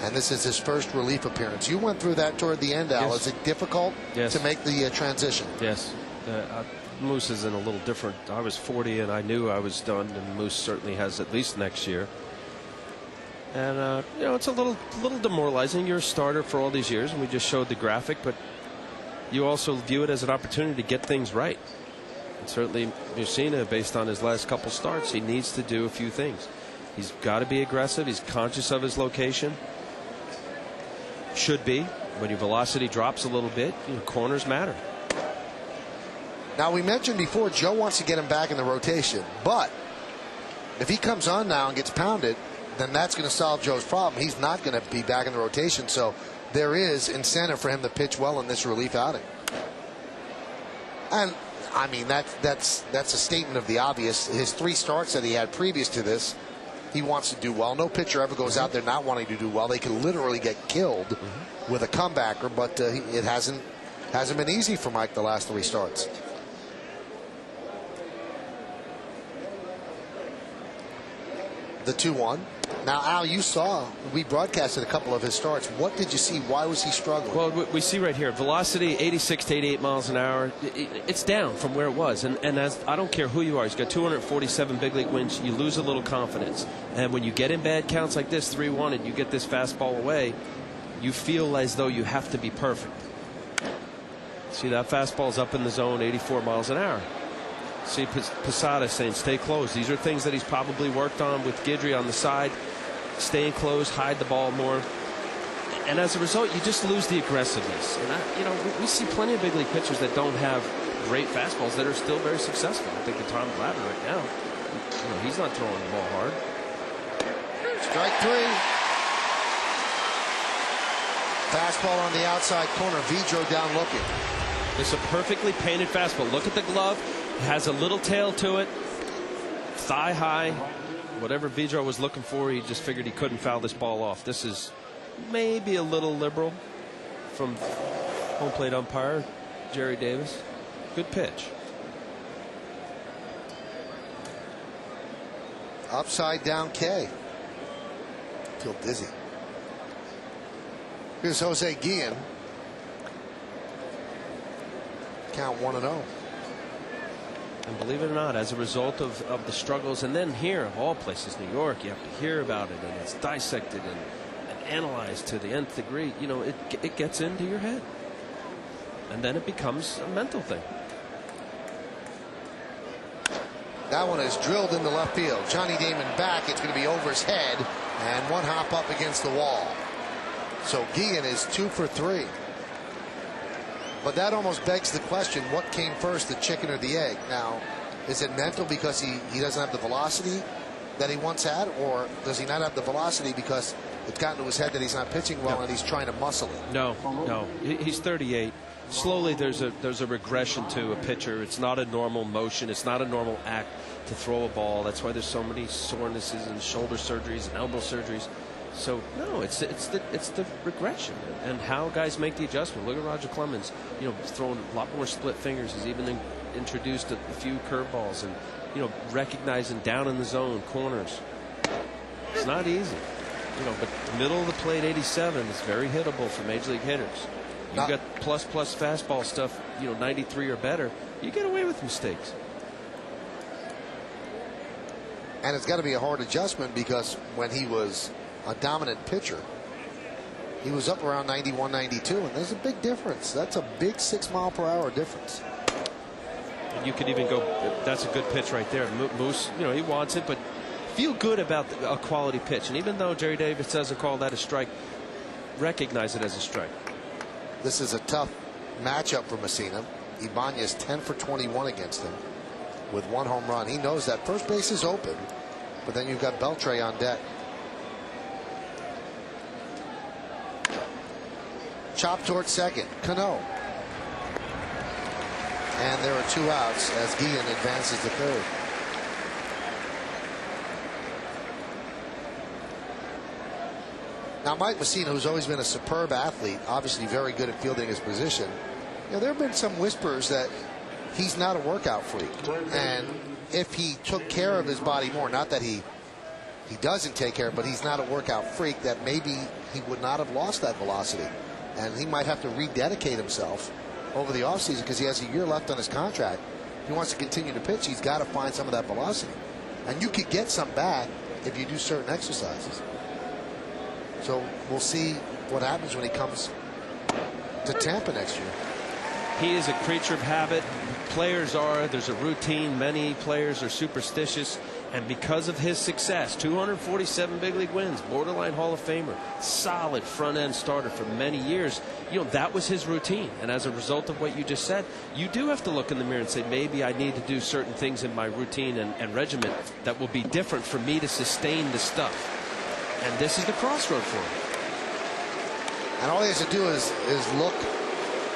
and this is his first relief appearance. You went through that toward the end, Al. Yes. Is it difficult to make the transition? Yes. Moose is in a little different. I was 40 and I knew I was done, and Moose certainly has at least next year. And you know, it's a little demoralizing. You're a starter for all these years, and we just showed the graphic, but you also view it as an opportunity to get things right. And certainly Mussina, based on his last couple starts, he needs to do a few things. He's got to be aggressive. He's conscious of his location. Should be. When your velocity drops a little bit, you know, corners matter. Now, we mentioned before Joe wants to get him back in the rotation, but if he comes on now and gets pounded, then that's going to solve Joe's problem. He's not going to be back in the rotation, so there is incentive for him to pitch well in this relief outing. And I mean, that's a statement of the obvious. His 3 starts that he had previous to this, he wants to do well. No pitcher ever goes out there not wanting to do well. They can literally get killed with a comebacker, but it hasn't been easy for Mike the last 3 starts. The 2-1. Now, Al, you saw, we broadcasted a couple of his starts. What did you see? Why was he struggling? Well, we see right here, velocity 86 to 88 miles an hour. It's down from where it was. And as I don't care who you are, he's got 247 big league wins. You lose a little confidence. And when you get in bad counts like this, 3-1, and you get this fastball away, you feel as though you have to be perfect. See, that fastball's up in the zone, 84 miles an hour. See Posada saying stay close. These are things that he's probably worked on with Guidry on the side. Staying close, hide the ball more. And as a result, you just lose the aggressiveness. And you know, we see plenty of big league pitchers that don't have great fastballs that are still very successful. I think of Tom Glavine right now. You know, he's not throwing the ball hard. Strike 3. Fastball on the outside corner. Vidro down looking. It's a perfectly painted fastball. Look at the glove. It has a little tail to it. Thigh high. Whatever Vidro was looking for, he just figured he couldn't foul this ball off. This is maybe a little liberal from home plate umpire Jerry Davis. Good pitch. Upside down K. Feel dizzy. Here's Jose Guillen. Count 1-0. And believe it or not, as a result of the struggles, and then here, of all places, New York, you have to hear about it, and it's dissected and analyzed to the nth degree. You know, it gets into your head. And then it becomes a mental thing. That one is drilled into left field. Johnny Damon back. It's going to be over his head, and one hop up against the wall. So Guillen is 2 for 3. But that almost begs the question, what came first, the chicken or the egg? Now, is it mental because he doesn't have the velocity that he once had, or does he not have the velocity because it's gotten to his head that he's not pitching well and he's trying to muscle it? No. He's 38. Slowly there's a regression to a pitcher. It's not a normal motion. It's not a normal act to throw a ball. That's why there's so many sorenesses and shoulder surgeries and elbow surgeries. So no, it's the regression and how guys make the adjustment. Look at Roger Clemens, you know, throwing a lot more split fingers. He's even introduced a few curveballs, and you know, recognizing down in the zone corners. It's not easy, you know, but middle of the plate 87 is very hittable for major league hitters. You got plus fastball stuff, you know, 93 or better. You get away with mistakes. And it's got to be a hard adjustment because when he was a dominant pitcher, he was up around 91, 92, and there's a big difference. That's a big 6 mile per hour difference. And you could even go, that's a good pitch right there. Moose, you know, he wants it, but feel good about a quality pitch. And even though Jerry Davis doesn't call that a strike, recognize it as a strike. This is a tough matchup for Mussina. Ibanez 10 for 21 against him with 1 home run. He knows that first base is open, but then you've got Beltre on deck. Chop towards second. Cano. And there are 2 outs as Guillen advances to third. Now, Mike Mussina, who's always been a superb athlete, obviously very good at fielding his position, you know, there have been some whispers that he's not a workout freak. And if he took care of his body more, not that he doesn't take care of, but he's not a workout freak, that maybe he would not have lost that velocity. And he might have to rededicate himself over the offseason because he has a year left on his contract. If he wants to continue to pitch, he's got to find some of that velocity. And you could get some back if you do certain exercises. So we'll see what happens when he comes to Tampa next year. He is a creature of habit. Players are. There's a routine. Many players are superstitious. And because of his success, 247 big league wins, borderline Hall of Famer, solid front end starter for many years, that was his routine. And as a result of what you just said, you do have to look in the mirror and say, maybe I need to do certain things in my routine and regimen that will be different for me to sustain the stuff. And this is the crossroad for him. And all he has to do is look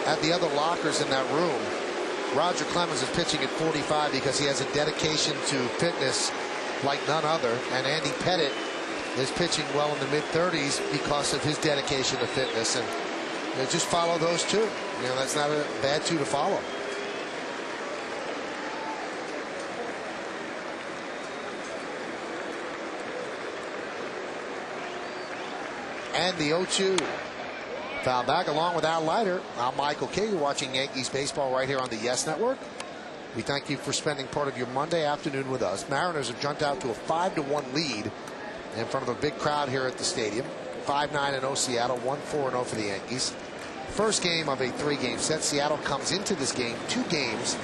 at the other lockers in that room. Roger Clemens is pitching at 45 because he has a dedication to fitness like none other. And Andy Pettit is pitching well in the mid-30s because of his dedication to fitness. And just follow those two. That's not a bad two to follow. And the 0-2. Foul back along with Al Leiter. I'm Michael Kay. You're watching Yankees baseball right here on the Yes Network. We thank you for spending part of your Monday afternoon with us. Mariners have jumped out to a 5-1 lead in front of a big crowd here at the stadium. 5-9-0 Seattle, 1-4-0 for the Yankees. First game of a 3-game set. Seattle comes into this game 2 games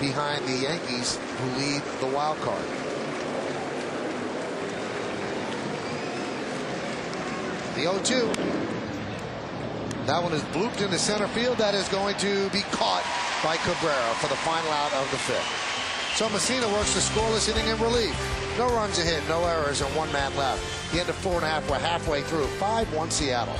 behind the Yankees, who lead the wild card. The 0-2. That one is blooped into center field. That is going to be caught by Cabrera for the final out of the 5th. So Mussina works the scoreless inning in relief. No runs ahead, no errors, and 1 man left. The end of 4.5. We're halfway through. 5-1 Seattle.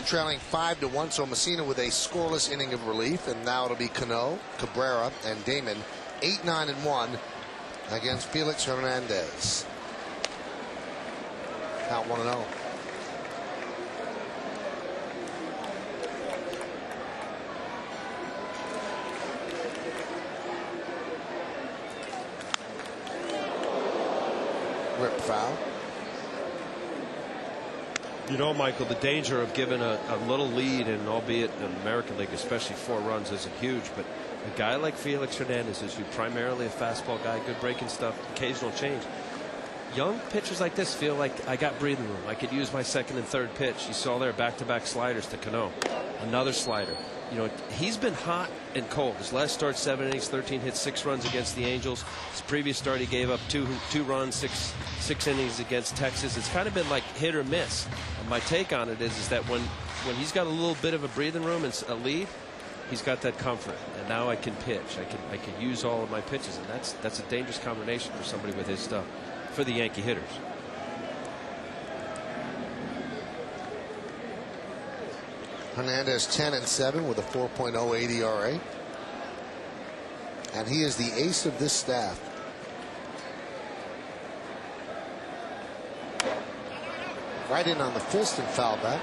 Trailing 5-1, so Mussina with a scoreless inning of relief, and now it'll be Cano, Cabrera, and Damon. 8-9-1 against Felix Hernandez. Count 1-0. Rip foul. Michael, the danger of giving a little lead, and albeit in the American League, especially 4 runs, isn't huge. But a guy like Felix Hernandez is primarily a fastball guy, good breaking stuff, occasional change. Young pitchers like this feel like I got breathing room. I could use my second and third pitch. You saw there back-to-back sliders to Cano. Another slider. He's been hot and cold. His last start, 7 innings, 13 hits, 6 runs against the Angels. His previous start, he gave up two runs, six innings against Texas. It's kind of been like hit or miss. And my take on it is that when he's got a little bit of a breathing room and a lead, he's got that comfort. And now I can pitch. I can use all of my pitches, and that's a dangerous combination for somebody with his stuff, for the Yankee hitters. Hernandez 10-7 with a 4.08 ERA. And he is the ace of this staff. Right in on the fist and foul back.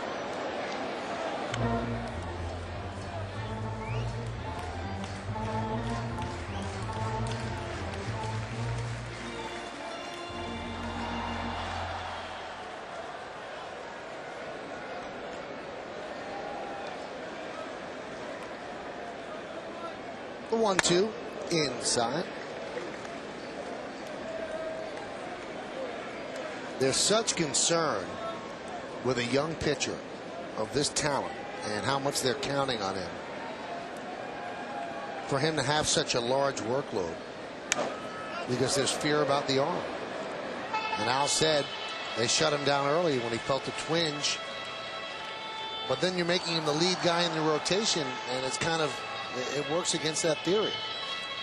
The 1-2 inside. There's such concern with a young pitcher of this talent and how much they're counting on him. For him to have such a large workload because there's fear about the arm. And Al said they shut him down early when he felt a twinge. But then you're making him the lead guy in the rotation, and it's kind of, it works against that theory.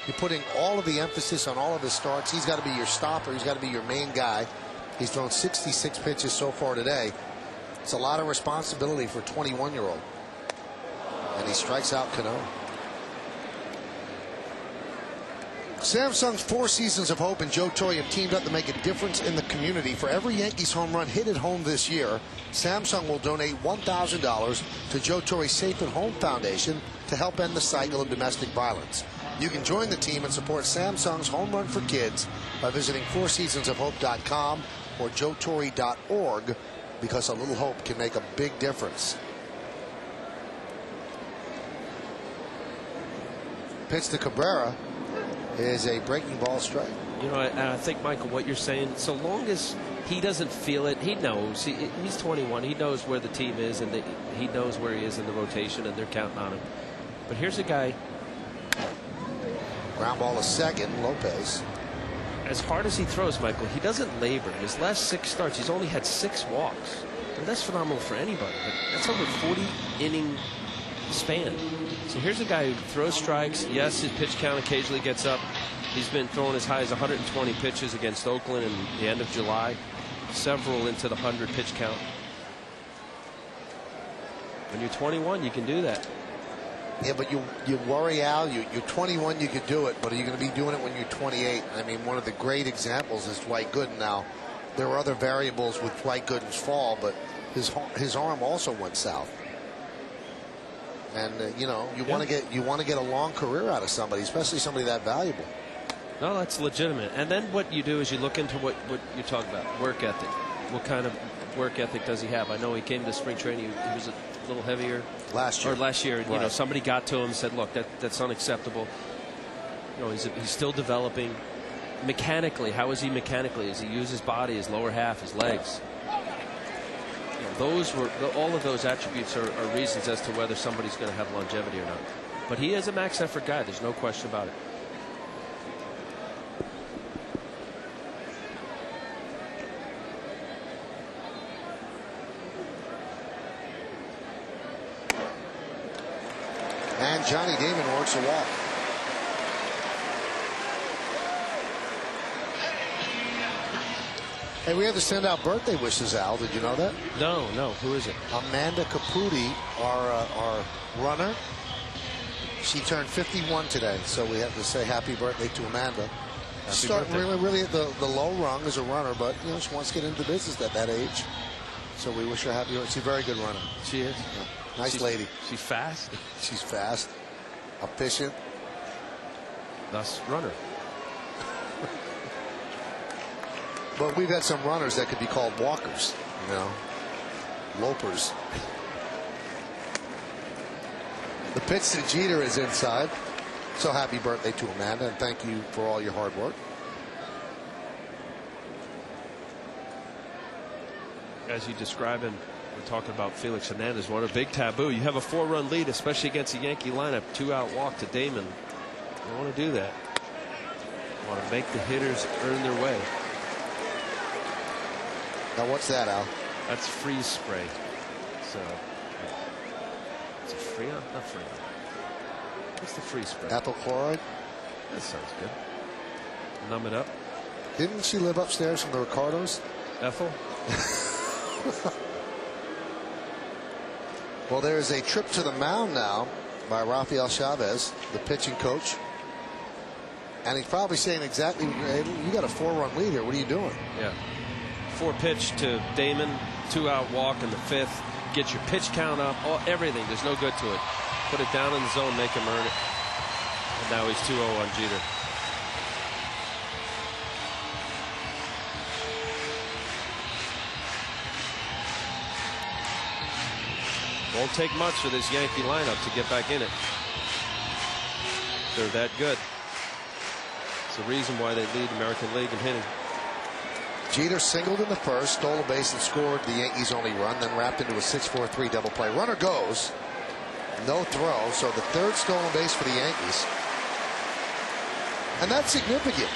You're putting all of the emphasis on all of his starts. He's got to be your stopper. He's got to be your main guy. He's thrown 66 pitches so far today. It's a lot of responsibility for a 21-year-old. And he strikes out Cano. Samsung's 4 Seasons of Hope and Joe Torre have teamed up to make a difference in the community. For every Yankees home run hit at home this year, Samsung will donate $1,000 to Joe Torre's Safe at Home Foundation to help end the cycle of domestic violence. You can join the team and support Samsung's Home Run for Kids by visiting fourseasonsofhope.com or joetorre.org, because a little hope can make a big difference. Pitch to Cabrera is a breaking ball strike. You know, I think, Michael, what you're saying, so long as he doesn't feel it, he knows. He's 21. He knows where the team is, and he knows where he is in the rotation, and they're counting on him. But here's a guy. Ground ball to second, Lopez. As hard as he throws, Michael, he doesn't labor. His last 6 starts, he's only had 6 walks. And that's phenomenal for anybody. But that's over 40-inning span. So here's a guy who throws strikes. Yes, his pitch count occasionally gets up. He's been throwing as high as 120 pitches against Oakland in the end of July. Several into the 100 pitch count. When you're 21, you can do that. Yeah, but you worry, Al. You're 21, you could do it, but are you going to be doing it when you're 28? I mean, one of the great examples is Dwight Gooden. Now, there are other variables with Dwight Gooden's fall, but his arm also went south. And you know, you want to get a long career out of somebody, especially somebody that valuable. No, that's legitimate. And then what you do is you look into what you talk about, work ethic. What kind of work ethic does he have? I know he came to spring training. He was a little heavier last year. Right. You know, somebody got to him and said, "Look, that's unacceptable." You know, he's still developing mechanically. How is he mechanically? Does he use his body, his lower half, his legs? You know, all of those attributes are reasons as to whether somebody's going to have longevity or not. But he is a max effort guy. There's no question about it. And Johnny Damon works a walk. Hey, we have to send out birthday wishes, Al. Did you know that? No. Who is it? Amanda Caputi, our runner. She turned 51 today, so we have to say happy birthday to Amanda. Starting really at the low rung as a runner, but you know, she wants to get into the business at that age. So we wish her happy birthday. She's a very good runner. She is. Yeah. Nice lady. She's fast. She's fast, efficient. Thus, runner. But we've had some runners that could be called walkers, you know, lopers. The pitch to Jeter is inside. So happy birthday to Amanda, and thank you for all your hard work. As you describe him, we're talking about Felix Hernandez. What a big taboo. You have a 4-run lead, especially against a Yankee lineup. 2-out walk to Damon. You don't want to do that. You want to make the hitters earn their way. Now what's that, Al? That's freeze spray. So it's a Freon? Not Freon. What's the freeze spray? Ethyl chloride? That sounds good. Numb it up. Didn't she live upstairs from the Ricardos? Ethel? Well, there's a trip to the mound now by Rafael Chavez, the pitching coach. And he's probably saying exactly, you got a 4-run lead here. What are you doing? Yeah. 4 pitch to Damon, 2-out walk in the 5th. Get your pitch count up, everything. There's no good to it. Put it down in the zone, make him earn it. And now he's 2-0 on Jeter. Won't take much for this Yankee lineup to get back in it. They're that good. It's the reason why they lead the American League in hitting. Jeter singled in the first, stole a base and scored the Yankees' only run, then wrapped into a 6-4-3 double play. Runner goes, no throw, so the 3rd stolen base for the Yankees. And that's significant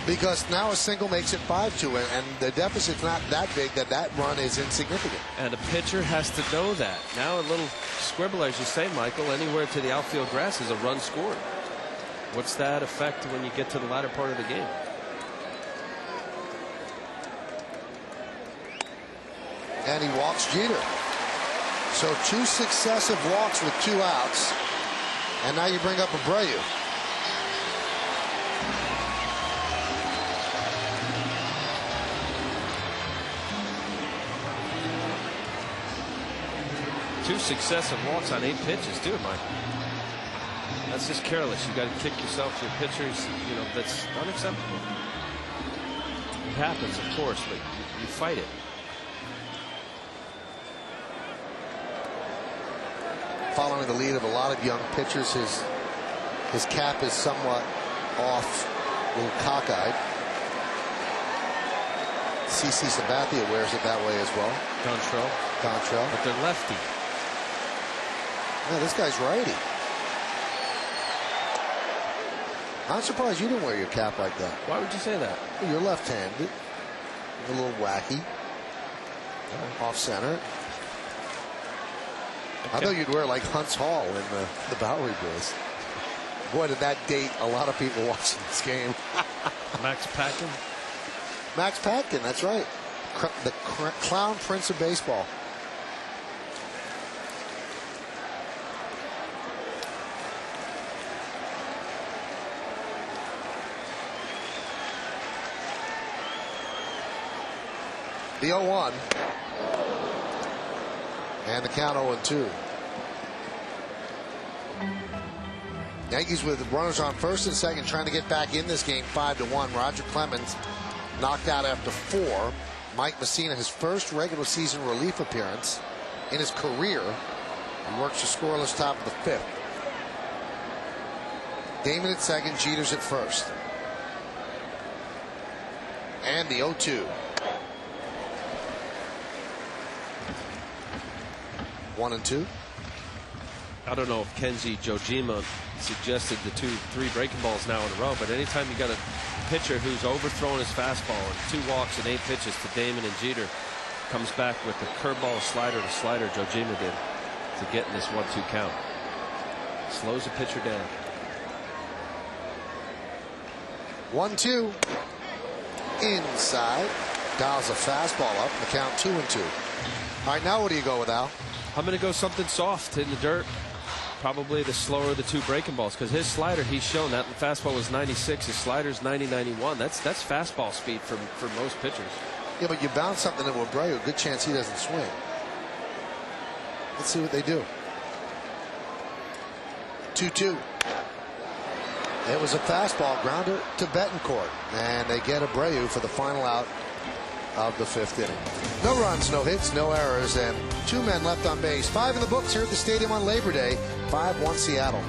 because now a single makes it 5-2, and the deficit's not that big that run is insignificant. And a pitcher has to know that. Now a little scribble, as you say, Michael, anywhere to the outfield grass is a run scored. What's that effect when you get to the latter part of the game? And he walks Jeter. So 2 successive walks with 2 outs. And now you bring up Abreu. Two successive walks on 8 pitches, too, Mike. That's just careless. You got to kick yourself to your pitchers. You know, that's unacceptable. It happens, of course, but you fight it. Following the lead of a lot of young pitchers, his cap is somewhat off, a little cockeyed. CC Sabathia wears it that way as well. Dontrell. But they're lefty. Yeah, this guy's righty. I'm surprised you didn't wear your cap like that. Why would you say that? Well, you're left-handed. A little wacky. Off center. Okay. I thought you'd wear like Hunt's Hall in the Bowery Boys. Boy, did that date a lot of people watching this game. Max Patkin? Max Patkin, that's right. The clown prince of baseball. The 0-1. And the count 0-2. Yankees with runners on first and second trying to get back in this game 5-1. Roger Clemens knocked out after 4. Mike Mussina, his first regular season relief appearance in his career. He works the scoreless top of the 5th. Damon at second, Jeter's at first. And the 0-2. 1-2. I don't know if Kenji Jojima suggested the 2-3 breaking balls now in a row, but anytime you got a pitcher who's overthrown his fastball and 2 walks and 8 pitches to Damon and Jeter, comes back with the curveball slider to slider Jojima did to get in this 1-2 count. Slows the pitcher down. 1-2. Inside. Dials a fastball up. The count 2-2. All right, now what do you go with, Al? I'm going to go something soft in the dirt. Probably the slower of the 2 breaking balls, because his slider, he's shown that the fastball was 96, his slider's 90-91. That's fastball speed for most pitchers. Yeah, but you bounce something into Abreu, good chance he doesn't swing. Let's see what they do. 2-2. It was a fastball grounder to Betancourt, and they get Abreu for the final out of the 5th inning. No runs, no hits, no errors, and 2 men left on base. 5 in the books here at the stadium on Labor Day. 5-1 Seattle.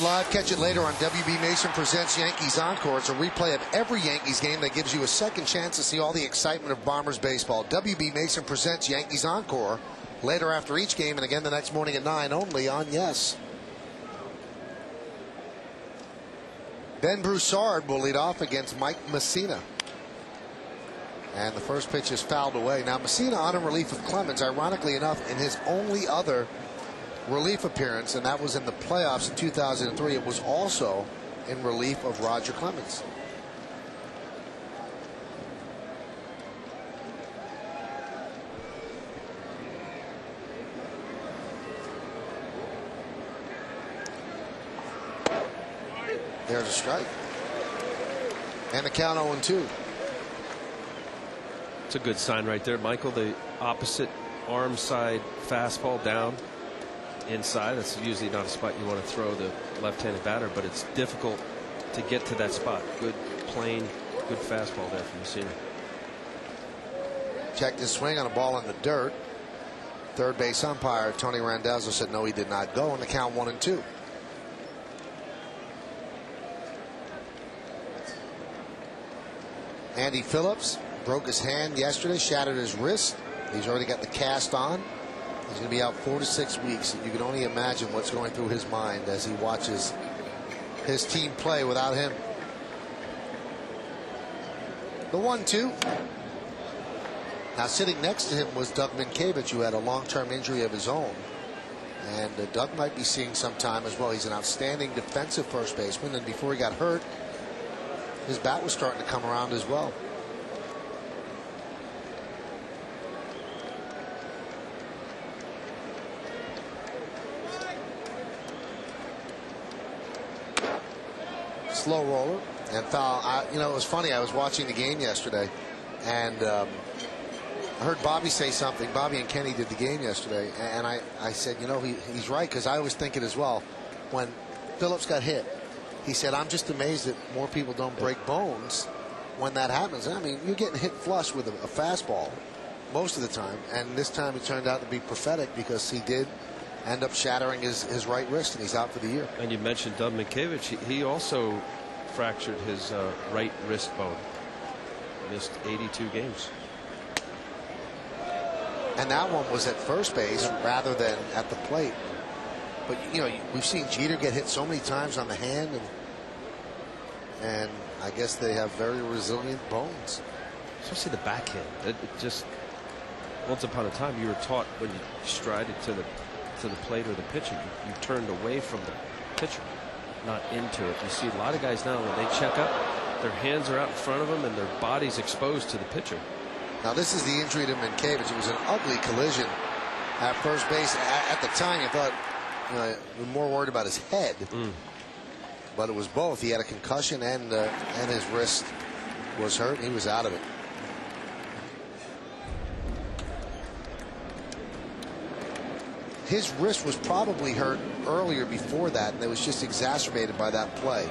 Live, catch it later on WB Mason Presents Yankees Encore. It's a replay of every Yankees game that gives you a second chance to see all the excitement of Bombers baseball. WB Mason Presents Yankees Encore later after each game, and again the next morning at 9 only on Yes. Ben Broussard will lead off against Mike Mussina. And the first pitch is fouled away. Now Mussina on in relief of Clemens, ironically enough, in his only other relief appearance, and that was in the playoffs in 2003. It was also in relief of Roger Clemens. There's a strike. And the count 0-2. It's a good sign right there, Michael. The opposite arm side fastball down inside. That's usually not a spot you want to throw the left-handed batter, but it's difficult to get to that spot. Good plain, good fastball there from Mussina. Checked his swing on a ball in the dirt. Third base umpire Tony Randazzo said no, he did not go, and the count 1-2. Andy Phillips broke his hand yesterday, shattered his wrist. He's already got the cast on. He's going to be out 4 to 6 weeks. You can only imagine what's going through his mind as he watches his team play without him. The 1-2. Now sitting next to him was Doug Minkiewicz, who had a long-term injury of his own. And Doug might be seeing some time as well. He's an outstanding defensive first baseman, and before he got hurt, his bat was starting to come around as well. Slow roller and foul. You know, it was funny. I was watching the game yesterday, and I heard Bobby say something. Bobby and Kenny did the game yesterday, and I said, you know, he's right, because I always think it as well. When Phillips got hit, he said, I'm just amazed that more people don't break bones when that happens. I mean, you're getting hit flush with a fastball most of the time, and this time it turned out to be prophetic, because he did end up shattering his right wrist, and he's out for the year. And you mentioned Doug Minkiewicz. He also fractured his right wrist bone. Missed 82 games. And that one was at first base rather than at the plate. But, you know, we've seen Jeter get hit so many times on the hand, and I guess they have very resilient bones. Especially the backhand. It just, once upon a time, you were taught when you strided to the plate or the pitcher, you turned away from the pitcher, not into it. You see a lot of guys now, when they check up, their hands are out in front of them and their body's exposed to the pitcher. Now this is the injury to Minkiewicz. It was an ugly collision at first base. At the time, you thought, you know, we were more worried about his head, but it was both. He had a concussion and his wrist was hurt. He was out of it. His wrist was probably hurt earlier before that, and it was just exacerbated by that play.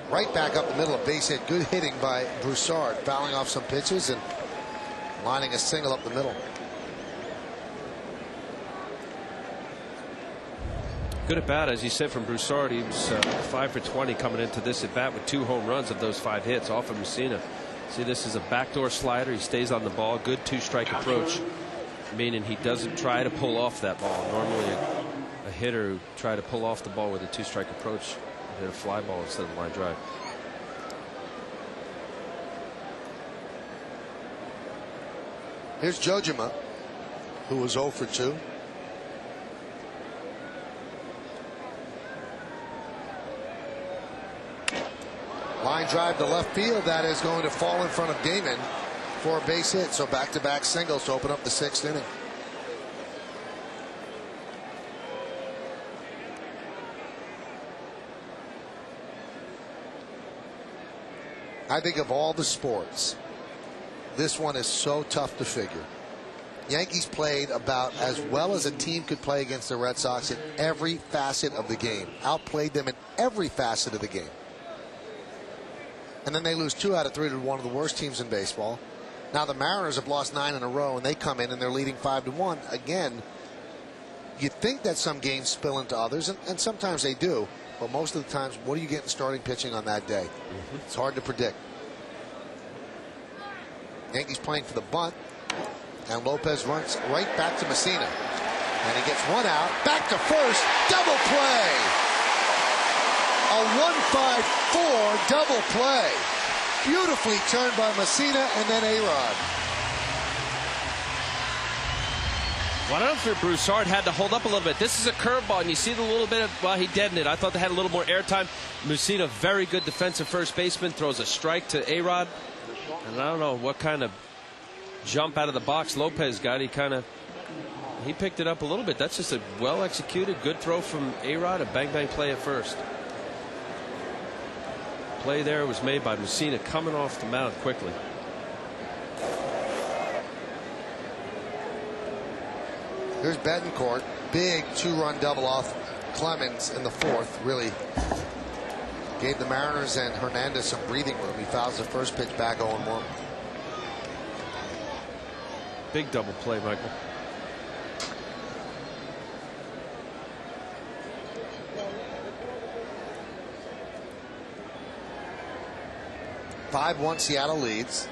Right back up the middle of base hit. Good hitting by Broussard, fouling off some pitches and lining a single up the middle. Good at bat, as you said, from Broussard. He was 5 for 20 coming into this at bat with 2 home runs of those 5 hits off of Mussina. See, this is a backdoor slider. He stays on the ball. Good 2-strike approach, meaning he doesn't try to pull off that ball. Normally a hitter who try to pull off the ball with a 2-strike approach hit a fly ball instead of a line drive. Here's Jojima, who was 0 for 2. Line drive to left field. That is going to fall in front of Damon for a base hit. So back-to-back singles to open up the 6th inning. I think of all the sports, this one is so tough to figure. Yankees played about as well as a team could play against the Red Sox in every facet of the game. Outplayed them in every facet of the game. And then they lose 2 out of 3 to one of the worst teams in baseball. Now the Mariners have lost 9 in a row, and they come in and they're leading 5-1. Again, You think that some games spill into others, and sometimes they do. But most of the times, what do you get in starting pitching on that day? It's hard to predict. Yankees playing for the bunt, and Lopez runs right back to Mussina. And he gets one out, back to first, double play. A 1-5-4 double play. Beautifully turned by Mussina and then A-Rod. Well, I don't know if Broussard had to hold up a little bit. This is a curveball, and you see the little bit of, well, he deadened it. I thought they had a little more airtime. Mussina, very good defensive first baseman, throws a strike to A-Rod. And I don't know what kind of jump out of the box Lopez got. He picked it up a little bit. That's just a well-executed, good throw from A-Rod, a bang-bang play at first. Play there was made by Mussina coming off the mound quickly. Here's Betancourt, big 2-run double off Clemens in the fourth. Really gave the Mariners and Hernandez some breathing room. He fouls the first pitch back 0-1. Big double play, Michael. (5-1) Seattle leads.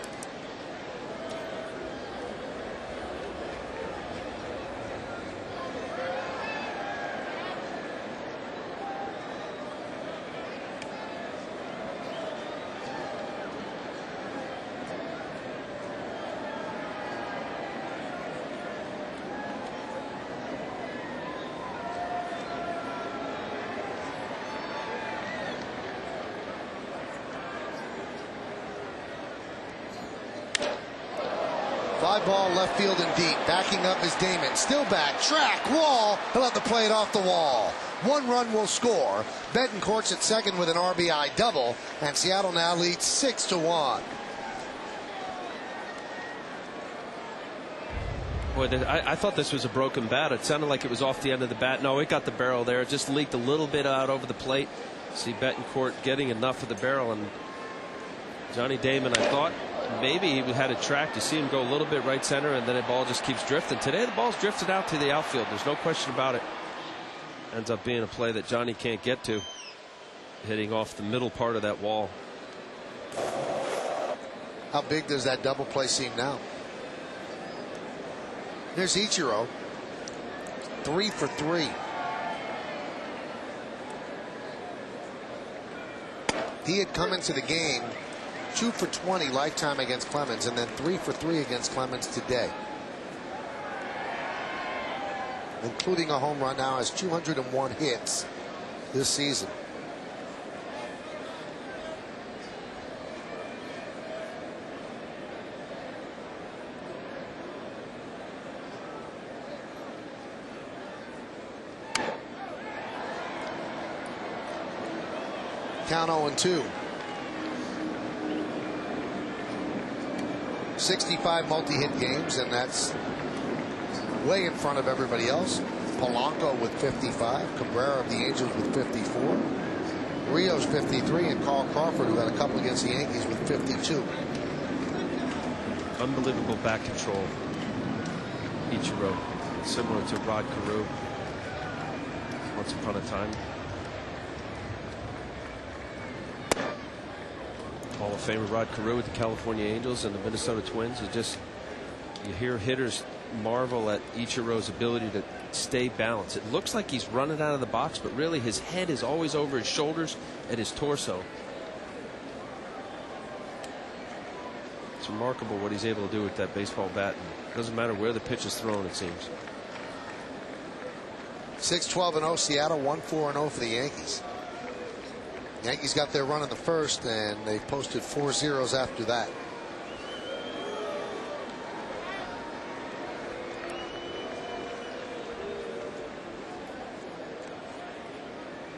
Fly ball left field and deep. Backing up is Damon. Still back. Track. Wall. He'll have to play it off the wall. 1 run will score. Betancourt's at second with an RBI double. And Seattle now leads 6-1. Boy, I thought this was a broken bat. It sounded like it was off the end of the bat. No, it got the barrel there. It just leaked a little bit out over the plate. See Betancourt getting enough of the barrel. And Johnny Damon, I thought, maybe he had it tracked. You see him go a little bit right center, and then the ball just keeps drifting. Today the ball's drifted out to the outfield. There's no question about it. Ends up being a play that Johnny can't get to, hitting off the middle part of that wall. How big does that double play seem now? Here's Ichiro, 3 for 3. He had come into the game 2 for 20 lifetime against Clemens, and then 3 for 3 against Clemens today, including a home run. Now has 201 hits this season. Count 0-2. 65 multi-hit games, and that's way in front of everybody else. Polanco with 55, Cabrera of the Angels with 54, Rios 53, and Carl Crawford, who had a couple against the Yankees, with 52. Unbelievable back control. Ichiro, similar to Rod Carew once upon a time. Hall of Famer Rod Carew with the California Angels and the Minnesota Twins. You hear hitters marvel at Ichiro's ability to stay balanced. It looks like he's running out of the box, but really his head is always over his shoulders and his torso. It's remarkable what he's able to do with that baseball bat. It doesn't matter where the pitch is thrown, it seems. 6-12-0 Seattle, 1-4-0 for the Yankees. Yankees got their run in the first, and they posted 4 zeros after that.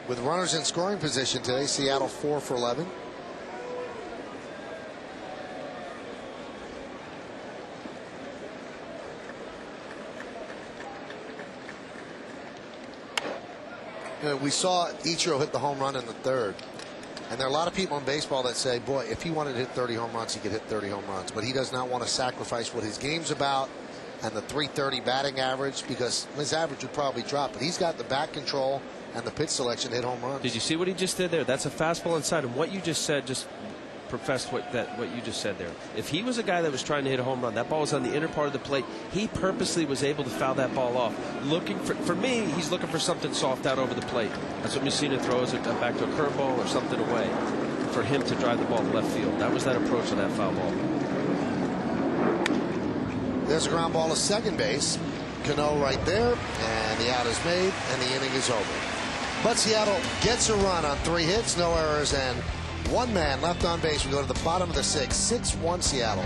With runners in scoring position today, Seattle 4 for 11. We saw Ichiro hit the home run in the third. And there are a lot of people in baseball that say, boy, if he wanted to hit 30 home runs, he could hit 30 home runs. But he does not want to sacrifice what his game's about and the .330 batting average, because his average would probably drop, but he's got the bat control and the pitch selection to hit home runs. Did you see what he just did there? That's a fastball inside, and what you just said just professed what you just said there. If he was a guy that was trying to hit a home run, that ball was on the inner part of the plate. He purposely was able to foul that ball off. Looking for me, he's looking for something soft out over the plate. That's what Mussina throws it back to a curveball or something away for him to drive the ball to left field. That was that approach of that foul ball. There's a ground ball to second base. Cano right there, and the out is made, and the inning is over. But Seattle gets a run on 3 hits, no errors, and 1 man left on base. We go to the bottom of the 6th. 6-1 Seattle.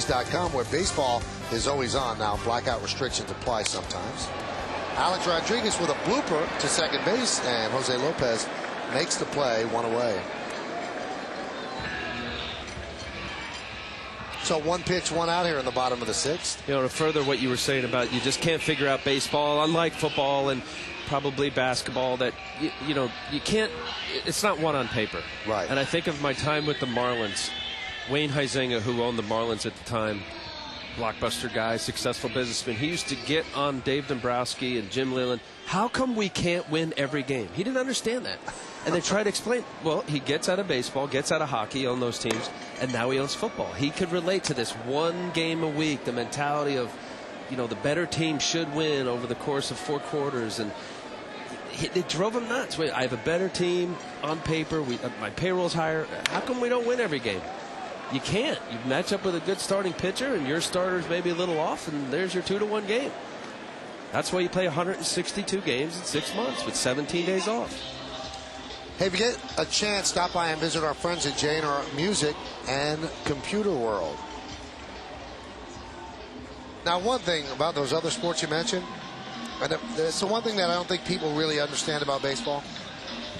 Yankees.com, where baseball is always on. Now, blackout restrictions apply sometimes. Alex Rodriguez with a blooper to second base, and Jose Lopez makes the play, 1 away. So 1 pitch, 1 out here in the bottom of the 6th. You know, to further what you were saying about you just can't figure out baseball, unlike football and probably basketball, that you know, you can't, it's not one on paper. Right. And I think of my time with the Marlins. Wayne Huizenga, who owned the Marlins at the time, blockbuster guy, successful businessman, he used to get on Dave Dombrowski and Jim Leyland. How come we can't win every game? He didn't understand that. And they tried to explain, well, he gets out of baseball, gets out of hockey, owned those teams, and now he owns football. He could relate to this 1 game a week, the mentality of, you know, the better team should win over the course of 4 quarters. And it drove him nuts. Wait, I have a better team on paper. My payroll's higher. How come we don't win every game? You can't. You match up with a good starting pitcher, and your starter's maybe a little off, and there's your 2-1 game. That's why you play 162 games in 6 months with 17 days off. Hey, if you get a chance, stop by and visit our friends at J&R Music and Computer World. Now, one thing about those other sports you mentioned, and it's the one thing that I don't think people really understand about baseball.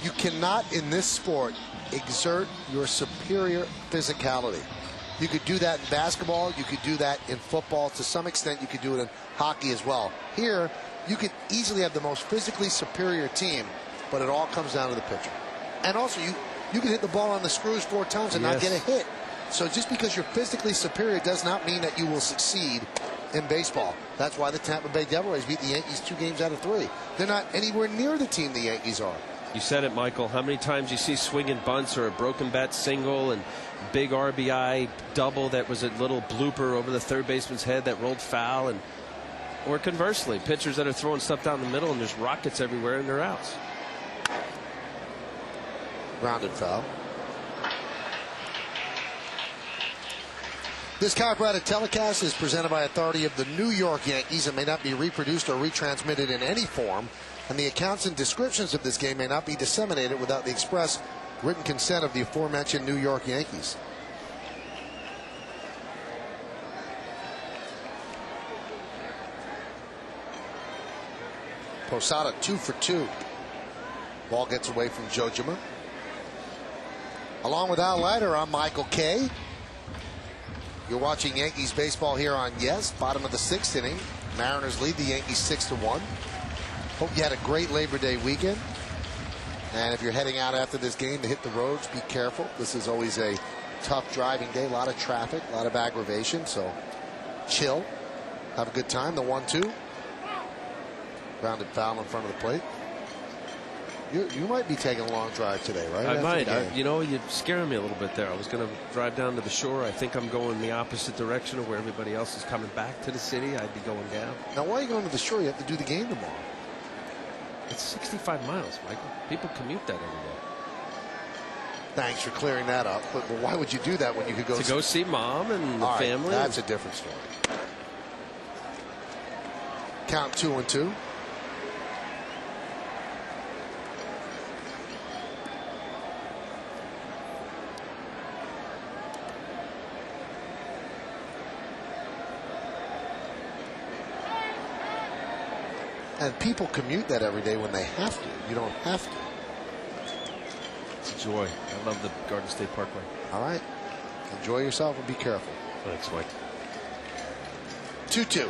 You cannot, in this sport, exert your superior physicality. You could do that in basketball. You could do that in football. To some extent, you could do it in hockey as well. Here, you could easily have the most physically superior team, but it all comes down to the pitcher. And also, you can hit the ball on the screws 4 times and not get a hit. So just because you're physically superior does not mean that you will succeed in baseball. That's why the Tampa Bay Devil Rays beat the Yankees 2 games out of 3. They're not anywhere near the team the Yankees are. You said it, Michael. How many times you see swinging bunts or a broken bat single and big RBI double that was a little blooper over the third baseman's head that rolled foul, and or conversely, pitchers that are throwing stuff down the middle and there's rockets everywhere and they're outs. Grounded foul. This copyrighted telecast is presented by authority of the New York Yankees and may not be reproduced or retransmitted in any form, and the accounts and descriptions of this game may not be disseminated without the express written consent of the aforementioned New York Yankees. Posada 2 for 2. Ball gets away from Jojima. Along with Al Leiter, I'm Michael Kay. You're watching Yankees baseball here on Yes. Bottom of the 6th inning. Mariners lead the Yankees 6-1. Hope you had a great Labor Day weekend. And if you're heading out after this game to hit the roads, be careful. This is always a tough driving day. A lot of traffic, a lot of aggravation. So chill. Have a good time. The 1-2. Grounded foul in front of the plate. You might be taking a long drive today, right? I might. You know, you're scaring me a little bit there. I was going to drive down to the shore. I think I'm going the opposite direction of where everybody else is coming back to the city. I'd be going down. Now, why are you going to the shore? You have to do the game tomorrow. It's 65 miles, Michael. People commute that every day. Thanks for clearing that up. But why would you do that when you could go to go see mom and the family? That's a different story. Count 2-2. And people commute that every day when they have to. You don't have to. It's a joy. I love the Garden State Parkway. All right. Enjoy yourself and be careful. Thanks, Mike. 2-2.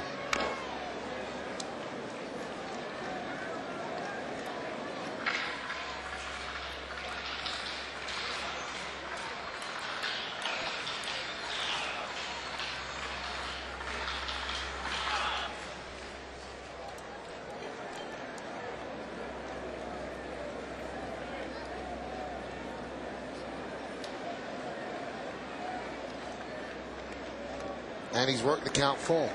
And he's worked the count full.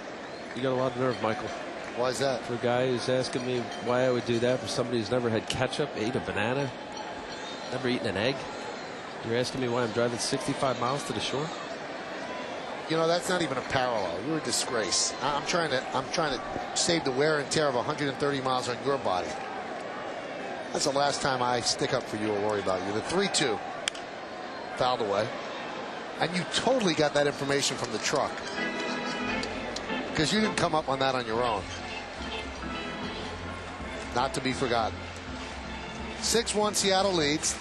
You got a lot of nerve, Michael. Why is that? For a guy who's asking me why I would do that, for somebody who's never had ketchup, ate a banana, never eaten an egg. You're asking me why I'm driving 65 miles to the shore? You know, that's not even a parallel. You're a disgrace. I'm trying to save the wear and tear of 130 miles on your body. That's the last time I stick up for you or worry about you. The 3-2. Fouled away. And you totally got that information from the truck. Because you didn't come up on that on your own. Not to be forgotten. 6-1 Seattle leads.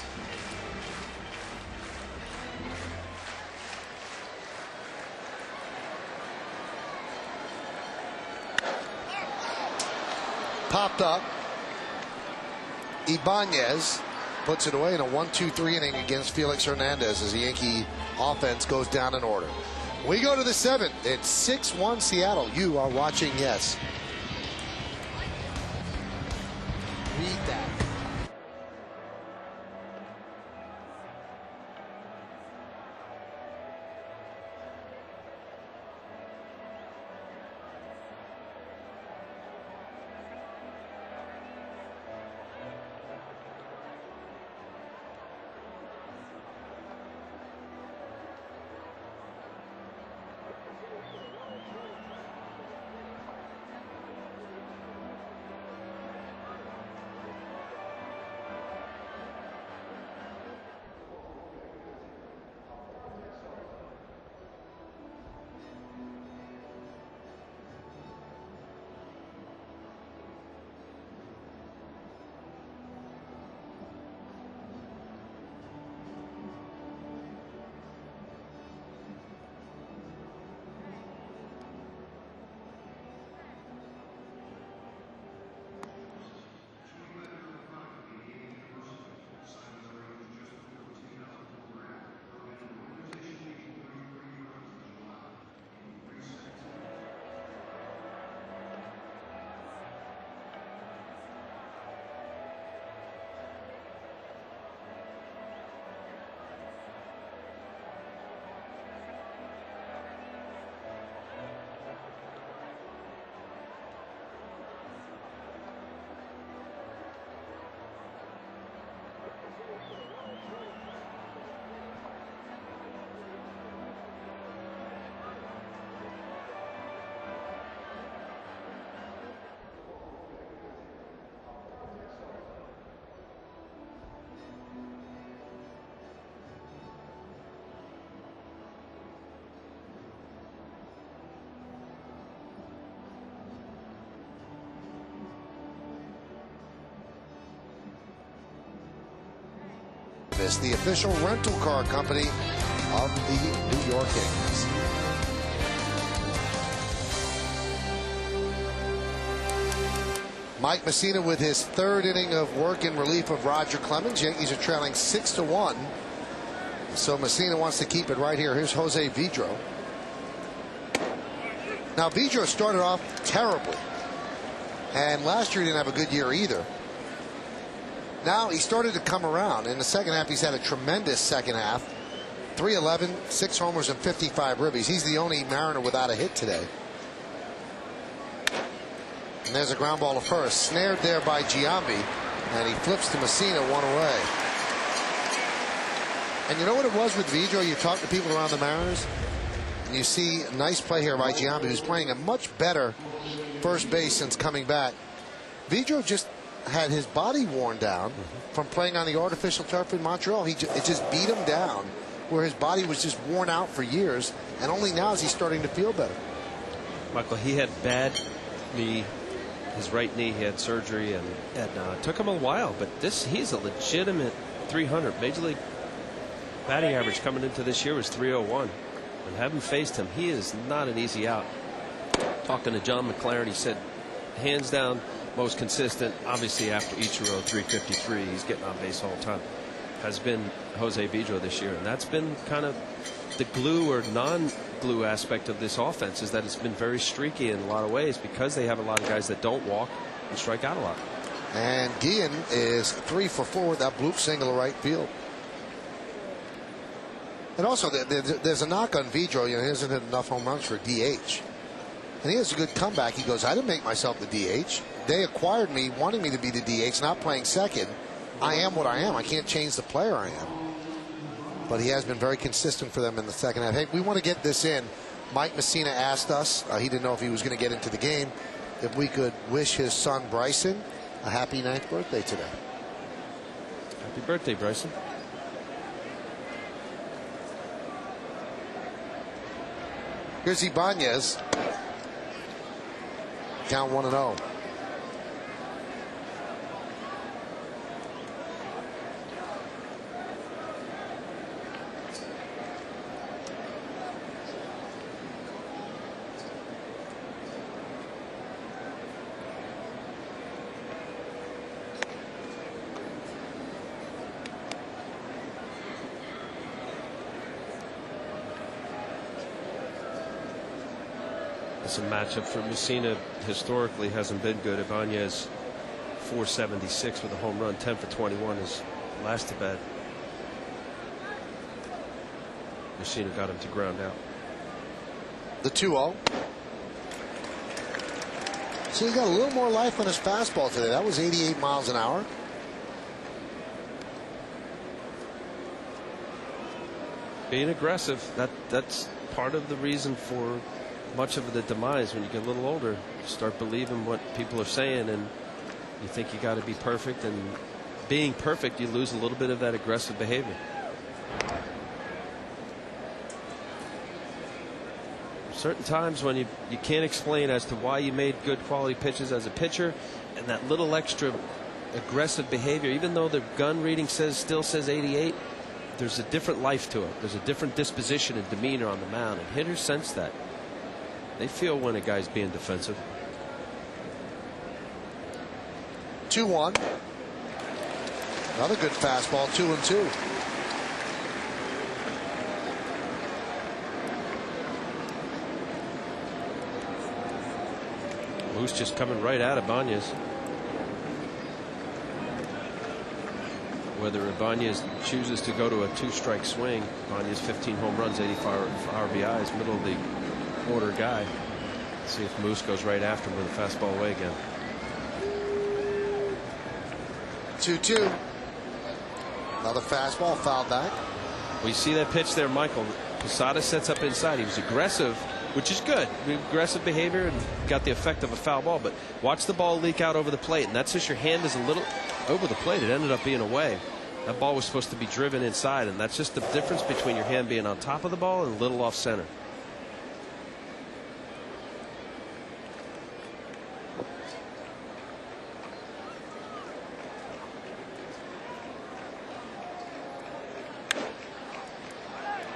Popped up. Ibanez puts it away in a 1-2-3 inning against Felix Hernandez as the Yankee offense goes down in order. We go to the 7th. It's 6-1 Seattle. You are watching Yes. Read that. Canvas, the official rental car company of the New York Yankees. Mike Mussina with his third inning of work in relief of Roger Clemens. Yankees are trailing 6-1. So Mussina wants to keep it right here. Here's Jose Vidro. Now Vidro started off terribly, and last year he didn't have a good year either. Now he started to come around. In the second half, he's had a tremendous second half. 311, 6 homers, and 55 ribbies. He's the only Mariner without a hit today. And there's a ground ball to first. Snared there by Giambi, and he flips to Mussina, one away. And you know what it was with Vidro? You talk to people around the Mariners, and you see a nice play here by Giambi, who's playing a much better first base since coming back. Vidro just had his body worn down from playing on the artificial turf in Montreal. It just beat him down, where his body was just worn out for years, and only now is he starting to feel better. Michael, he had bad knee, his right knee. He had surgery, and it took him a while, but he's a legitimate 300. Major League batting average coming into this year was 301. And having faced him, he is not an easy out. Talking to John McLaren, he said, hands down, most consistent, obviously after Ichiro 353, he's getting on base all the time, has been Jose Vidro this year. And that's been kind of the glue or non-glue aspect of this offense, is that it's been very streaky in a lot of ways because they have a lot of guys that don't walk and strike out a lot. And Guillen is 3 for 4 with that bloop single to right field. And also, there's a knock on Vidro. You know, he hasn't hit enough home runs for DH. And he has a good comeback. He goes, I didn't make myself the DH. They acquired me wanting me to be the DH, not playing second. I am what I am. I can't change the player I am. But he has been very consistent for them in the second half. Hey, we want to get this in. Mike Mussina asked us, he didn't know if he was going to get into the game, if we could wish his son Bryson a happy 9th birthday today. Happy birthday, Bryson. Here's Ibanez. Count 1-0. It's a matchup for Mussina. Historically hasn't been good. Ibanez 476 with a home run, 10 for 21 his last at bat. Mussina got him to ground out. The 2-0. So he got a little more life on his fastball today. That was 88 miles an hour. Being aggressive, that's part of the reason for much of the demise. When you get a little older, you start believing what people are saying, and you think you got to be perfect, and being perfect, you lose a little bit of that aggressive behavior. Certain times when you can't explain as to why you made good quality pitches as a pitcher, and that little extra aggressive behavior, even though the gun reading still says 88, there's a different life to it. There's a different disposition and demeanor on the mound, and hitters sense that. They feel when a guy's being defensive. 2-1. Another good fastball, 2-2. Moose just coming right out of Ibanez. Whether Ibanez chooses to go to a 2-strike swing, Ibanez 15 home runs, 85 RBIs, middle of the order guy. See if Moose goes right after him with a fastball away again. 2-2. Another fastball fouled back. We see that pitch there, Michael. Posada sets up inside. He was aggressive, which is good. Aggressive behavior and got the effect of a foul ball. But watch the ball leak out over the plate, and that's just your hand is a little over the plate. It ended up being away. That ball was supposed to be driven inside, and that's just the difference between your hand being on top of the ball and a little off center.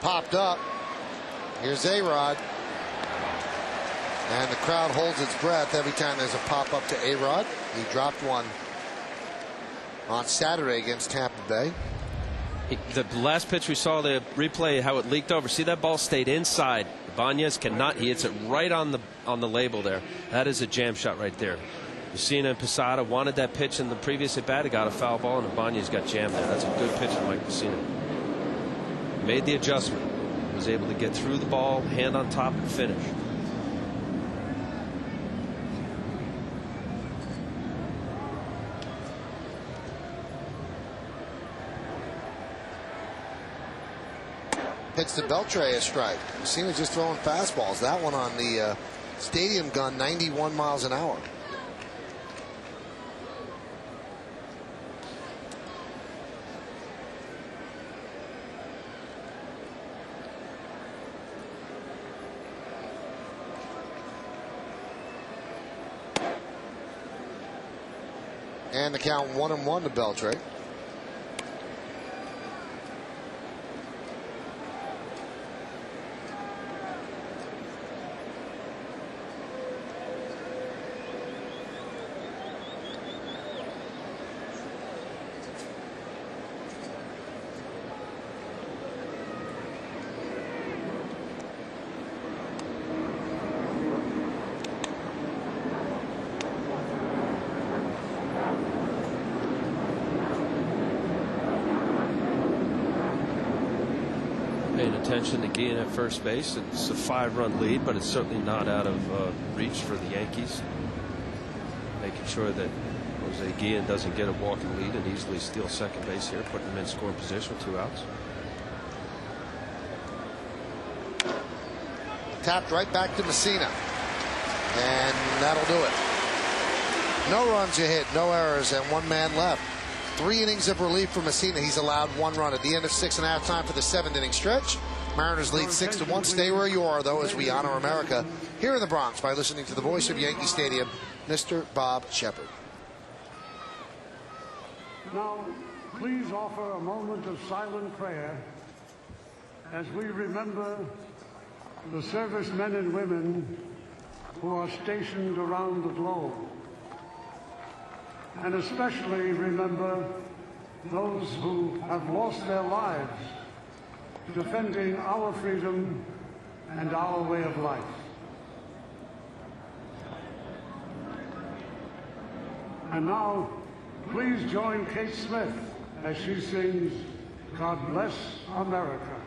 popped up. Here's A-Rod. And the crowd holds its breath every time there's a pop-up to A-Rod. He dropped one on Saturday against Tampa Bay. The last pitch we saw, the replay, how it leaked over. See, that ball stayed inside. Ibanez cannot. He hits it right on the label there. That is a jam shot right there. Mussina and Posada wanted that pitch in the previous at bat. It got a foul ball, and Ibanez got jammed there. That's a good pitch from Mike Mussina. Made the adjustment. Was able to get through the ball, hand on top, and finish. Hits to Beltre a strike. Mussina just throwing fastballs. That one on the stadium gun, 91 miles an hour. And the count 1-1 to Beltre. Attention to Guillen at first base. It's a 5-run lead, but it's certainly not out of reach for the Yankees. Making sure that Jose Guillen doesn't get a walking lead and easily steal second base here, putting him in scoring position with 2 outs. Tapped right back to Mussina, and that'll do it. No runs you hit, no errors, and 1 man left. 3 innings of relief for Mussina. He's allowed 1 run at the end of 6.5 time for the 7th inning stretch. Mariners lead 6-1. Stay where you are, though, as we honor America here in the Bronx by listening to the voice of Yankee Stadium, Mr. Bob Shepard. Now, please offer a moment of silent prayer as we remember the servicemen and women who are stationed around the globe. And especially remember those who have lost their lives defending our freedom and our way of life. And now, please join Kate Smith as she sings God Bless America.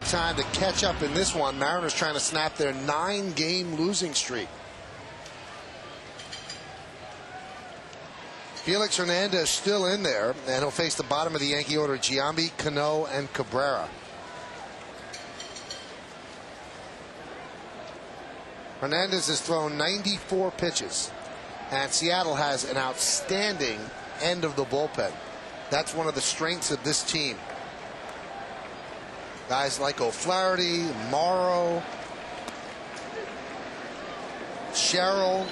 time to catch up in this one. Mariners trying to snap their 9-game losing streak. Felix Hernandez still in there, and he'll face the bottom of the Yankee order, Giambi, Cano, and Cabrera. Hernandez has thrown 94 pitches, and Seattle has an outstanding end of the bullpen. That's one of the strengths of this team. Guys like O'Flaherty, Morrow, Sherrill,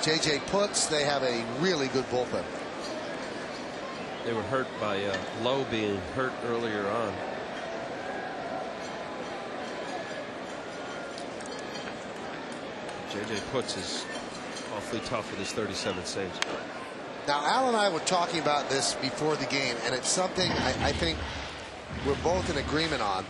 J.J. Putz, they have a really good bullpen. They were hurt by Lowe being hurt earlier on. J.J. Putz is awfully tough with his 37 saves. Now, Al and I were talking about this before the game, and it's something I think we're both in agreement on.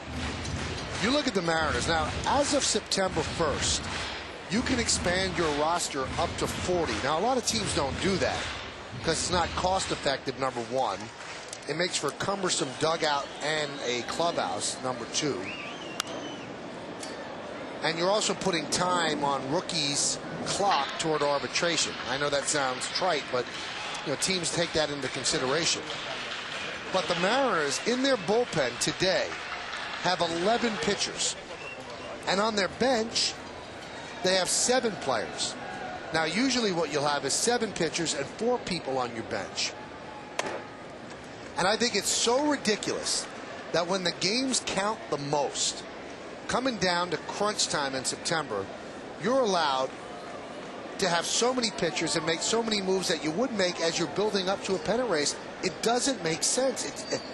You look at the Mariners. Now, as of September 1st, you can expand your roster up to 40. Now, a lot of teams don't do that because it's not cost effective, number one. It makes for a cumbersome dugout and a clubhouse, number two. And you're also putting time on rookies' clock toward arbitration. I know that sounds trite, but teams take that into consideration. But the Mariners, in their bullpen today, have 11 pitchers. And on their bench, they have 7 players. Now, usually what you'll have is 7 pitchers and 4 people on your bench. And I think it's so ridiculous that when the games count the most, coming down to crunch time in September, you're allowed to have so many pitchers and make so many moves that you would make as you're building up to a pennant race. It doesn't make sense.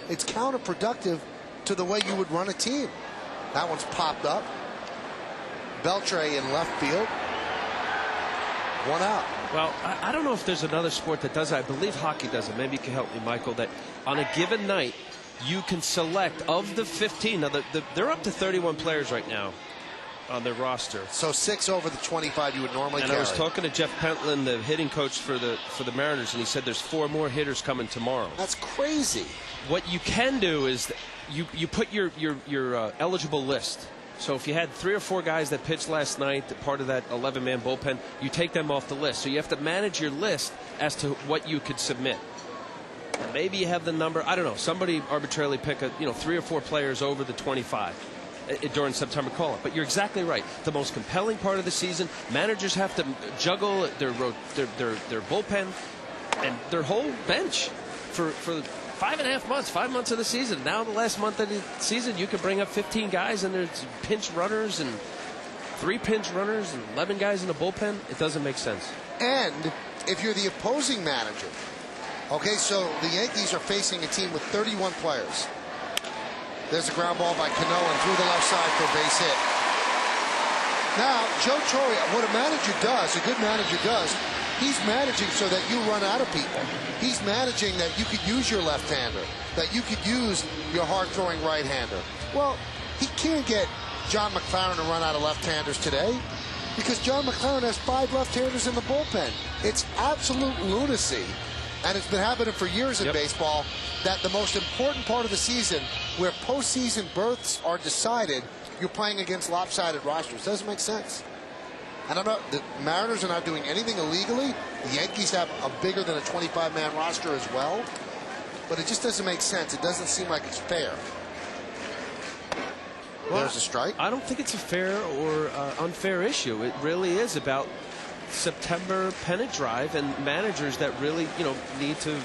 It's counterproductive to the way you would run a team. That one's popped up. Beltre in left field. 1 out. Well, I don't know if there's another sport that does it. I believe hockey does it. Maybe you can help me, Michael, that on a given night, you can select of the 15. Now, they're up to 31 players right now on their roster. So 6 over the 25 you would normally carry. I was talking to Jeff Pentland, the hitting coach for the Mariners, and he said there's 4 more hitters coming tomorrow. That's crazy. What you can do is you put your eligible list. So if you had 3 or 4 guys that pitched last night, part of that 11-man bullpen, you take them off the list. So you have to manage your list as to what you could submit. Maybe you have the number. I don't know. Somebody arbitrarily pick 3 or 4 players over the 25 during September call-up. But you're exactly right. The most compelling part of the season, managers have to juggle their bullpen and their whole bench for 5.5 months, 5 months of the season. Now the last month of the season, you can bring up 15 guys and there's pinch runners and 3 pinch runners and 11 guys in the bullpen. It doesn't make sense. And if you're the opposing manager, okay, so the Yankees are facing a team with 31 players. There's a ground ball by Cano and through the left side for a base hit. Now, Joe Torre, what a manager does, a good manager does, he's managing so that you run out of people. He's managing that you could use your left-hander, that you could use your hard-throwing right-hander. Well, he can't get John McLaren to run out of left-handers today because John McLaren has 5 left-handers in the bullpen. It's absolute lunacy. And it's been happening for years in baseball that the most important part of the season, where postseason berths are decided, you're playing against lopsided rosters. Doesn't make sense. And I'm not, the Mariners are not doing anything illegally. The Yankees have a bigger than a 25-man roster as well. But it just doesn't make sense. It doesn't seem like it's fair. Well, there's a strike. I don't think it's a fair or unfair issue. It really is about September pennant drive, and managers that really need to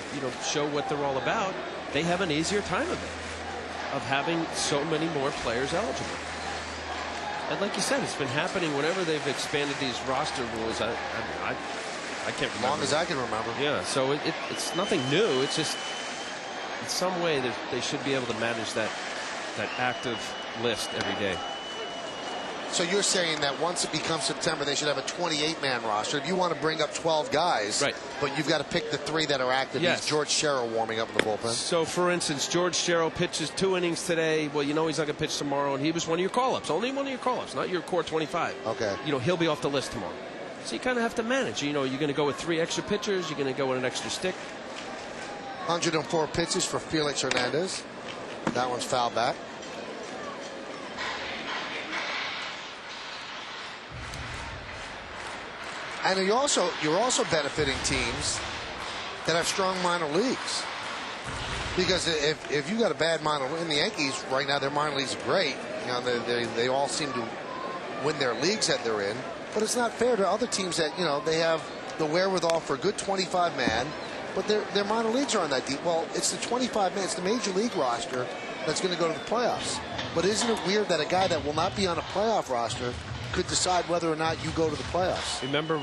show what they're all about. They have an easier time of it, of having so many more players eligible. And like you said, it's been happening whenever they've expanded these roster rules. I can't remember. As long as I can remember. Yeah, so it's nothing new. It's just in some way they should be able to manage that active list every day. So you're saying that once it becomes September, they should have a 28-man roster. If you want to bring up 12 guys, right, but you've got to pick the 3 that are active. Yes. He's George Sherrill warming up in the bullpen. So, for instance, George Sherrill pitches 2 innings today. Well, he's not going to pitch tomorrow, and he was one of your call-ups. Only one of your call-ups, not your core 25. Okay. He'll be off the list tomorrow. So you kind of have to manage. You're going to go with 3 extra pitchers. You're going to go with an extra stick. 104 pitches for Felix Hernandez. That one's foul back. And you're also benefiting teams that have strong minor leagues. Because if you got a bad minor in the Yankees right now, their minor leagues are great. You know, they all seem to win their leagues that they're in. But it's not fair to other teams that, you know, they have the wherewithal for a good 25-man, but their minor leagues aren't that deep. Well, it's the 25-man, it's the major league roster that's going to go to the playoffs. But isn't it weird that a guy that will not be on a playoff roster could decide whether or not you go to the playoffs? Remember,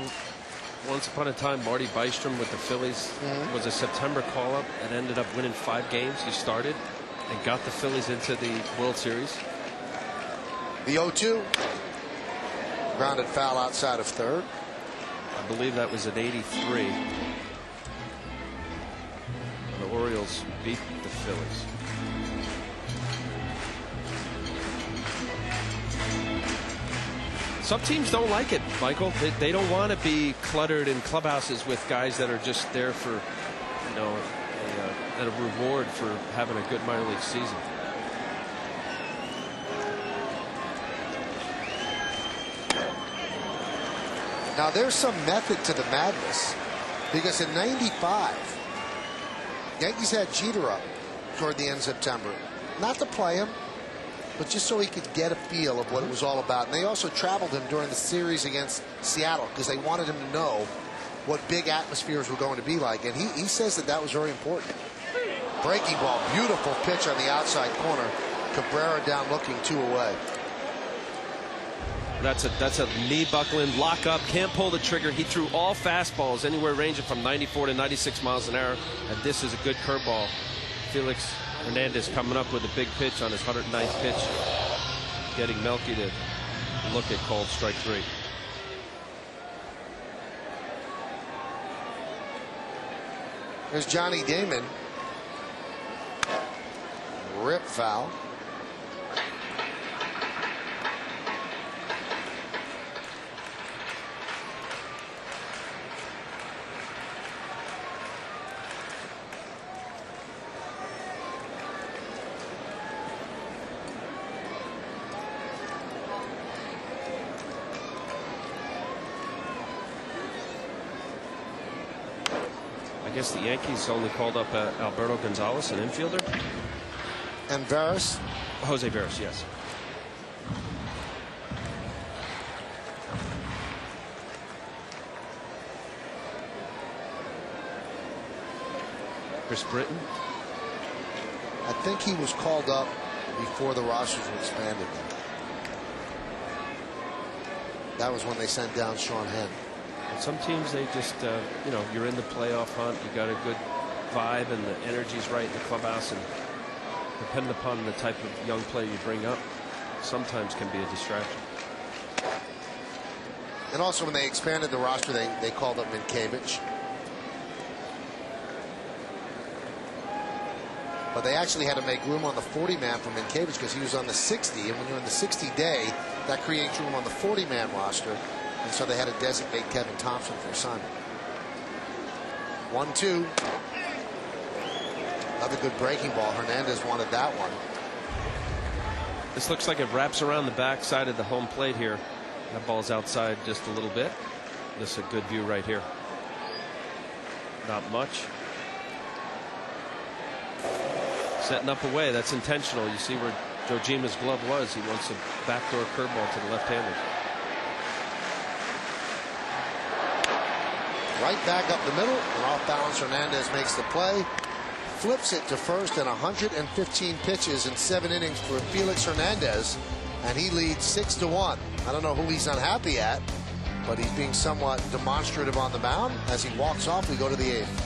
once upon a time, Marty Bystrom with the Phillies was a September call-up and ended up winning 5 games. He started and got the Phillies into the World Series. The 0-2. Grounded foul outside of third. I believe that was at 83. The Orioles beat the Phillies. Some teams don't like it, Michael. They don't want to be cluttered in clubhouses with guys that are just there for, you know, a reward for having a good minor league season. Now there's some method to the madness, because in '95, Yankees had Jeter up toward the end of September, not to play him, but just so he could get a feel of what it was all about. And they also traveled him during the series against Seattle because they wanted him to know what big atmospheres were going to be like. And he says that was very important. Breaking ball, beautiful pitch on the outside corner. Cabrera down looking 2 away. That's a knee buckling lock up, can't pull the trigger. He threw all fastballs anywhere ranging from 94 to 96 miles an hour, and this is a good curveball. Felix Hernandez coming up with a big pitch on his 109th pitch, getting Melky to look at called strike 3. There's Johnny Damon. Rip foul. I guess the Yankees only called up Alberto Gonzalez, an infielder. And Veras. Jose Veras, yes. Chris Britton. I think he was called up before the rosters were expanded. That was when they sent down Sean Henn. And some teams, they just, you know, you're in the playoff hunt, you got a good vibe, and the energy's right in the clubhouse, and depending upon the type of young player you bring up, sometimes can be a distraction. And also when they expanded the roster, they called up Minkiewicz. But they actually had to make room on the 40-man for Minkiewicz because he was on the 60, and when you're on the 60 day, that creates room on the 40-man roster. And so they had to designate Kevin Thompson for assignment. 1-2. Another good breaking ball. Hernandez wanted that one. This looks like it wraps around the back side of the home plate here. That ball's outside just a little bit. This is a good view right here. Not much. Setting up away. That's intentional. You see where Jojima's glove was. He wants a backdoor curveball to the left-handers. Right back up the middle, and off balance Hernandez makes the play, flips it to first, and 115 pitches in 7 innings for Felix Hernandez, and he leads 6-1. I don't know who he's unhappy at, but he's being somewhat demonstrative on the mound. As he walks off, we go to the 8th.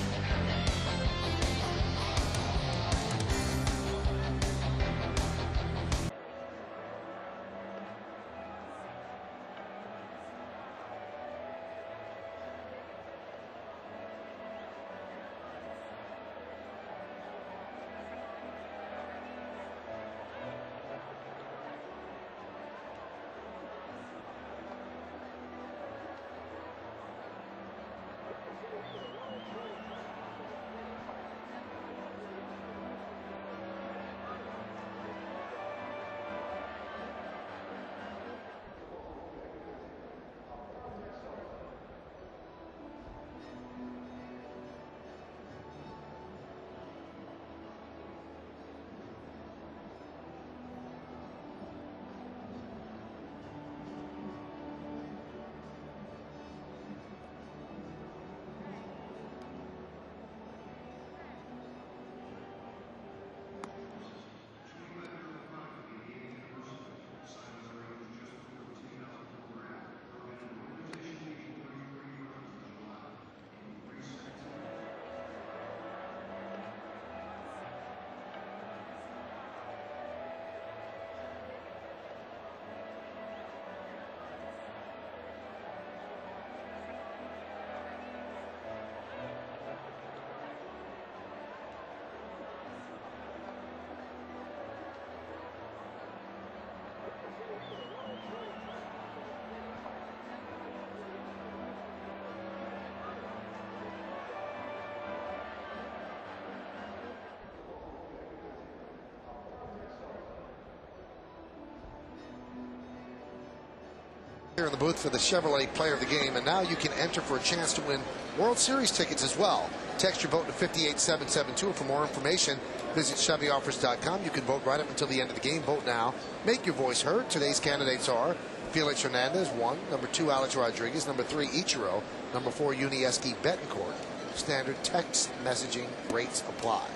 Here in the booth for the Chevrolet Player of the Game, and now you can enter for a chance to win World Series tickets as well. Text your vote to 58772. For more information, visit ChevyOffers.com. You can vote right up until the end of the game. Vote now. Make your voice heard. Today's candidates are Felix Hernandez, 1. Number 2, Alex Rodriguez. Number 3, Ichiro. Number 4, Yuniesky Betancourt. Standard text messaging rates apply.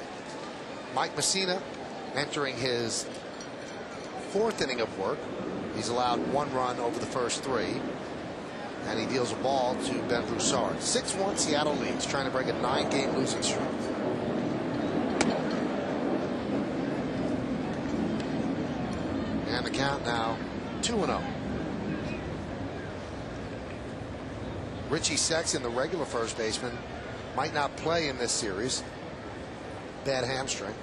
Mike Mussina entering his 4th inning of work. He's allowed 1 run over the first 3. And he deals a ball to Ben Broussard. 6-1 Seattle leads, trying to break a 9-game losing streak. And the count now 2-0. Richie Sexton, the regular first baseman, might not play in this series. Bad hamstring.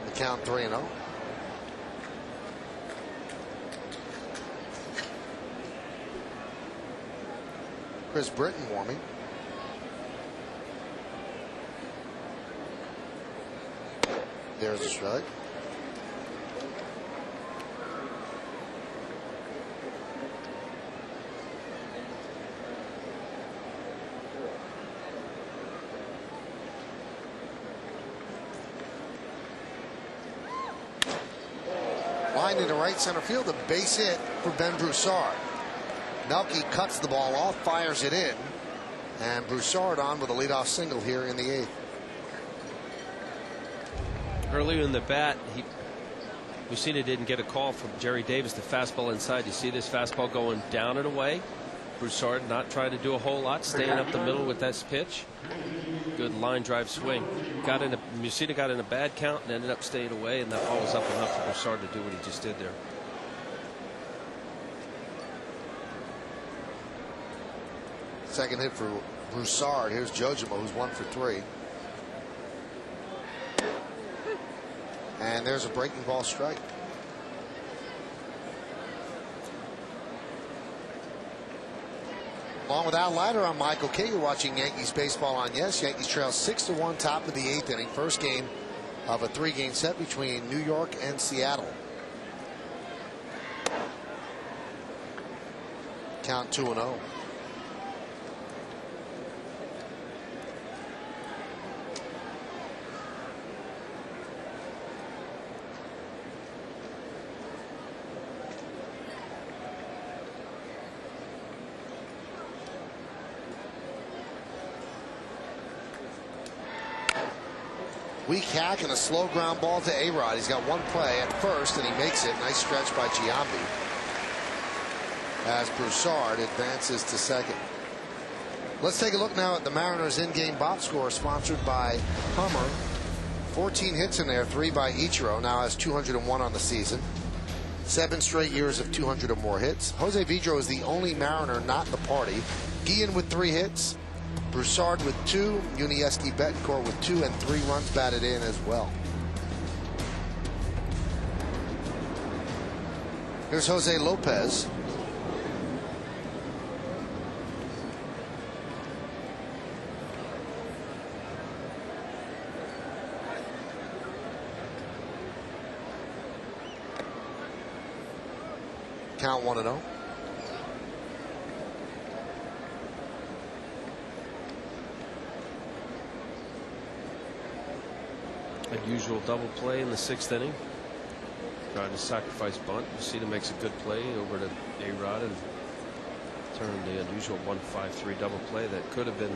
The count 3-0. Chris Britton warming. There's a strike. Line into right center field, a base hit for Ben Broussard. Melky cuts the ball off, fires it in, and Broussard on with a leadoff single here in the 8th. Earlier in the bat, Mussina didn't get a call from Jerry Davis. The fastball inside. You see this fastball going down and away. Broussard not trying to do a whole lot, staying up the middle with that pitch. Good line drive swing. Mussina got in a bad count and ended up staying away, and that ball was up enough for Broussard to do what he just did there. Second hit for Broussard. Here's Jojima, who's 1 for 3. And there's a breaking ball strike. Along with Al Leiter, I'm Michael Kay. You're watching Yankees baseball on Yes. Yankees trail 6-1, top of the 8th inning. First game of a 3-game set between New York and Seattle. Count 2-0. Weak hack and a slow ground ball to A-Rod. He's got 1 play at first, and he makes it. Nice stretch by Giambi as Broussard advances to second. Let's take a look now at the Mariners in-game box score, sponsored by Hummer. 14 hits in there, 3 by Ichiro. Now has 201 on the season. 7 straight years of 200 or more hits. Jose Vidro is the only Mariner not in the party. Guillen with 3 hits. Broussard with 2, Yuniesky Betancourt with 2, and 3 runs batted in as well. Here's Jose Lopez. Count 1-0. Unusual double play in the 6th inning. Trying to sacrifice bunt. Mussina makes a good play over to A-Rod and turned the unusual 1-5-3 double play that could have been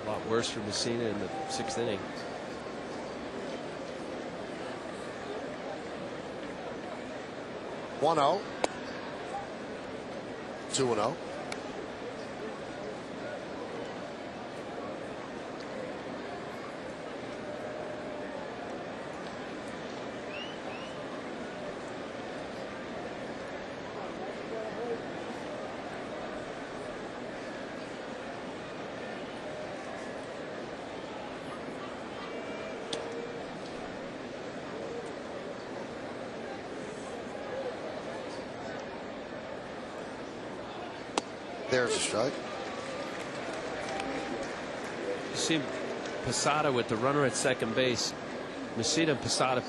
a lot worse for Mussina in the 6th inning. One-0. 2-0. There's a strike. You see Posada with the runner at second base. Mussina and Posada,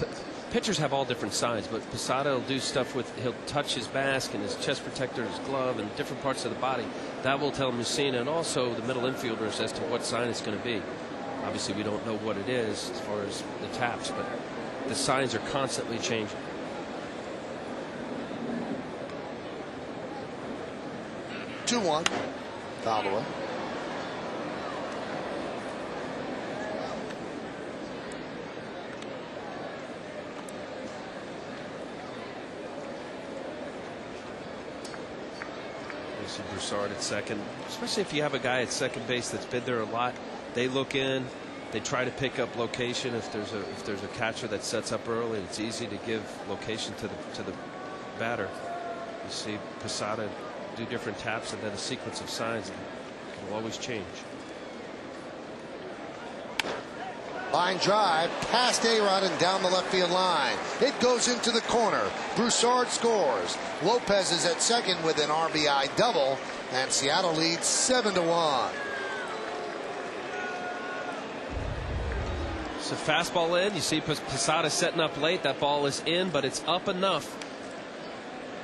pitchers have all different signs, but Posada will do stuff with, he'll touch his mask and his chest protector and his glove and different parts of the body. That will tell Mussina and also the middle infielders as to what sign it's going to be. Obviously, we don't know what it is as far as the taps, but the signs are constantly changing. Two one, fouled away. Broussard at second, especially if you have a guy at second base that's been there a lot. They look in, they try to pick up location. If there's a catcher that sets up early, it's easy to give location to the batter. You see Posada do different taps, and then a sequence of signs will always change. Line drive past A-Rod and down the left field line. It goes into the corner. Broussard scores. Lopez is at second with an RBI double, and Seattle leads 7-1. It's a fastball in. You see Posada setting up late. That ball is in, but it's up enough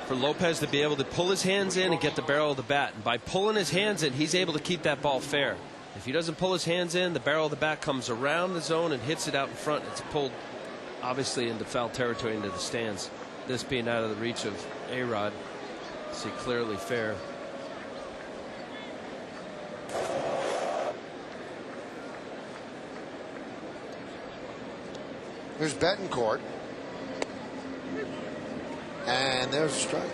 for Lopez to be able to pull his hands in and get the barrel of the bat. And by pulling his hands in, he's able to keep that ball fair. If he doesn't pull his hands in, the barrel of the bat comes around the zone and hits it out in front. It's pulled, obviously, into foul territory into the stands. This being out of the reach of A-Rod. See clearly fair. Here's Betancourt. And there's a strike.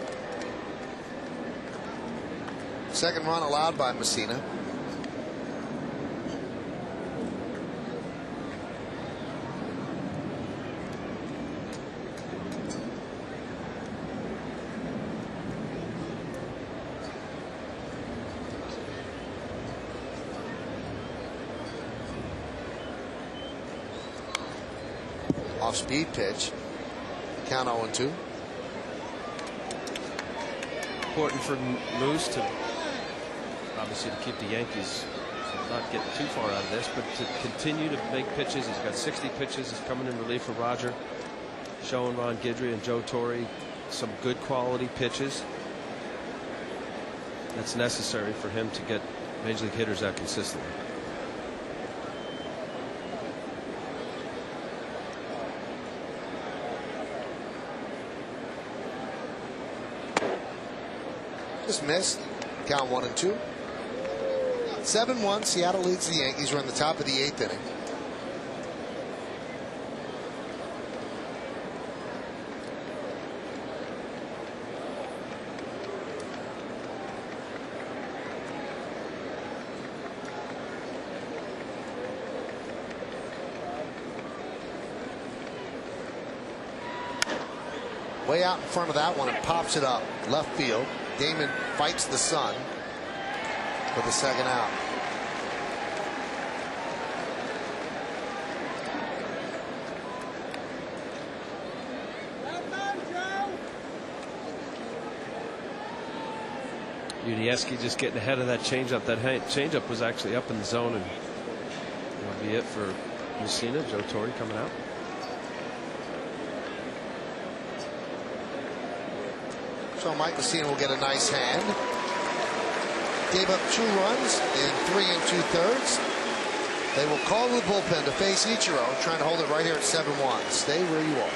Second run allowed by Mussina. Off-speed pitch. Count 0-2. Important for Moose to obviously to keep the Yankees from not getting too far out of this, but to continue to make pitches. He's got 60 pitches. He's coming in relief for Roger, showing Ron Guidry and Joe Torre some good quality pitches. That's necessary for him to get major league hitters out consistently. Just missed. Count 1-2. 7-1. Seattle leads the Yankees. We're in the top of the 8th inning. Way out in front of that one and pops it up left field. Damon fights the sun for the second out. Udieski just getting ahead of that changeup. That changeup was actually up in the zone, and that'll be it for Mussina. Joe Torre coming out. So Mike Mussina will get a nice hand. Gave up 2 runs in 3 2/3. They will call the bullpen to face Ichiro, trying to hold it right here at 7-1. Stay where you are.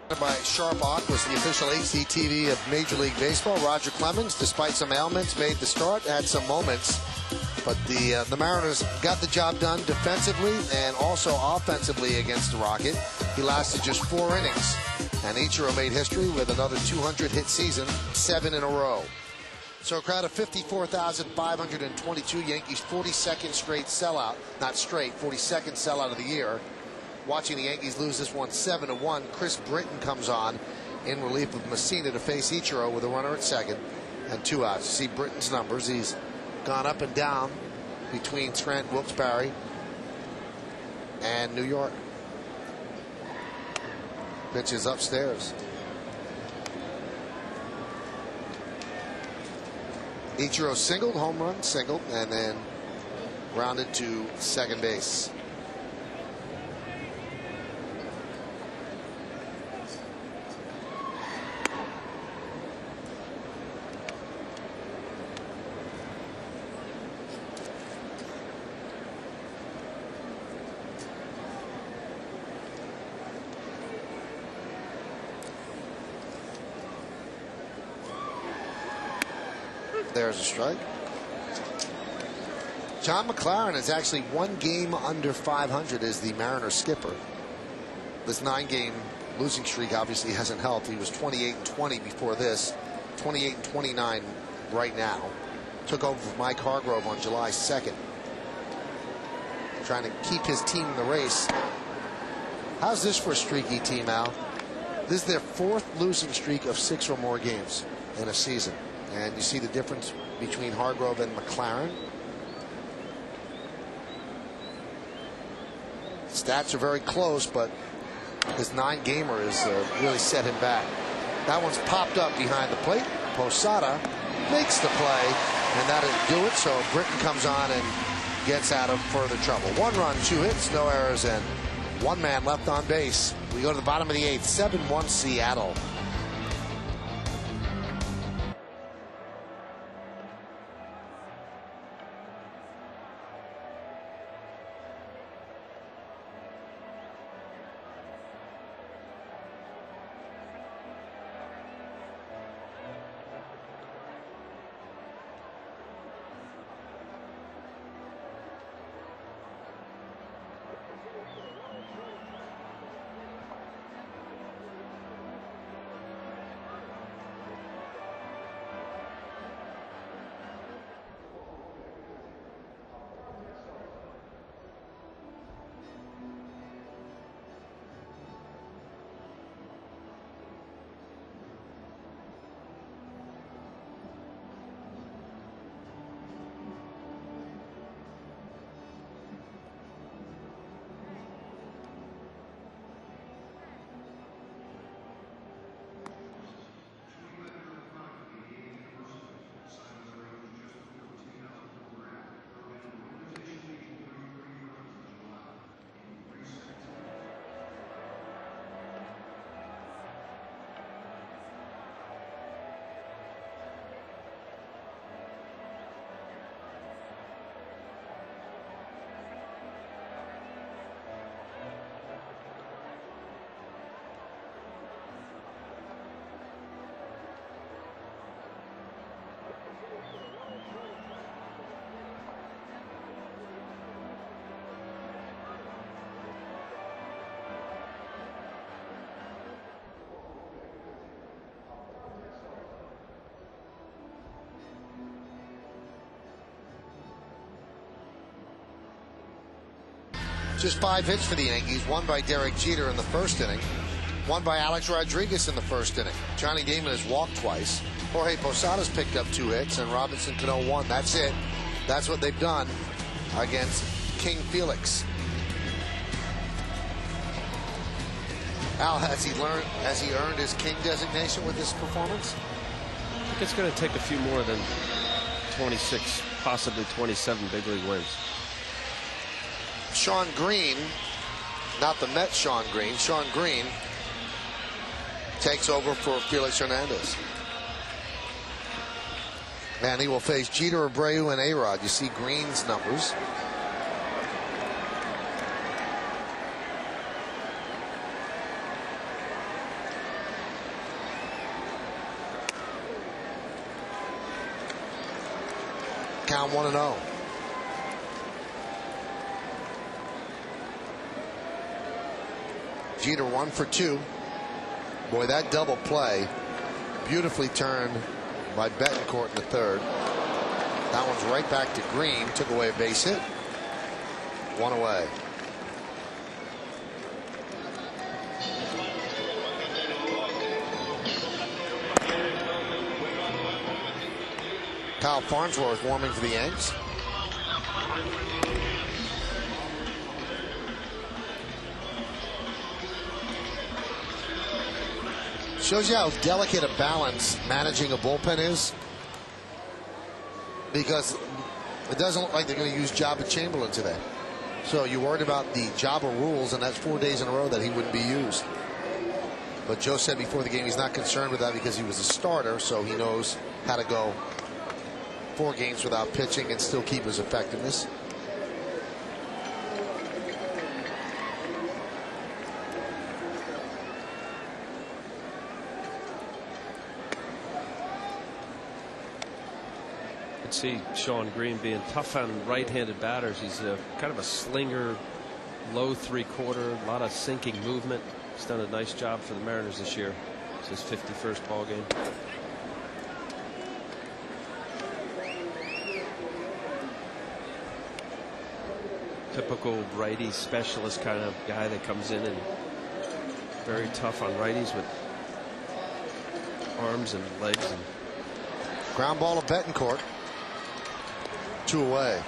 By Sharp was the official HDTV of Major League Baseball. Roger Clemens, despite some ailments, made the start, had some moments. But the Mariners got the job done defensively and also offensively against the Rocket. He lasted just 4 innings. And Ichiro made history with another 200-hit season, 7 in a row. So a crowd of 54,522, Yankees 42nd straight sellout. Not straight, 42nd sellout of the year. Watching the Yankees lose this one 7-1. Chris Britton comes on in relief of Mussina to face Ichiro with a runner at second and 2 outs. You see Britton's numbers. He's gone up and down between Trent, Wilkes-Barre, and New York. Pitch is upstairs. Ichiro singled, home run, singled, and then grounded to second base. There's a strike. John McLaren is actually 1 game under 500 as the Mariners skipper. This 9-game losing streak obviously hasn't helped. He was 28-20 before this, 28-29 right now. Took over from Mike Hargrove on July 2nd. Trying to keep his team in the race. How's this for a streaky team, Al? This is their 4th losing streak of 6 or more games in a season. And you see the difference between Hargrove and McLaren. Stats are very close, but his 9-gamer has really set him back. That one's popped up behind the plate. Posada makes the play, and that'll do it. So Britton comes on and gets out of further trouble. 1 run, 2 hits, no errors, and 1 man left on base. We go to the bottom of the 8th, 7-1 Seattle. Just 5 hits for the Yankees, 1 by Derek Jeter in the first inning, 1 by Alex Rodriguez in the first inning. Johnny Damon has walked twice. Jorge Posada's picked up 2 hits, and Robinson Cano 1. That's it. That's what they've done against King Felix. Al, has he earned his King designation with this performance? I think it's going to take a few more than 26, possibly 27 big league wins. Sean Green, not the Mets Sean Green takes over for Felix Hernandez. And he will face Jeter, Abreu, and A-Rod. You see Green's numbers. down 1-0. Jeter 1 for 2. Boy, that double play beautifully turned by Betancourt in the third. That one's right back to Green. Took away a base hit. 1 away. Kyle Farnsworth warming for the Yanks. Shows you how delicate a balance managing a bullpen is, because it doesn't look like they're going to use Jabba Chamberlain today. So you're worried about the Jabba rules, and that's 4 days in a row that he wouldn't be used. But Joe said before the game he's not concerned with that because he was a starter, so he knows how to go 4 games without pitching and still keep his effectiveness. See Sean Green being tough on right-handed batters. He's kind of a slinger, low three-quarter, a lot of sinking movement. He's done a nice job for the Mariners this year. It's his 51st ball game. Typical righty specialist kind of guy that comes in and very tough on righties with arms and legs. And ground ball to Betancourt. 2 away.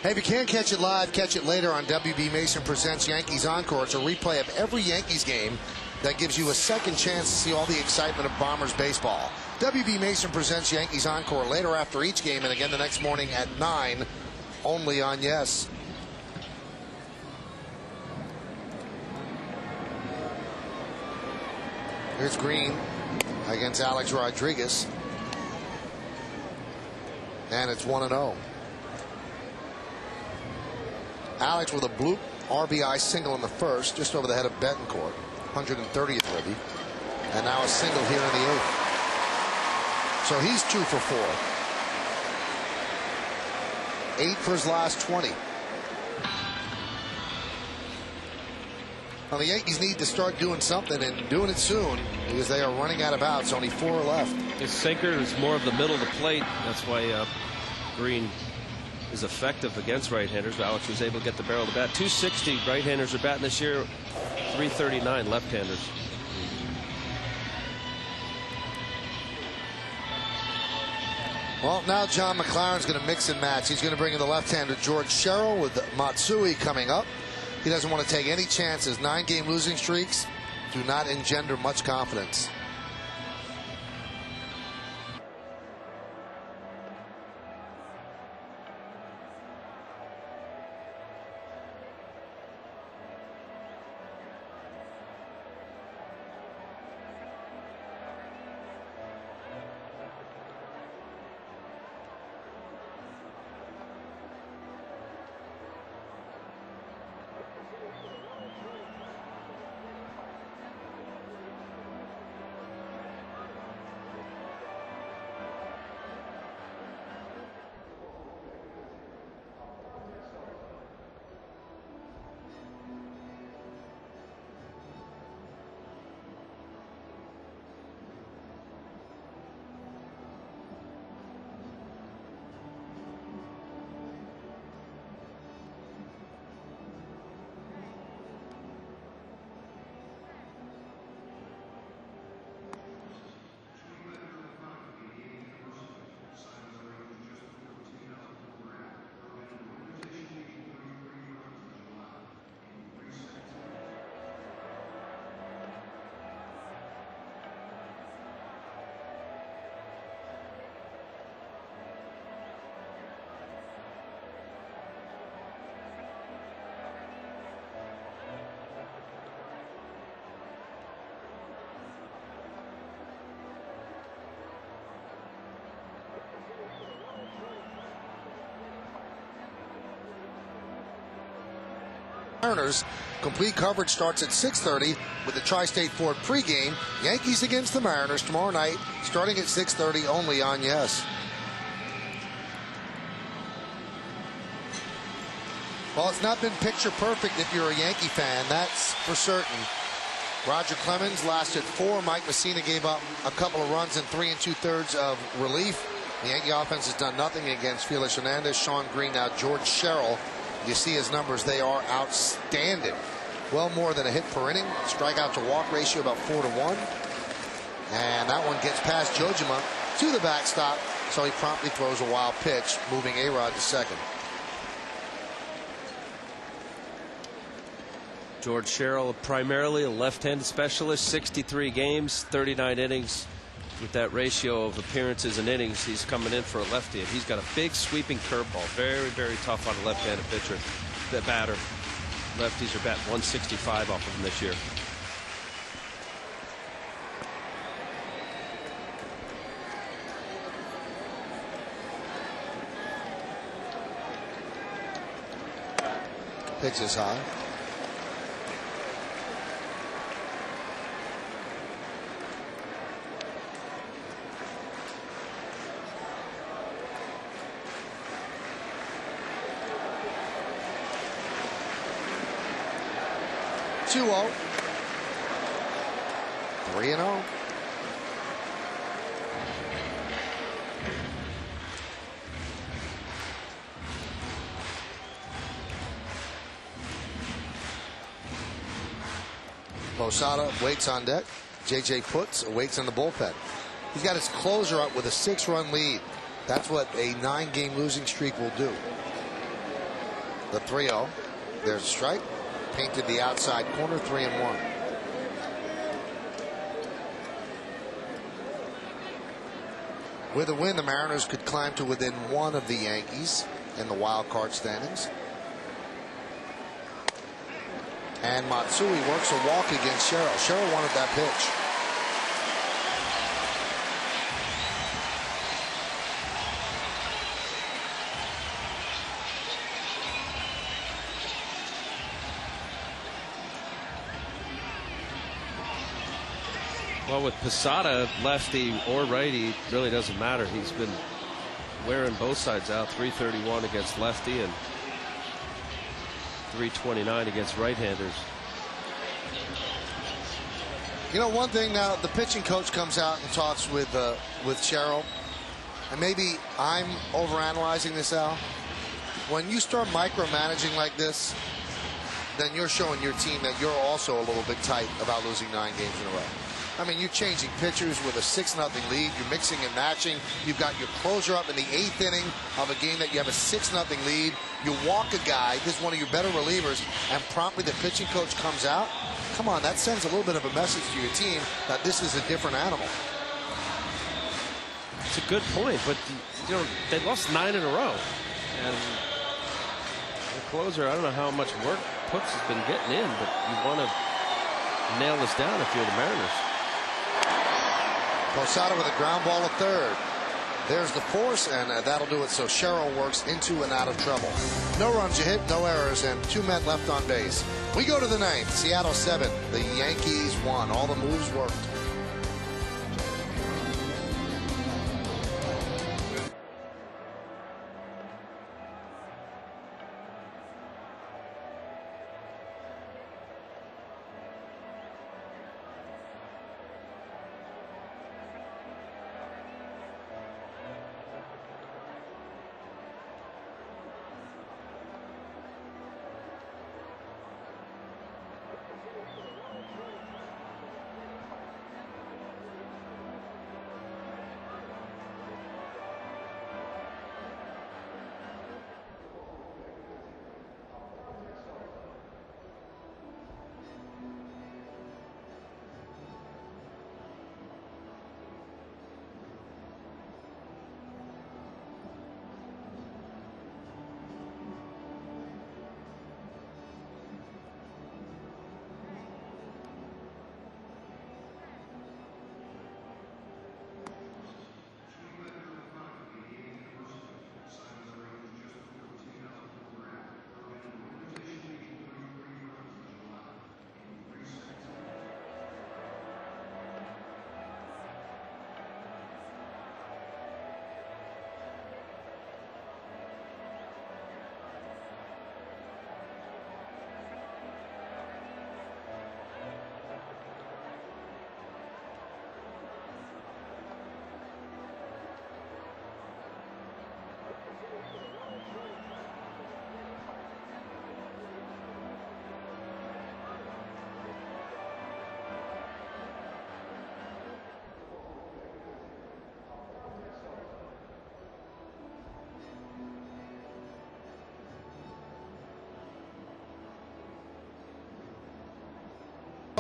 Hey, if you can't catch it live, catch it later on WB Mason Presents Yankees Encore. It's a replay of every Yankees game that gives you a second chance to see all the excitement of Bombers baseball. WB Mason Presents Yankees Encore later after each game, and again the next morning at 9, only on Yes. Here's Green against Alex Rodriguez, and it's 1-0. Alex with a bloop RBI single in the first, just over the head of Betancourt, 130th ribby, and now a single here in the 8th. So he's 2 for 4. 8 for his last 20. Well, the Yankees need to start doing something, and doing it soon, because they are running out of outs. Only 4 left. his sinker is more of the middle of the plate. That's why Green is effective against right-handers. Alex was able to get the barrel of the bat. 260 right-handers are batting this year. 339 left-handers. Well, now John McLaren's going to mix and match. He's going to bring in the left-hander George Sherrill with Matsui coming up. He doesn't want to take any chances. 9-game losing streaks do not engender much confidence. Mariners. Complete coverage starts at 6:30 with the Tri-State Ford pregame. Yankees against the Mariners tomorrow night, starting at 6:30 only on Yes. Well, it's not been picture perfect if you're a Yankee fan, that's for certain. Roger Clemens lasted 4. Mike Mussina gave up a couple of runs in 3 2/3 of relief. The Yankee offense has done nothing against Felix Hernandez, Sean Green, now George Sherrill. You see his numbers, they are outstanding. Well more than a hit per inning. Strikeout to walk ratio about 4-1. And that one gets past Jojima to the backstop, so he promptly throws a wild pitch, moving A-Rod to second. George Sherrill, primarily a left-handed specialist, 63 games, 39 innings. With that ratio of appearances and innings, he's coming in for a lefty, and he's got a big sweeping curveball. Very, very tough on a left-handed pitcher. The batter. Lefties are batting 165 off of him this year. Pitch is high. Two 0. 3-0. Posada waits on deck. JJ Puts waits in the bullpen. He's got his closer up with a 6-run lead. That's what a 9-game losing streak will do. The 3-0. There's a strike. Painted the outside corner, 3-1. With a win, the Mariners could climb to within 1 of the Yankees in the wild card standings. And Matsui works a walk against Sherrill. Sherrill wanted that pitch. Well, with Posada, lefty or righty, it really doesn't matter. He's been wearing both sides out. 331 against lefty and 329 against right-handers. You know, one thing now, the pitching coach comes out and talks with Sherrill, and maybe I'm overanalyzing this, Al. When you start micromanaging like this, then you're showing your team that you're also a little bit tight about losing 9 games in a row. I mean, you're changing pitchers with a 6-0 lead. You're mixing and matching. You've got your closer up in the 8th inning of a game that you have a 6-0 lead. You walk a guy. This is one of your better relievers, and promptly the pitching coach comes out. Come on, that sends a little bit of a message to your team that this is a different animal. It's a good point, but you know they lost 9 in a row, and the closer, I don't know how much work Puts has been getting in, but you want to nail this down if you're the Mariners. Posada with a ground ball at third. There's the force, and that'll do it. So Sherrill works into and out of trouble. No runs you hit, no errors, and 2 men left on base. We go to the 9th. Seattle 7. The Yankees 1. All the moves worked.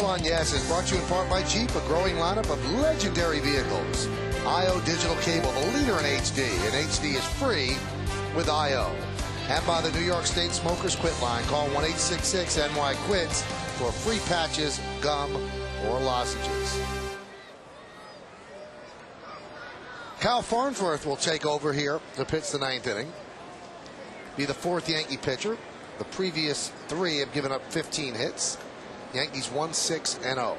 On Yes is brought to you in part by Jeep, a growing lineup of legendary vehicles. IO Digital Cable, the leader in HD, and HD is free with IO. And by the New York State Smokers Quit line. Call 1-866-NY-QUITS for free patches, gum, or lozenges. Kyle Farnsworth will take over here to pitch the ninth inning. Be the fourth Yankee pitcher. The previous three have given up 15 hits. Yankees 1-6-0.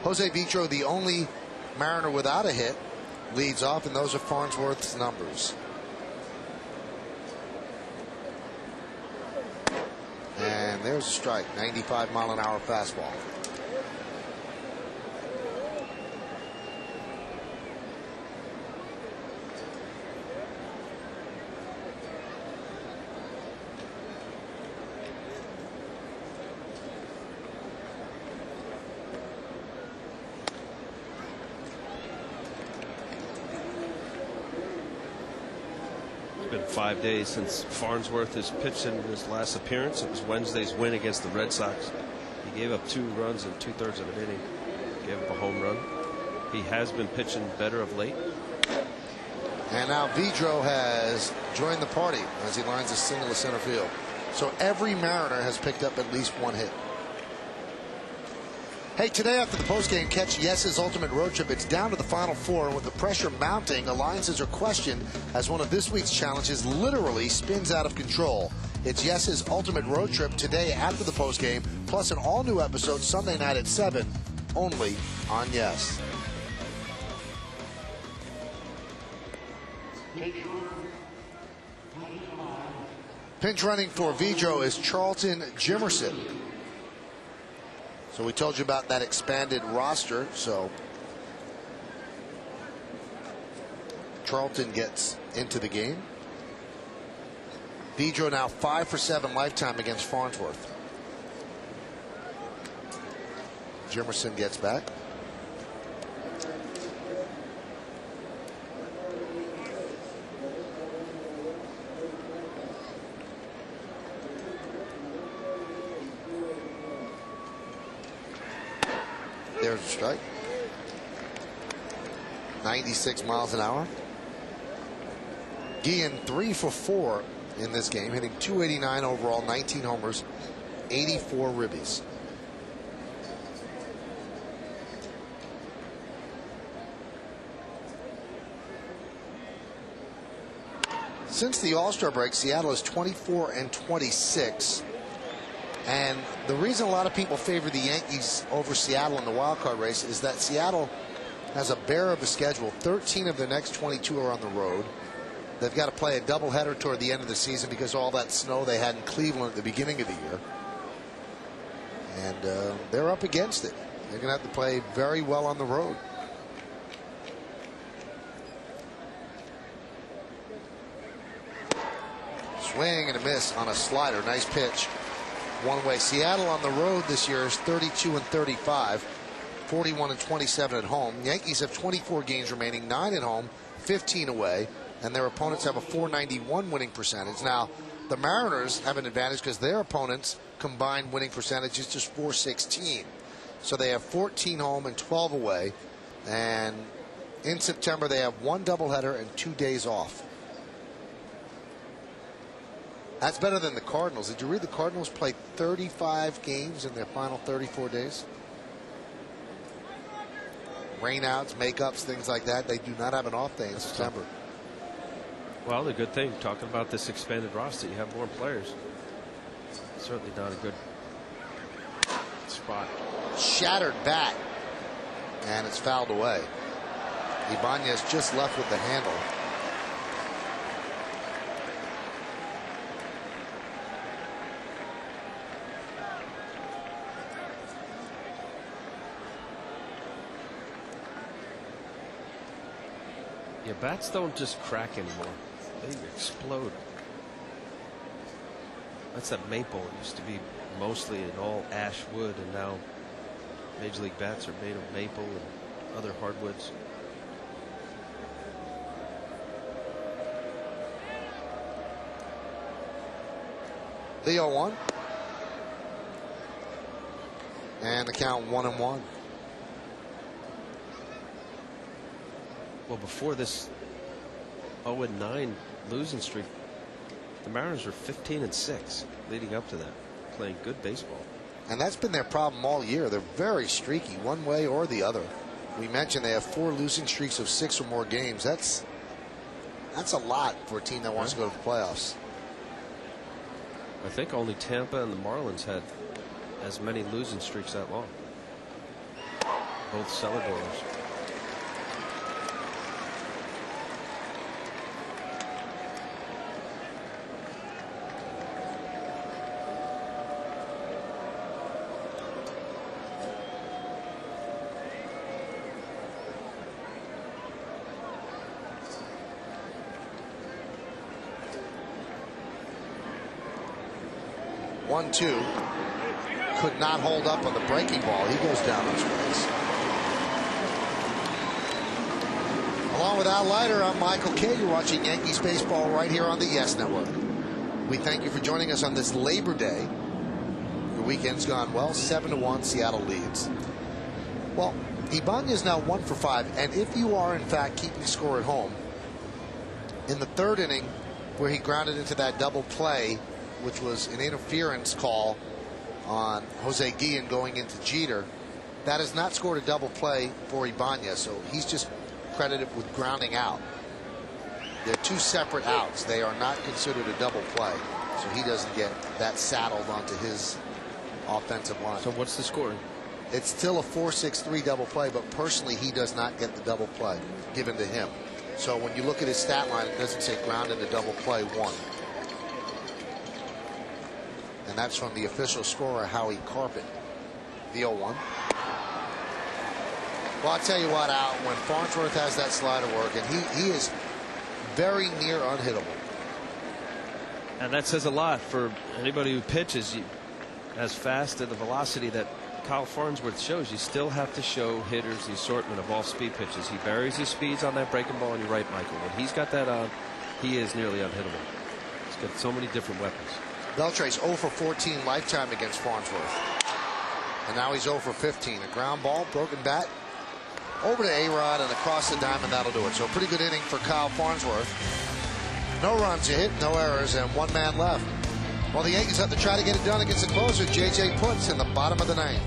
Jose Vitro, the only Mariner without a hit, leads off, and those are Farnsworth's numbers. And there's a strike, 95-mile-an-hour fastball. Been 5 days since Farnsworth has pitched in his last appearance. It was Wednesday's win against the Red Sox. He gave up 2 runs in 2/3 of an inning. Gave up a home run. He has been pitching better of late. And now Vidro has joined the party as he lines a single to center field. So every Mariner has picked up at least 1 hit. Hey, today after the postgame catch, Yes's ultimate road trip, it's down to the final 4, and with the pressure mounting, alliances are questioned as one of this week's challenges literally spins out of control. It's Yes's ultimate road trip today after the postgame, plus an all-new episode Sunday night at 7, only on Yes. Pinch running for Vidro is Charlton Jimerson. So we told you about that expanded roster. So Charlton gets into the game. Vidro now 5 for 7 lifetime against Farnsworth. Jimerson gets back. There's a strike. 96 miles an hour. Guillen 3 for 4 in this game, hitting .289 overall, 19 homers, 84 ribbies. Since the All-Star break, Seattle is 24-26. And the reason a lot of people favor the Yankees over Seattle in the wild card race is that Seattle has a bear of a schedule. 13 of their next 22 are on the road. They've got to play a doubleheader toward the end of the season because of all that snow they had in Cleveland at the beginning of the year. And they're up against it. They're going to have to play very well on the road. Swing and a miss on a slider. Nice pitch. One way. Seattle on the road this year is 32-35, 41-27 at home. Yankees have 24 games remaining, 9 at home, 15 away, and their opponents have a .491 winning percentage. Now, the Mariners have an advantage because their opponents' combined winning percentage is just .416. So they have 14 home and 12 away, and in September they have 1 doubleheader and 2 days off. That's better than the Cardinals. Did you read the Cardinals played 35 games in their final 34 days? Rainouts, makeups, things like that. They do not have an off day in September. Well, the good thing, talking about this expanded roster, you have more players. Certainly not a good spot. Shattered bat. And it's fouled away. Ibanez just left with the handle. Yeah, bats don't just crack anymore. They explode. That's that maple. It used to be mostly in all ash wood, and now Major League bats are made of maple and other hardwoods. The 0-1. And the count 1-1. Well, before this 0-9 losing streak, the Mariners were 15-6 leading up to that, playing good baseball. And that's been their problem all year. They're very streaky, one way or the other. We mentioned they have 4 losing streaks of 6 or more games. That's a lot for a team that wants to go to the playoffs. I think only Tampa and the Marlins had as many losing streaks that long. Both celebrators. One-two. Could not hold up on the breaking ball. He goes down on strikes. Along with Al Leiter, I'm Michael Kay. You're watching Yankees baseball right here on the Yes Network. We thank you for joining us on this Labor Day. Your weekend's gone well. 7-1, Seattle leads. Well, Ibanez now 1 for 5, and if you are in fact keeping score at home, in the 3rd inning, where he grounded into that double play, which was an interference call on Jose Guillen going into Jeter, that has not scored a double play for Ibanez, so he's just credited with grounding out. They're 2 separate outs. They are not considered a double play, so he doesn't get that saddled onto his offensive line. So what's the score? It's still a 4-6-3 double play, but personally he does not get the double play given to him. So when you look at his stat line, it doesn't say ground into double play 1. And that's from the official scorer, Howie Carpet. The 0-1. Well, I'll tell you what, Al, when Farnsworth has that slider working, he is very near unhittable. And that says a lot for anybody who pitches as fast at the velocity that Kyle Farnsworth shows. You still have to show hitters the assortment of off-speed pitches. He buries his speeds on that breaking ball, and you're right, Michael. When he's got that on, he is nearly unhittable. He's got so many different weapons. Beltre's 0 for 14 lifetime against Farnsworth. And now he's 0 for 15. A ground ball, broken bat, over to A-Rod and across the diamond. That'll do it. So a pretty good inning for Kyle Farnsworth. No runs a hit, no errors, and 1 man left. Well, the Yankees have to try to get it done against the closer, J.J. Putz, in the bottom of the 9th.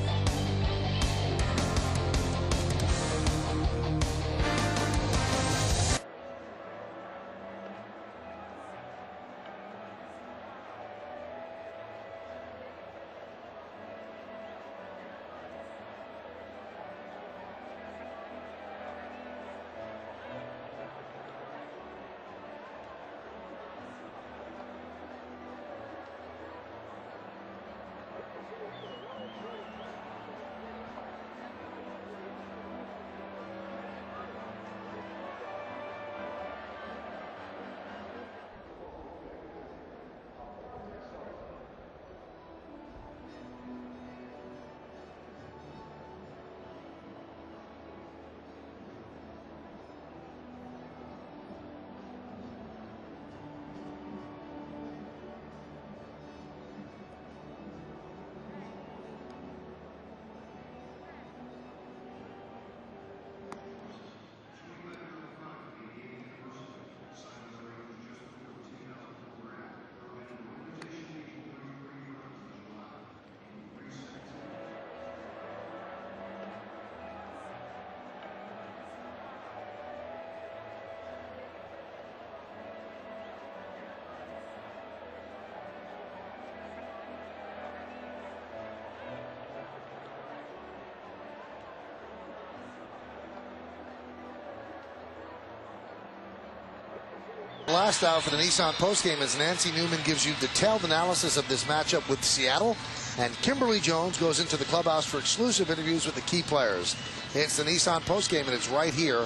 Last out for the Nissan postgame as Nancy Newman gives you detailed analysis of this matchup with Seattle, and Kimberly Jones goes into the clubhouse for exclusive interviews with the key players. It's the Nissan postgame, and it's right here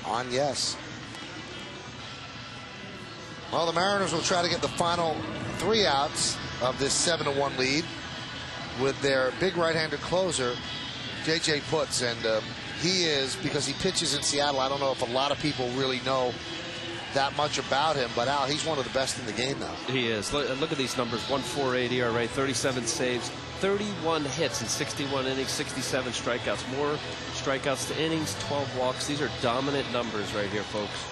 on Yes. Well, the Mariners will try to get the final 3 outs of this 7-1 lead with their big right-hander closer, J.J. Putz, and he is, because he pitches in Seattle, I don't know if a lot of people really know that much about him, but Al, he's one of the best in the game now. He is. Look at these numbers: 1.48 ERA, 37 saves, 31 hits in 61 innings, 67 strikeouts. More strikeouts to innings, 12 walks. These are dominant numbers right here, folks.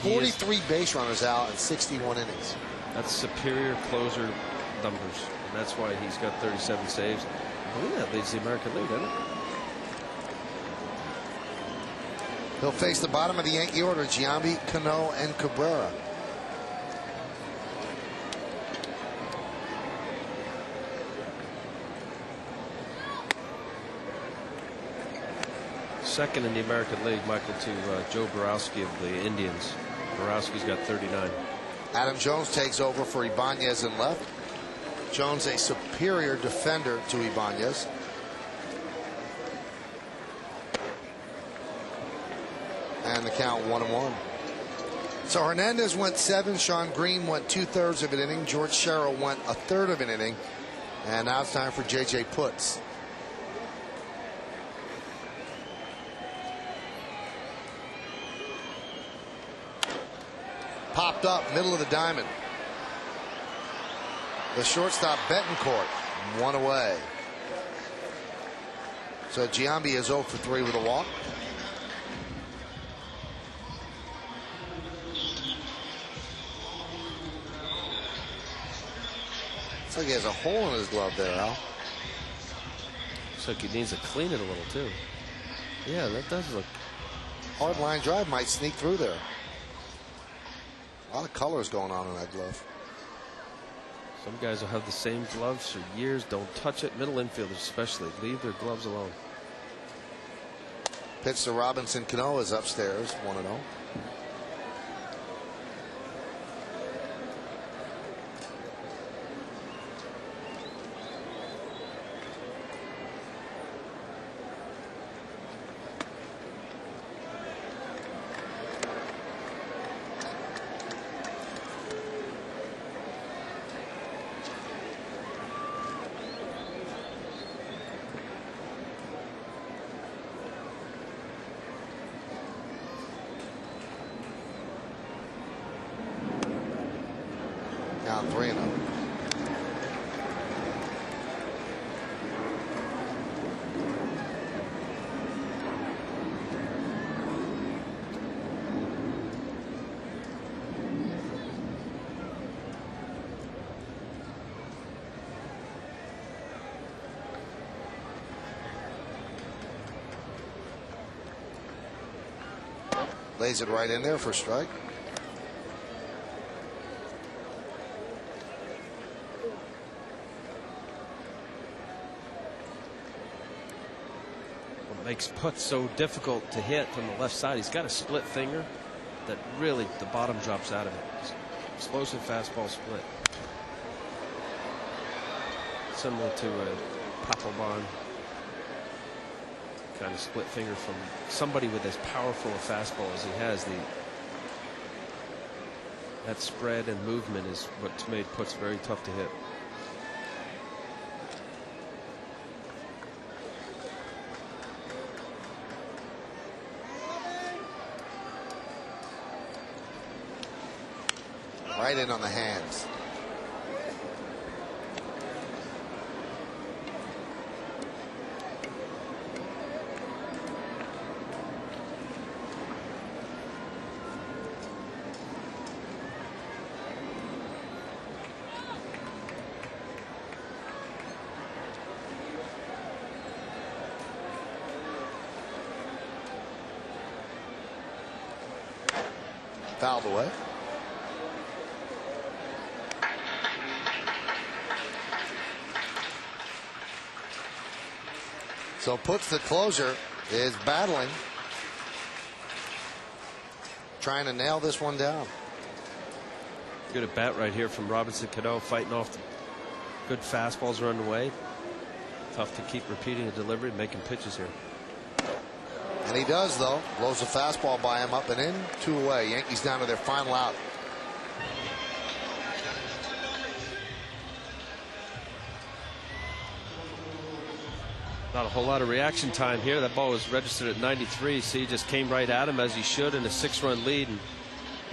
43 base runners out in 61 innings. That's superior closer numbers. And that's why he's got 37 saves. I believe that leads the American League, doesn't it? He'll face the bottom of the Yankee order, Giambi, Cano, and Cabrera. Second in the American League, Michael, to Joe Borowski of the Indians. Borowski's got 39. Adam Jones takes over for Ibanez in left. Jones a superior defender to Ibanez. And the count 1-1. So Hernandez went 7. Sean Green went 2/3 of an inning. George Sherrill went 1/3 of an inning. And now it's time for J.J. Putz. Popped up, middle of the diamond. The shortstop, Betancourt, 1 away. So Giambi is 0 for 3 with a walk. Looks like he has a hole in his glove there, Al. Looks like he needs to clean it a little, too. Yeah, that does look. Hard line drive might sneak through there. A lot of colors going on in that glove. Some guys will have the same gloves for years. Don't touch it. Middle infielders especially. Leave their gloves alone. Pitch to Robinson Cano is upstairs, 1-0. Now 3-0. Lays it right in there for a strike. Makes Putz so difficult to hit from the left side. He's got a split finger that really the bottom drops out of it. Explosive fastball split. Similar to a Papelbon kind of split finger from somebody with as powerful a fastball as he has. That spread and movement is what's made Putz very tough to hit. Right in on the hands. Fouled away. So Putz, the closer, is battling, trying to nail this one down. Good at bat right here from Robinson Cano, fighting off the good fastballs running away. Tough to keep repeating the delivery, making pitches here. And he does, though. Blows a fastball by him, up and in, 2 away. Yankees down to their final out. Not a whole lot of reaction time here. That ball was registered at 93. See, just came right at him as he should in a 6-run lead. And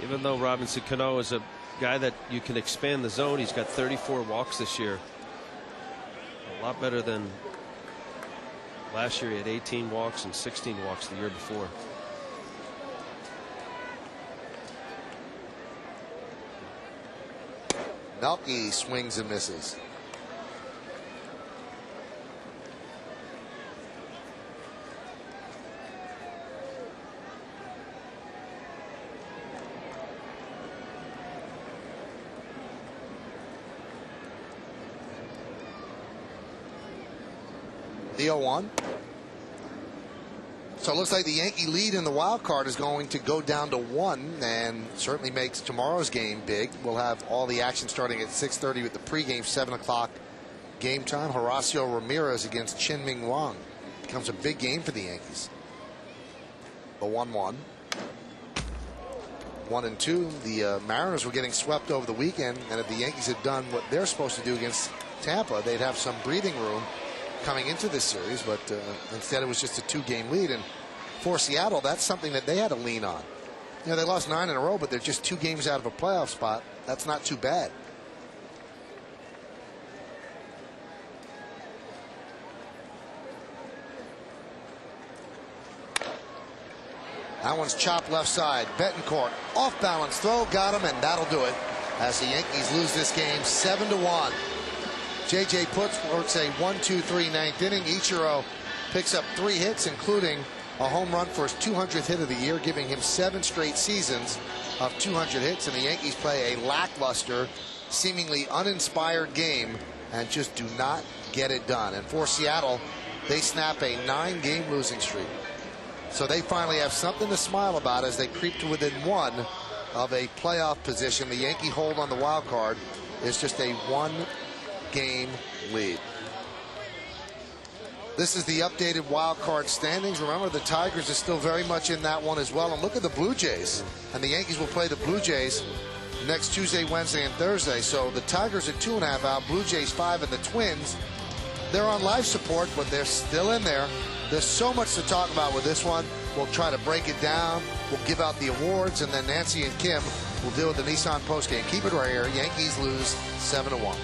even though Robinson Cano is a guy that you can expand the zone, he's got 34 walks this year. A lot better than last year. He had 18 walks and 16 walks the year before. Melky swings and misses. The 0-1. So it looks like the Yankee lead in the wild card is going to go down to 1, and certainly makes tomorrow's game big. We'll have all the action starting at 6:30 with the pregame 7 o'clock game time. Horacio Ramirez against Chin Ming Wang. Becomes a big game for the Yankees. The 1-1. 1-2. The Mariners were getting swept over the weekend, and if the Yankees had done what they're supposed to do against Tampa, they'd have some breathing room coming into this series, but instead it was just a 2-game lead. And for Seattle, that's something that they had to lean on. You know, they lost 9 in a row, but they're just 2 games out of a playoff spot. That's not too bad. That one's chopped left side. Betancourt off balance throw, got him, and that'll do it as the Yankees lose this game 7-1. J.J. Putz works a 1-2-3 ninth inning. Ichiro picks up 3 hits, including a home run for his 200th hit of the year, giving him 7 straight seasons of 200 hits. And the Yankees play a lackluster, seemingly uninspired game and just do not get it done. And for Seattle, they snap a 9-game losing streak. So they finally have something to smile about as they creep to within 1 of a playoff position. The Yankee hold on the wild card is just a 1-game lead. This is the updated wild card standings. Remember, the Tigers are still very much in that one as well. And look at the Blue Jays. And the Yankees will play the Blue Jays next Tuesday, Wednesday, and Thursday. So the Tigers are 2.5 out, Blue Jays 5, and the Twins, they're on life support, but they're still in there. There's so much to talk about with this one. We'll try to break it down. We'll give out the awards, and then Nancy and Kim will deal with the Nissan postgame. Keep it right here. Yankees lose 7-1.